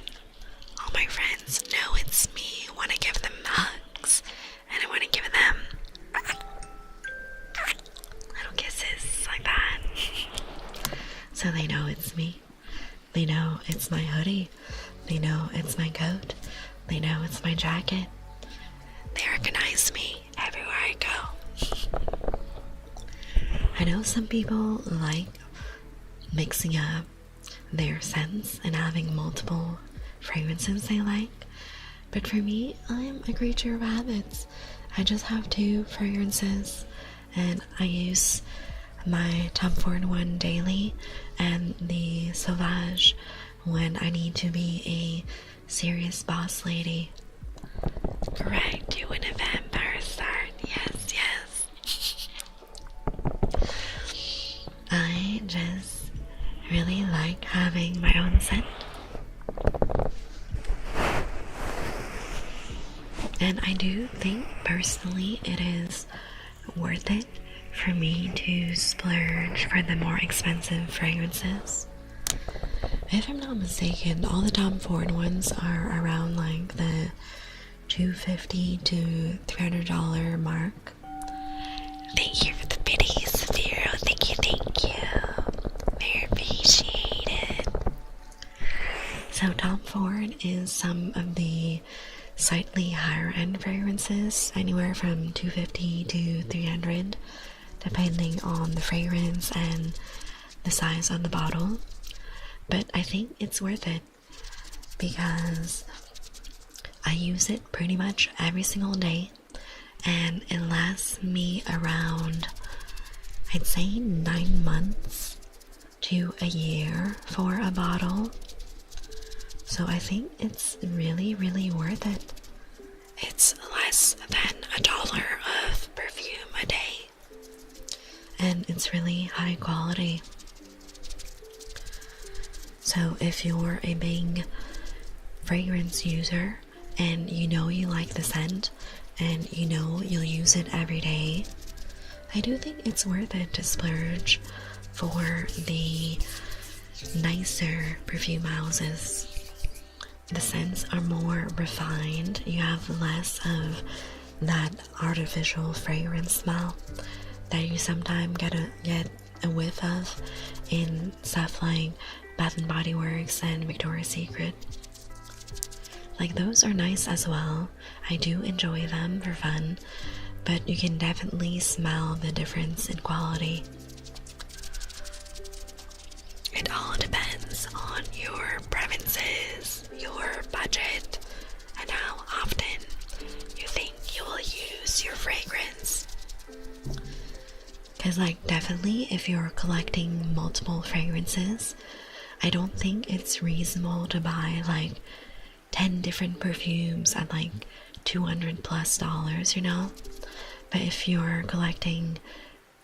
All my friends know it's me. I want to give them hugs, and I want to give them little kisses like that. So they know it's me. They know it's my hoodie. They know it's my coat. They know it's my jacket. They recognize me everywhere I go. I know some people like mixing up their scents and having multiple fragrances they like, but for me, I'm a creature of habits. I just have 2 fragrances, and I use my Tom Ford one daily and the Sauvage when I need to be a serious boss lady. Correct, you and a vampire start. Yes, yes. I just really like having my own scent. And I do think personally it is worth it for me to splurge for the more expensive fragrances. If I'm not mistaken, all the Tom Ford ones are around like the $250 to $300 mark. Thank you for the biddies, Vero. Thank you. Very appreciated. So Tom Ford is some of the slightly higher end fragrances, anywhere from $250 to $300, depending on the fragrance and the size of the bottle. But I think it's worth it because I use it pretty much every single day, and it lasts me around, I'd say 9 months to a year for a bottle. So I think it's really, really worth it. It's less than $1 of perfume a day, and it's really high quality. So if you're a big fragrance user and you know you like the scent and you know you'll use it every day, I do think it's worth it to splurge for the nicer perfume houses. The scents are more refined. You have less of that artificial fragrance smell that you sometimes get a whiff of in stuff like Bath and Body Works and Victoria's Secret. Like, those are nice as well. I do enjoy them for fun, but you can definitely smell the difference in quality. It all depends on your preferences, your budget, and how often you think you will use your fragrance. Because, like, definitely if you're collecting multiple fragrances, I don't think it's reasonable to buy like 10 different perfumes at like $200+, you know? But if you're collecting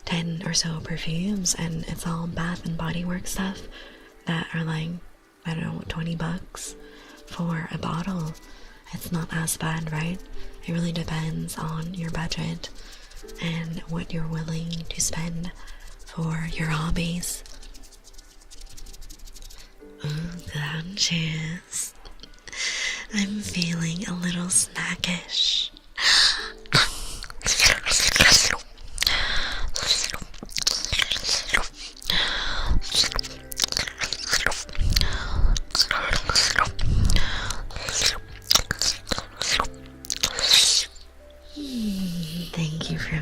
10 or so perfumes and it's all Bath and Body Works stuff that are like, I don't know, $20 for a bottle, it's not as bad, right? It really depends on your budget and what you're willing to spend for your hobbies. Glad cheers. I'm feeling a little snackish. Thank you for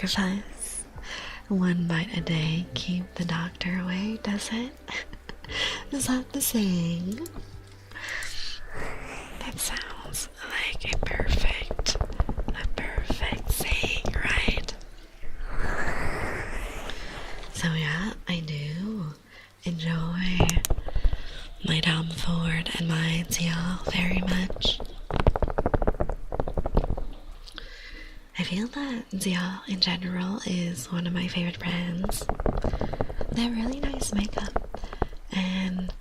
sacrifice. One bite a day, keep the doctor away, does it? Is that the saying? That sounds like a perfect saying, right? So yeah, I do enjoy my Tom Ford and my Zial very much. I feel that Zial in general is one of my favorite brands. They have really nice makeup, and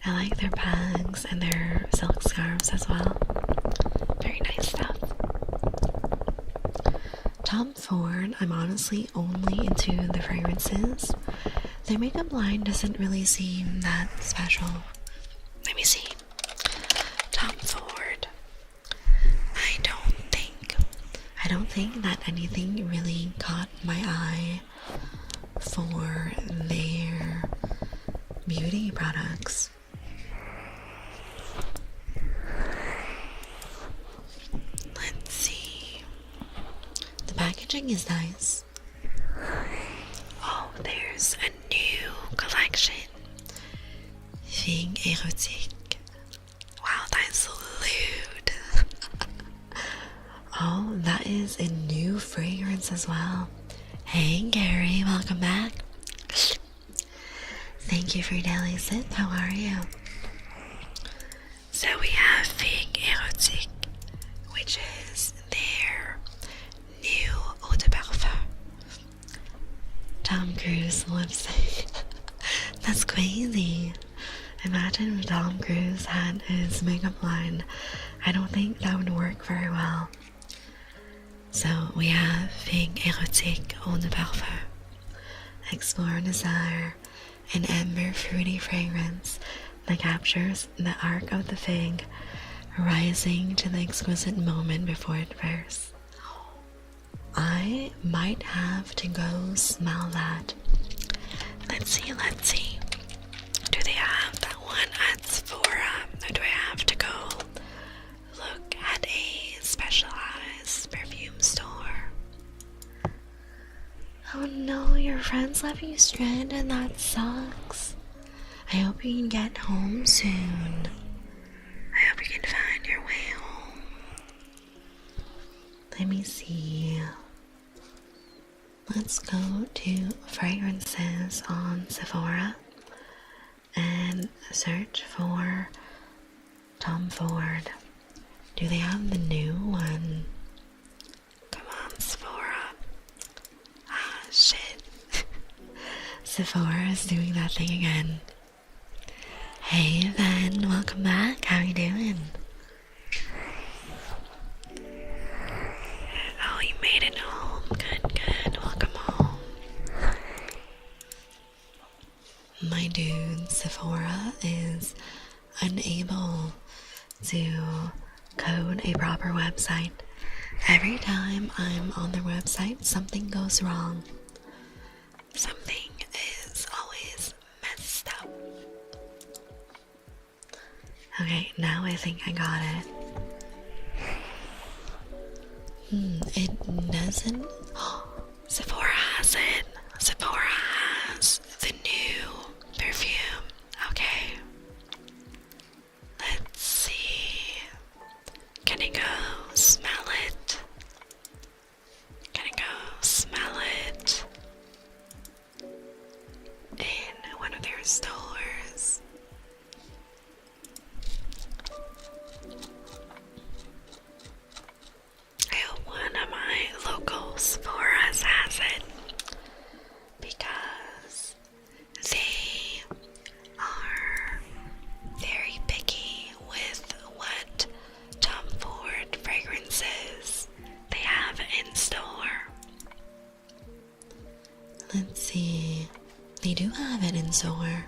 I like their bags and their silk scarves as well. Very nice stuff. Tom Ford, I'm honestly only into the fragrances. Their makeup line doesn't really seem that special. Let me see. Tom Ford. I don't think that anything really caught my eye for their beauty products. Let's see. The packaging is nice. Oh, there's a new collection. Fille Erotique. Wow, that's lewd. Oh, that is a new fragrance as well. Hey Gary, welcome back. Thank you for your daily sip. How are you? So we have Fille Erotique, which is their new eau de parfum. Tom Cruise lipstick. That's crazy. Imagine if Tom Cruise had his makeup line. I don't think that would work very well. So we have Fille Erotique eau de parfum. Explore Desire, an amber fruity fragrance that captures the arc of the fig, rising to the exquisite moment before it bursts. I might have to go smell that. Let's see. Do they have that one at Sephora? Or do I have to go look at a specialized perfume store? Oh no, your friends left you stranded. That sucks. I hope you can get home soon. I hope you can find your way home. Let me see. Let's go to fragrances on Sephora and search for Tom Ford. Do they have the new one? Come on, Sephora. Ah, shit. Sephora is doing that thing again. Hey, Ben, welcome back. How you doing? Oh, you made it home. Good. Welcome home. My dude, Sephora, is unable to code a proper website. Every time I'm on their website, something goes wrong. Something is always messed up. Okay, now I think I got it. It doesn't. Sephora has it. Sephora has the new perfume. Okay. Let's see. Can I go smell it? In one of their stores. I hope one of my local Sephoras has it, because they are very picky with what Tom Ford fragrances they have in store. Let's see. They do have it in store.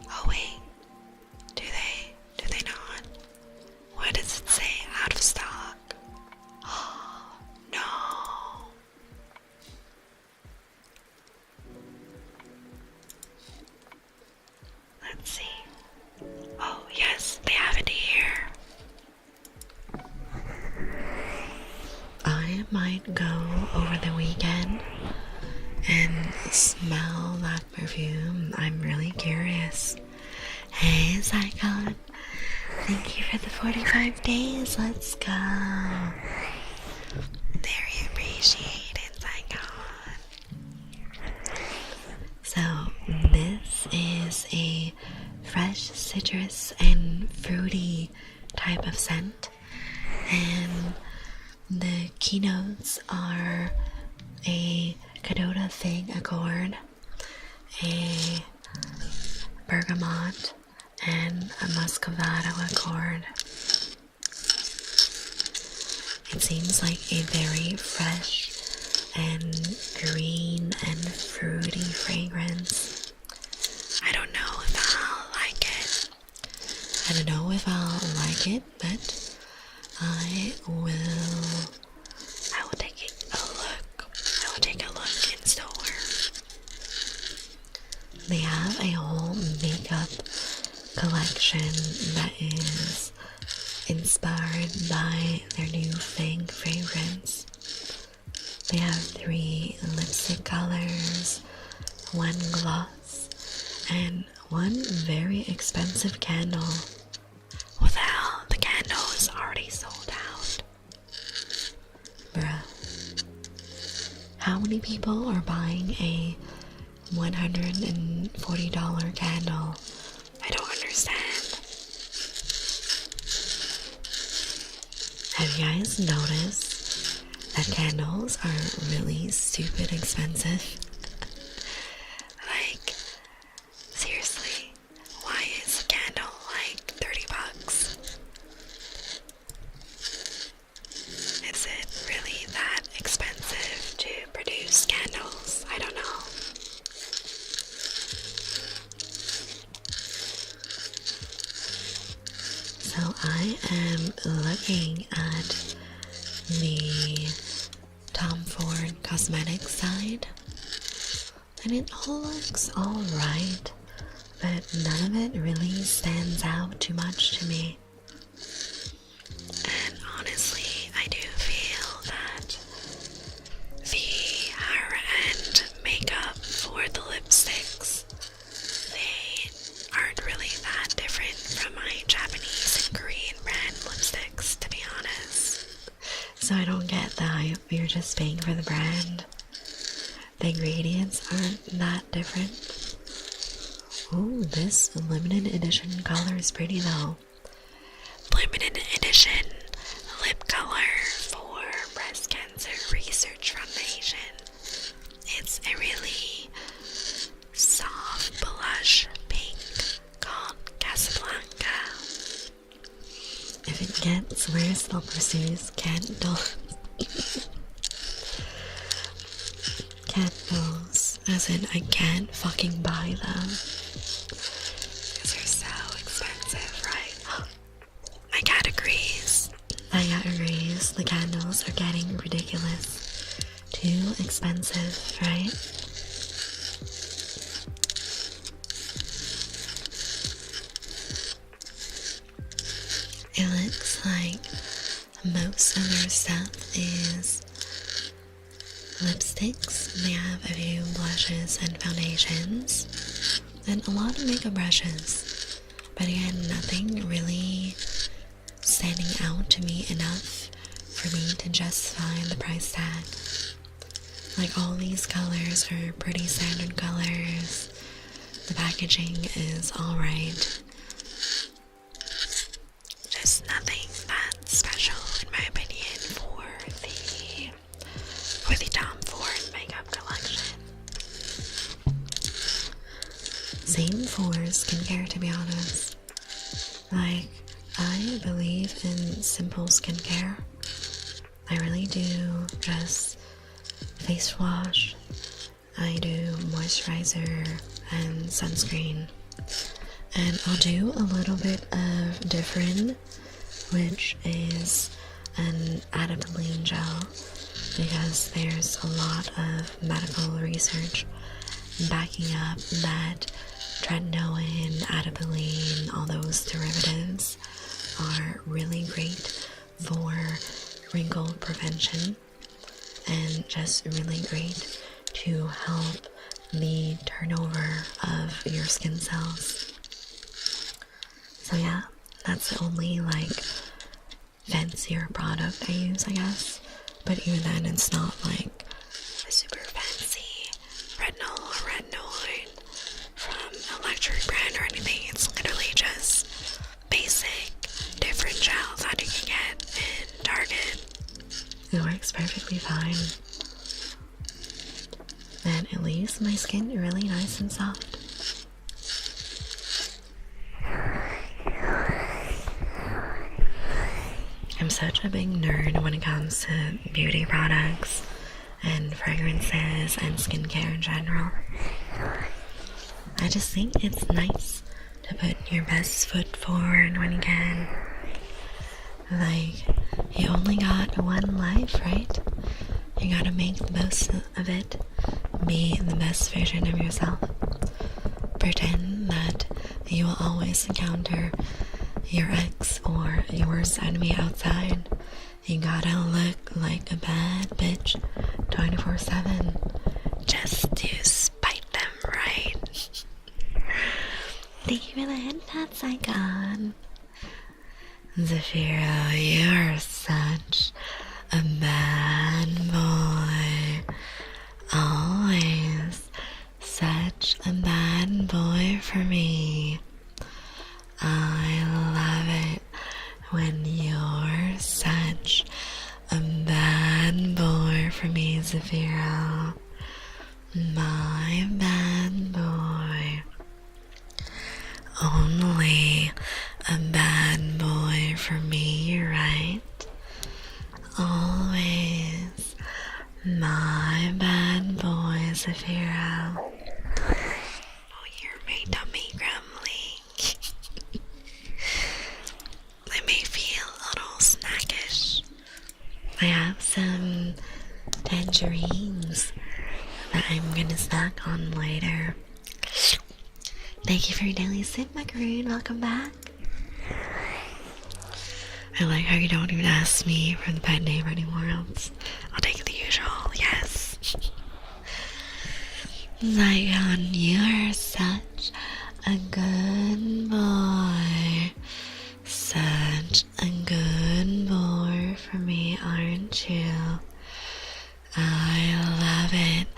Oh wait. Do they not? What does it say? Out of stock. Oh no. Let's see. Oh yes, they have it here. might go over the weekend and smell that perfume. I'm really curious. Hey, Zygon. Thank you for the 45 days. Let's go. Very appreciated, Zygon. So, this is a fresh citrus and fruity type of scent. And the keynotes are a Cadota Fig Accord, a Bergamot, and a Muscovado Accord. It seems like a very fresh and green and fruity fragrance. I don't know if I'll like it. I don't know if I'll like it, but I will take a look. I will take a look in store. They have a whole makeup collection that is inspired by their new Fig fragrance. They have 3 lipstick colors, 1 gloss, and 1 very expensive candle. What the hell? The candle is already sold out. Bruh. How many people are buying a $140 candle? I don't understand. Have you guys noticed that candles are really stupid expensive? Like, seriously, why is a candle like 30 bucks? Is it really that expensive to produce candles? I don't know. So I am looking at the Tom Ford Cosmetics side, and it all looks alright, but none of it really stands out too much to me. And honestly, I do feel that the higher end makeup for the lipsticks, they aren't really that different from my Japanese and Korean brand lipsticks, to be honest. So I don't get the hype. You're just paying for the brand. The ingredients aren't that different. Ooh, this limited edition color is pretty though. Limited edition lip color for breast cancer research foundation. It's a really soft blush pink called Casablanca. If it gets worse, I'll pursue candles. Candles, as in I can't fucking buy them. Because they're so expensive, right? My cat agrees. My cat agrees. The candles are getting ridiculous. Too expensive, right? It looks like most of their stuff is lipsticks. They have a few blushes and foundations, and a lot of makeup brushes. But again, nothing really standing out to me enough for me to justify the price tag. Like, all these colors are pretty standard colors. The packaging is alright. Just nothing that special, in my opinion, for the Tom Ford makeup collection. Same for skincare, to be honest. Like, I believe in simple skincare. I really do. Just face wash. I do moisturizer and sunscreen. And I'll do a little bit of different, which is an adapalene gel, because there's a lot of medical research backing up that tretinoin, adapalene, all those derivatives are really great for wrinkle prevention. and just really great to help the turnover of your skin cells. So yeah, that's the only like fancier product I use, I guess. But even then, it's not like a super fancy retinol or retinoid from a luxury brand or anything. It's literally just basic, different gels that you can get in Target. It works perfectly fine. And it leaves my skin really nice and soft. I'm such a big nerd when it comes to beauty products and fragrances and skincare in general. I just think it's nice to put your best foot forward when you can. Like, you only got one life, right? You gotta make the most of it. Be the best version of yourself. Pretend that you will always encounter your ex or your worst enemy outside. You gotta look like a bad bitch 24/7 just to spite them, right? Thank you for the hint, that's icon. Zafiro, you're such a bad boy. Always such a bad boy for me. I love it when you're such a bad boy for me, Zafiro. My bad boy. Only a bad boy for me, right? Always my bad boy, Zafiro. Oh, you're my tummy grumbling. I may feel a little snackish. I have some tangerines that I'm gonna snack on later. Thank you for your daily sip, Macaroon. Welcome back. I like how you don't even ask me for the pet name anymore else. I'll take the usual, yes. Zion, you are such a good boy. Such a good boy for me, aren't you? I love it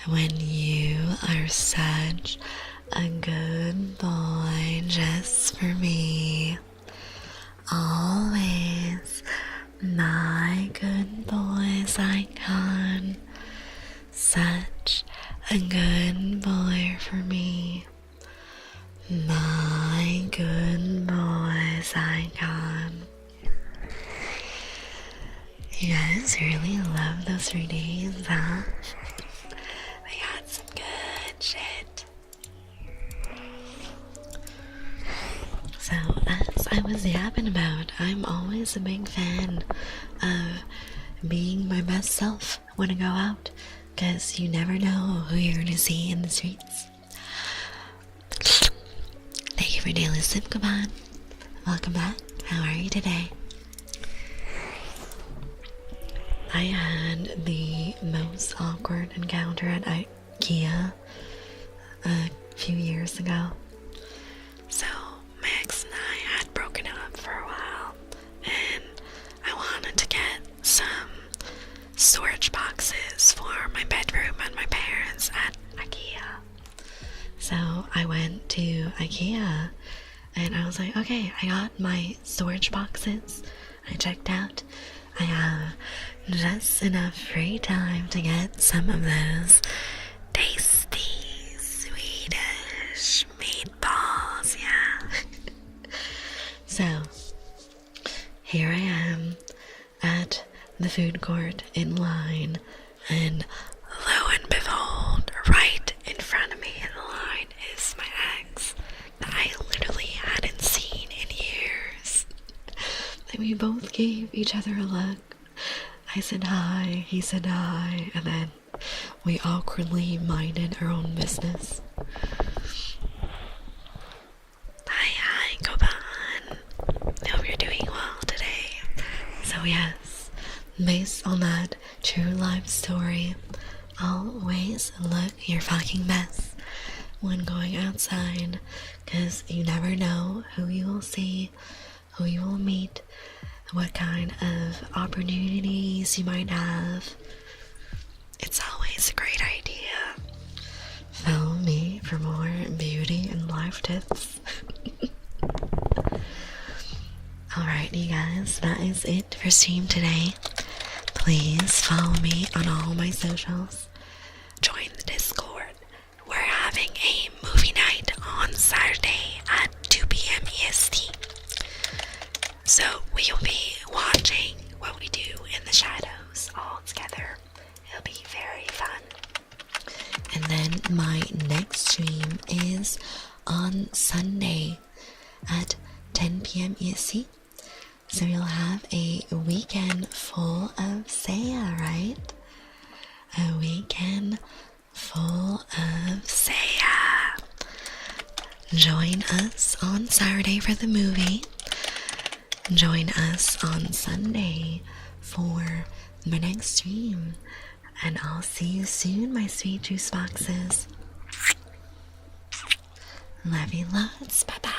when you are such a good boy just for me. Always my good boy's icon. Such a good boy for me. My good boy's icon. You guys really love those readings, huh? They got some good shit. So, as I was yapping about, I'm always a big fan of being my best self when I go out, because you never know who you're gonna see in the streets. Thank you for daily sip, Kaban. Welcome back. How are you today? I had the most awkward encounter at IKEA a few years ago. So, my ex and I had broken up for a while, and I wanted to get some storage boxes for my bedroom and my parents at IKEA. So I went to IKEA and I was like, okay, I got my storage boxes. I checked out. I have just enough free time to get some of those tasty Swedish meatballs, yeah. So here I am at the food court in line, and lo and behold, right in front of me in the line is my ex that I literally hadn't seen in years. And we both gave each other a look. I said hi, he said hi, and then we awkwardly minded our own business. Hi, Koban. Hope you're doing well today. So yes, based on that true life story. Always look your fucking best when going outside, because you never know who you will see, who you will meet, what kind of opportunities you might have. It's always a great idea. Follow me for more beauty and life tips. Alright, you guys, that is it for stream today. Please follow me on all my socials. Join the Discord. We're having a movie night on Saturday at 2 p.m. EST. So we will be watching what we do in the shadows all together. It'll be very fun. And then my next stream is on Sunday at 10 p.m. EST. So you'll have a weekend full of Seiya, right? A weekend full of Seiya. Join us on Saturday for the movie. Join us on Sunday for my next stream. And I'll see you soon, my sweet juice boxes. Love you lots. Bye bye.